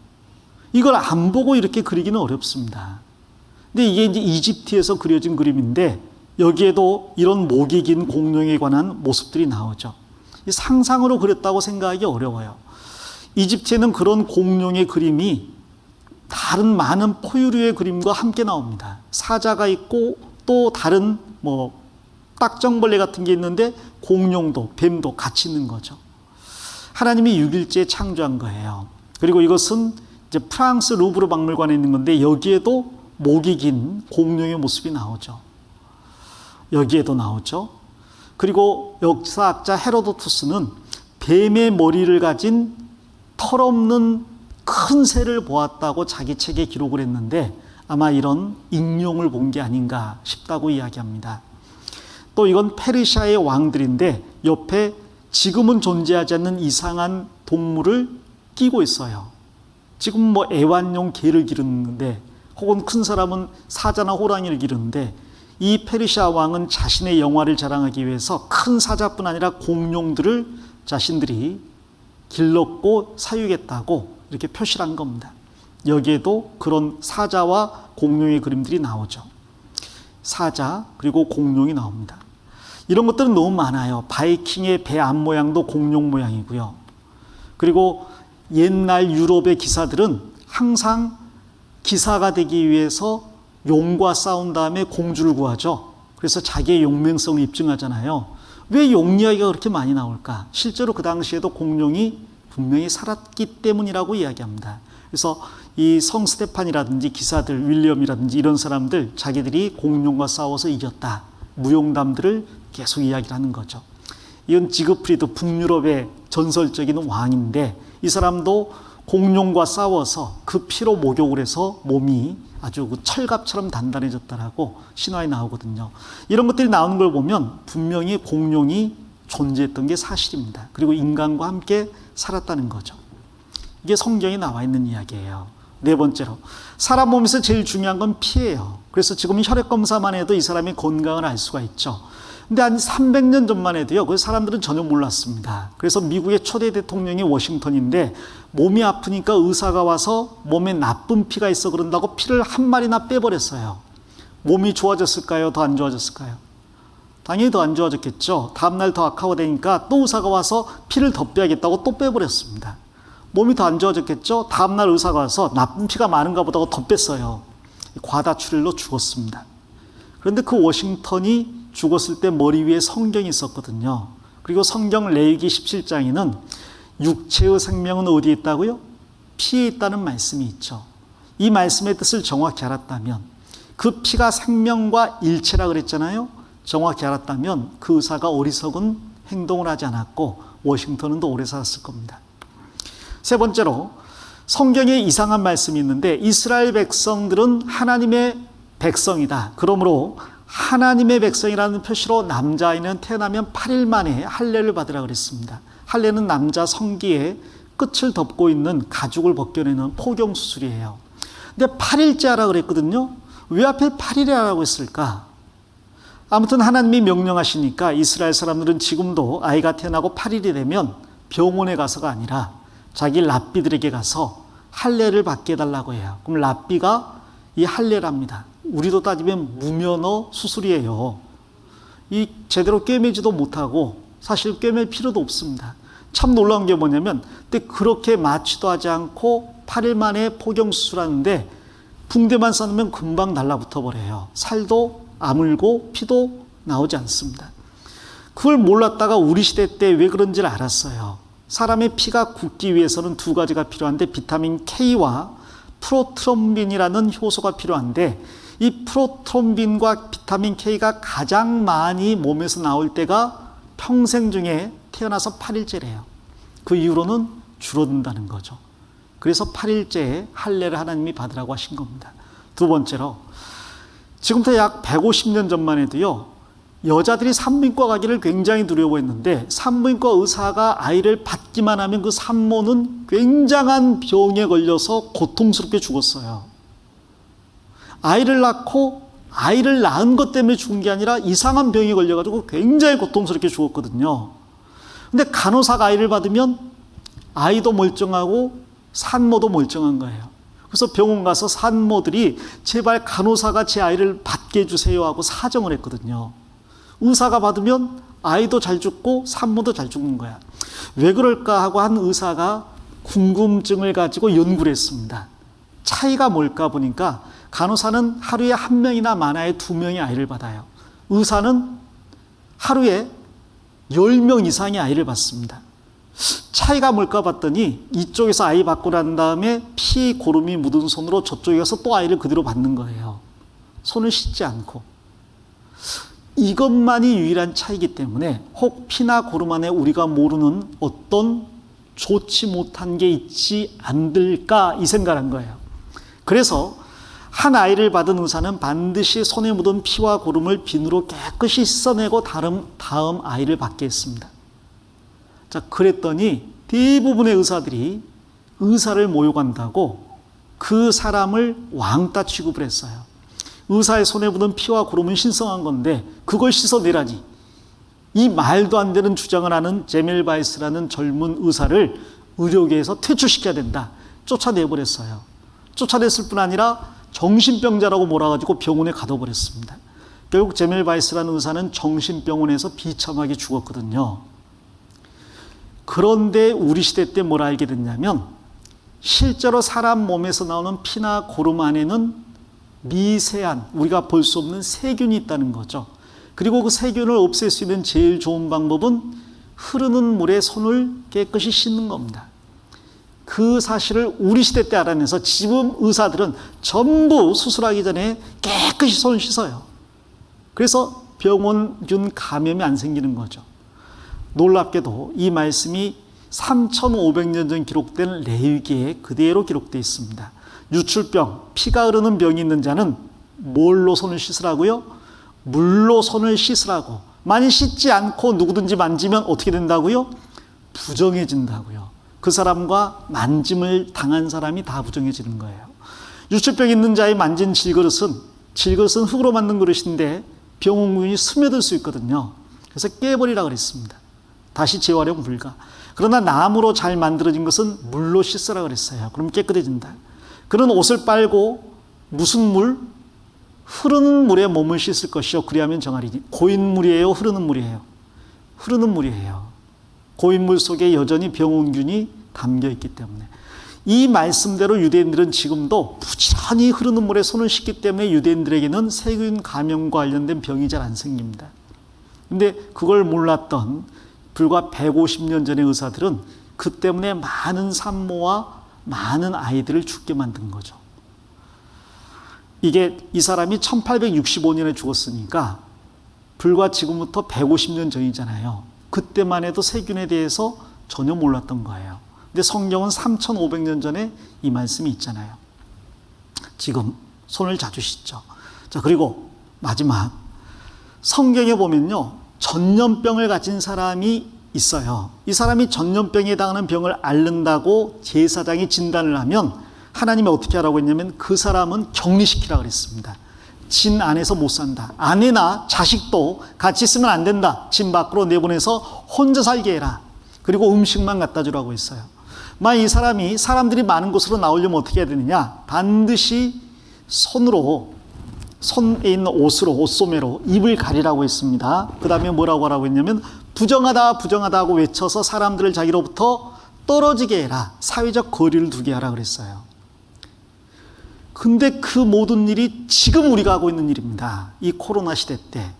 이걸 안 보고 이렇게 그리기는 어렵습니다. 근데 이게 이제 이집트에서 그려진 그림인데 여기에도 이런 목이 긴 공룡에 관한 모습들이 나오죠. 상상으로 그렸다고 생각하기 어려워요. 이집트에는 그런 공룡의 그림이 다른 많은 포유류의 그림과 함께 나옵니다. 사자가 있고 또 다른 딱정벌레 같은 게 있는데 공룡도 뱀도 같이 있는 거죠. 하나님이 6일째에 창조한 거예요. 그리고 이것은 이제 프랑스 루브르 박물관에 있는 건데 여기에도 목이 긴 공룡의 모습이 나오죠. 여기에도 나오죠. 그리고 역사학자 헤로도투스는 뱀의 머리를 가진 털없는 큰 새를 보았다고 자기 책에 기록을 했는데 아마 이런 익룡을 본 게 아닌가 싶다고 이야기합니다. 또 이건 페르시아의 왕들인데 옆에 지금은 존재하지 않는 이상한 동물을 끼고 있어요. 지금 애완용 개를 기르는데 혹은 큰 사람은 사자나 호랑이를 기르는데 이 페르시아 왕은 자신의 영화를 자랑하기 위해서 큰 사자뿐 아니라 공룡들을 자신들이 길렀고 사육했다고 이렇게 표시를 한 겁니다. 여기에도 그런 사자와 공룡의 그림들이 나오죠. 사자 그리고 공룡이 나옵니다. 이런 것들은 너무 많아요. 바이킹의 배 앞 모양도 공룡 모양이고요. 그리고 옛날 유럽의 기사들은 항상 기사가 되기 위해서 용과 싸운 다음에 공주를 구하죠. 그래서 자기의 용맹성을 입증하잖아요. 왜 용 이야기가 그렇게 많이 나올까? 실제로 그 당시에도 공룡이 분명히 살았기 때문이라고 이야기합니다. 그래서 이 성 스테판이라든지 기사들, 윌리엄이라든지 이런 사람들 자기들이 공룡과 싸워서 이겼다. 무용담들을 계속 이야기를 하는 거죠. 이건 지그프리드 북유럽의 전설적인 왕인데 이 사람도 공룡과 싸워서 그 피로 목욕을 해서 몸이 아주 그 철갑처럼 단단해졌다라고 신화에 나오거든요. 이런 것들이 나오는 걸 보면 분명히 공룡이 존재했던 게 사실입니다. 그리고 인간과 함께 살았다는 거죠. 이게 성경에 나와 있는 이야기예요. 네 번째로 사람 몸에서 제일 중요한 건 피예요. 그래서 지금 혈액 검사만 해도 이 사람의 건강을 알 수가 있죠. 근데 한 300년 전만 해도요, 그 사람들은 전혀 몰랐습니다. 그래서 미국의 초대 대통령이 워싱턴인데 몸이 아프니까 의사가 와서 몸에 나쁜 피가 있어 그런다고 피를 한 마리나 빼버렸어요. 몸이 좋아졌을까요? 더 안 좋아졌을까요? 당연히 더 안 좋아졌겠죠. 다음날 더 악화되니까 또 의사가 와서 피를 더 빼야겠다고 또 빼버렸습니다. 몸이 더 안 좋아졌겠죠. 다음날 의사가 와서 나쁜 피가 많은가 보다 더 뺐어요. 과다출혈로 죽었습니다. 그런데 그 워싱턴이 죽었을 때 머리 위에 성경이 있었거든요. 그리고 성경 레위기 17장에는 육체의 생명은 어디에 있다고요? 피에 있다는 말씀이 있죠. 이 말씀의 뜻을 정확히 알았다면, 그 피가 생명과 일체라 그랬잖아요. 정확히 알았다면 그 의사가 어리석은 행동을 하지 않았고 워싱턴은 더 오래 살았을 겁니다. 세 번째로, 성경에 이상한 말씀이 있는데, 이스라엘 백성들은 하나님의 백성이다. 그러므로 하나님의 백성이라는 표시로 남자아이는 태어나면 8일 만에 할례를 받으라 그랬습니다. 할례는 남자 성기의 끝을 덮고 있는 가죽을 벗겨내는 포경 수술이에요. 근데 8일째 하라 그랬거든요. 왜 하필 8일에 하라고 했을까? 아무튼 하나님이 명령하시니까 이스라엘 사람들은 지금도 아이가 태어나고 8일이 되면 병원에 가서가 아니라 자기 랍비들에게 가서 할례를 받게 해달라고 해요. 그럼 랍비가 이 할례를 합니다. 우리도 따지면 무면허 수술이에요. 이 제대로 꿰매지도 못하고 사실 꿰맬 필요도 없습니다. 참 놀라운 게 뭐냐면, 근데 그렇게 마취도 하지 않고 8일 만에 포경 수술하는데 붕대만 싸놓으면 금방 달라붙어 버려요. 살도 아물고 피도 나오지 않습니다. 그걸 몰랐다가 우리 시대 때 왜 그런지를 알았어요. 사람의 피가 굳기 위해서는 두 가지가 필요한데, 비타민 K와 프로트롬빈이라는 효소가 필요한데, 이 프로트롬빈과 비타민 K가 가장 많이 몸에서 나올 때가 평생 중에 태어나서 8일째래요. 그 이후로는 줄어든다는 거죠. 그래서 8일째에 할례를 하나님이 받으라고 하신 겁니다. 두 번째로, 지금부터 약 150년 전만 해도요, 여자들이 산부인과 가기를 굉장히 두려워했는데, 산부인과 의사가 아이를 받기만 하면 그 산모는 굉장한 병에 걸려서 고통스럽게 죽었어요. 아이를 낳고 아이를 낳은 것 때문에 죽은 게 아니라 이상한 병에 걸려가지고 굉장히 고통스럽게 죽었거든요. 근데 간호사가 아이를 받으면 아이도 멀쩡하고 산모도 멀쩡한 거예요. 그래서 병원 가서 산모들이 제발 간호사가 제 아이를 받게 해주세요 하고 사정을 했거든요. 의사가 받으면 아이도 잘 죽고 산모도 잘 죽는 거야. 왜 그럴까 하고 한 의사가 궁금증을 가지고 연구를 했습니다. 차이가 뭘까 보니까, 간호사는 하루에 1명이나 많아야 2명의 아이를 받아요. 의사는 하루에 10명 이상의 아이를 받습니다. 차이가 뭘까 봤더니, 이쪽에서 아이 받고 난 다음에 피 고름이 묻은 손으로 저쪽에 가서 또 아이를 그대로 받는 거예요. 손을 씻지 않고. 이것만이 유일한 차이기 때문에 혹 피나 고름 안에 우리가 모르는 어떤 좋지 못한 게 있지 않을까 이 생각을 한 거예요. 그래서 한 아이를 받은 의사는 반드시 손에 묻은 피와 고름을 비누로 깨끗이 씻어내고 다음 아이를 받게 했습니다. 자, 그랬더니 대부분의 의사들이 의사를 모욕한다고 그 사람을 왕따 취급을 했어요. 의사의 손에 묻은 피와 고름은 신성한 건데 그걸 씻어내라니. 이 말도 안 되는 주장을 하는 제멜 바이스라는 젊은 의사를 의료계에서 퇴출시켜야 된다. 쫓아내버렸어요. 쫓아냈을 뿐 아니라 정신병자라고 몰아가지고 병원에 가둬버렸습니다. 결국 제멜 바이스라는 의사는 정신병원에서 비참하게 죽었거든요. 그런데 우리 시대 때 뭘 알게 됐냐면, 실제로 사람 몸에서 나오는 피나 고름 안에는 미세한, 우리가 볼 수 없는 세균이 있다는 거죠. 그리고 그 세균을 없앨 수 있는 제일 좋은 방법은 흐르는 물에 손을 깨끗이 씻는 겁니다. 그 사실을 우리 시대 때 알아내서 지금 의사들은 전부 수술하기 전에 깨끗이 손을 씻어요. 그래서 병원균 감염이 안 생기는 거죠. 놀랍게도 이 말씀이 3,500년 전 기록된 레위기에 그대로 기록되어 있습니다. 유출병, 피가 흐르는 병이 있는 자는 뭘로 손을 씻으라고요? 물로 손을 씻으라고. 만약 씻지 않고 누구든지 만지면 어떻게 된다고요? 부정해진다고요. 그 사람과 만짐을 당한 사람이 다 부정해지는 거예요. 유출병 있는 자의 만진 질그릇은 흙으로 만든 그릇인데 병원균이 스며들 수 있거든요. 그래서 깨버리라 그랬습니다. 다시 재활용 불가. 그러나 나무로 잘 만들어진 것은 물로 씻으라 그랬어요. 그럼 깨끗해진다. 그런 옷을 빨고 무슨 물? 흐르는 물에 몸을 씻을 것이요. 그리하면 정하리니. 고인물이에요? 흐르는 물이에요? 흐르는 물이에요. 고인물 속에 여전히 병원균이 담겨 있기 때문에. 이 말씀대로 유대인들은 지금도 부지런히 흐르는 물에 손을 씻기 때문에 유대인들에게는 세균 감염과 관련된 병이 잘 안 생깁니다. 근데 그걸 몰랐던 불과 150년 전의 의사들은 그 때문에 많은 산모와 많은 아이들을 죽게 만든 거죠. 이게 이 사람이 1865년에 죽었으니까 불과 지금부터 150년 전이잖아요. 그때만 해도 세균에 대해서 전혀 몰랐던 거예요. 근데 성경은 3500년 전에 이 말씀이 있잖아요. 지금 손을 자주 씻죠. 자, 그리고 마지막 성경에 보면요, 전염병을 가진 사람이 있어요. 이 사람이 전염병에 해당하는 병을 앓는다고 제사장이 진단을 하면 하나님이 어떻게 하라고 했냐면 그 사람은 격리시키라고 그랬습니다. 진 안에서 못 산다. 아내나 자식도 같이 있으면 안 된다. 진 밖으로 내보내서 혼자 살게 해라. 그리고 음식만 갖다 주라고 했어요. 만약 이 사람이 사람들이 많은 곳으로 나오려면 어떻게 해야 되느냐? 반드시 손에 있는 옷으로, 옷소매로 입을 가리라고 했습니다. 그 다음에 뭐라고 하라고 했냐면 부정하다 부정하다 하고 외쳐서 사람들을 자기로부터 떨어지게 해라. 사회적 거리를 두게 하라 그랬어요. 근데 그 모든 일이 지금 우리가 하고 있는 일입니다. 이 코로나 시대 때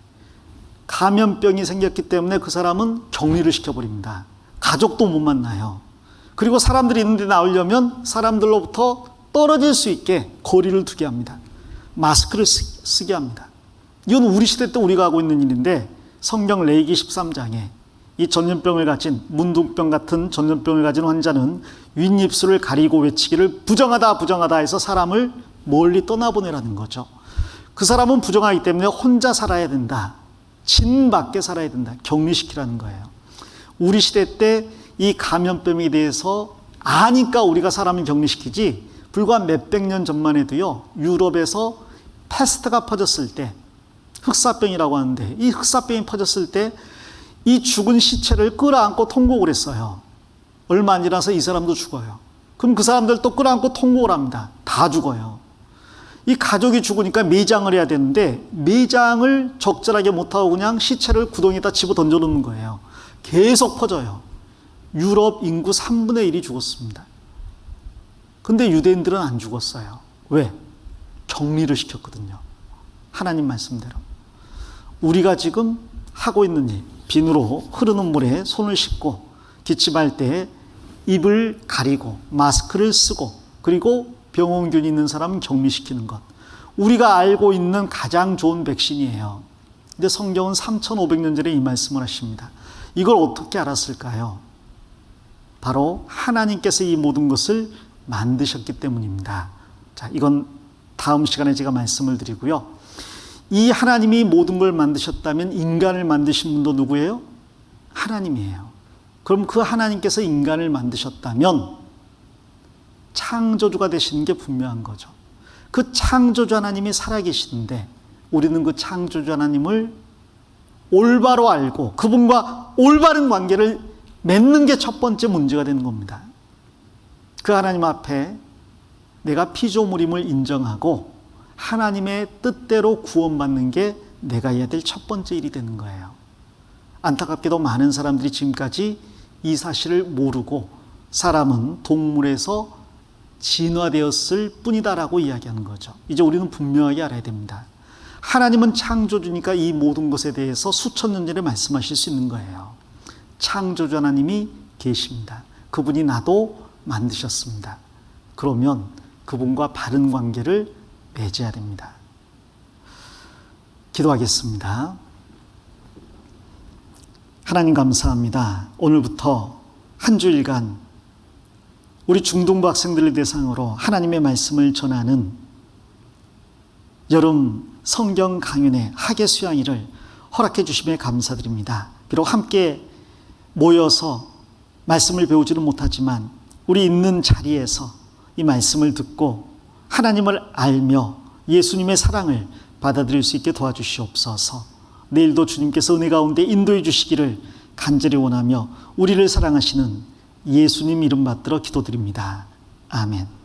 감염병이 생겼기 때문에 그 사람은 격리를 시켜버립니다. 가족도 못 만나요. 그리고 사람들이 있는 데 나오려면 사람들로부터 떨어질 수 있게 거리를 두게 합니다. 마스크를 쓰게 합니다. 이건 우리 시대 때 우리가 하고 있는 일인데 성경 레위기 13장에 이 전염병을 가진, 문둥병 같은 전염병을 가진 환자는 윗입술을 가리고 외치기를 부정하다 부정하다 해서 사람을 멀리 떠나보내라는 거죠. 그 사람은 부정하기 때문에 혼자 살아야 된다. 진 밖에 살아야 된다. 격리시키라는 거예요. 우리 시대 때 이 감염병에 대해서 아니까 우리가 사람을 격리시키지, 불과 몇백 년 전만 해도요, 유럽에서 패스트가 퍼졌을 때, 흑사병이라고 하는데, 이 흑사병이 퍼졌을 때 이 죽은 시체를 끌어안고 통곡을 했어요. 얼마 안 지나서 이 사람도 죽어요. 그럼 그 사람들 또 끌어안고 통곡을 합니다. 다 죽어요. 이 가족이 죽으니까 매장을 해야 되는데 매장을 적절하게 못하고 그냥 시체를 구덩이에다 집어 던져놓는 거예요. 계속 퍼져요. 유럽 인구 3분의 1이 죽었습니다. 근데 유대인들은 안 죽었어요. 왜? 격리를 시켰거든요. 하나님 말씀대로. 우리가 지금 하고 있는 일, 비누로 흐르는 물에 손을 씻고 기침할 때 입을 가리고 마스크를 쓰고 그리고 병원균이 있는 사람은 격리시키는 것. 우리가 알고 있는 가장 좋은 백신이에요. 근데 성경은 3500년 전에 이 말씀을 하십니다. 이걸 어떻게 알았을까요? 바로 하나님께서 이 모든 것을 만드셨기 때문입니다. 자, 이건 다음 시간에 제가 말씀을 드리고요. 이 하나님이 모든 걸 만드셨다면 인간을 만드신 분도 누구예요? 하나님이에요. 그럼 그 하나님께서 인간을 만드셨다면 창조주가 되시는 게 분명한 거죠. 그 창조주 하나님이 살아계시는데 우리는 그 창조주 하나님을 올바로 알고 그분과 올바른 관계를 맺는 게 첫 번째 문제가 되는 겁니다. 그 하나님 앞에 내가 피조물임을 인정하고 하나님의 뜻대로 구원받는 게 내가 해야 될 첫 번째 일이 되는 거예요. 안타깝게도 많은 사람들이 지금까지 이 사실을 모르고 사람은 동물에서 진화되었을 뿐이다라고 이야기하는 거죠. 이제 우리는 분명하게 알아야 됩니다. 하나님은 창조주니까 이 모든 것에 대해서 수천 년 전에 말씀하실 수 있는 거예요. 창조주 하나님이 계십니다. 그분이 나도 만드셨습니다. 그러면 그분과 바른 관계를 맺어야 됩니다. 기도하겠습니다. 하나님 감사합니다. 오늘부터 한 주일간 우리 중등부 학생들을 대상으로 하나님의 말씀을 전하는 여름 성경 강연의 학예 수양일을 허락해 주심에 감사드립니다. 비록 함께 모여서 말씀을 배우지는 못하지만 우리 있는 자리에서 이 말씀을 듣고 하나님을 알며 예수님의 사랑을 받아들일 수 있게 도와주시옵소서. 내일도 주님께서 은혜 가운데 인도해 주시기를 간절히 원하며 우리를 사랑하시는 예수님 이름 받들어 기도드립니다. 아멘.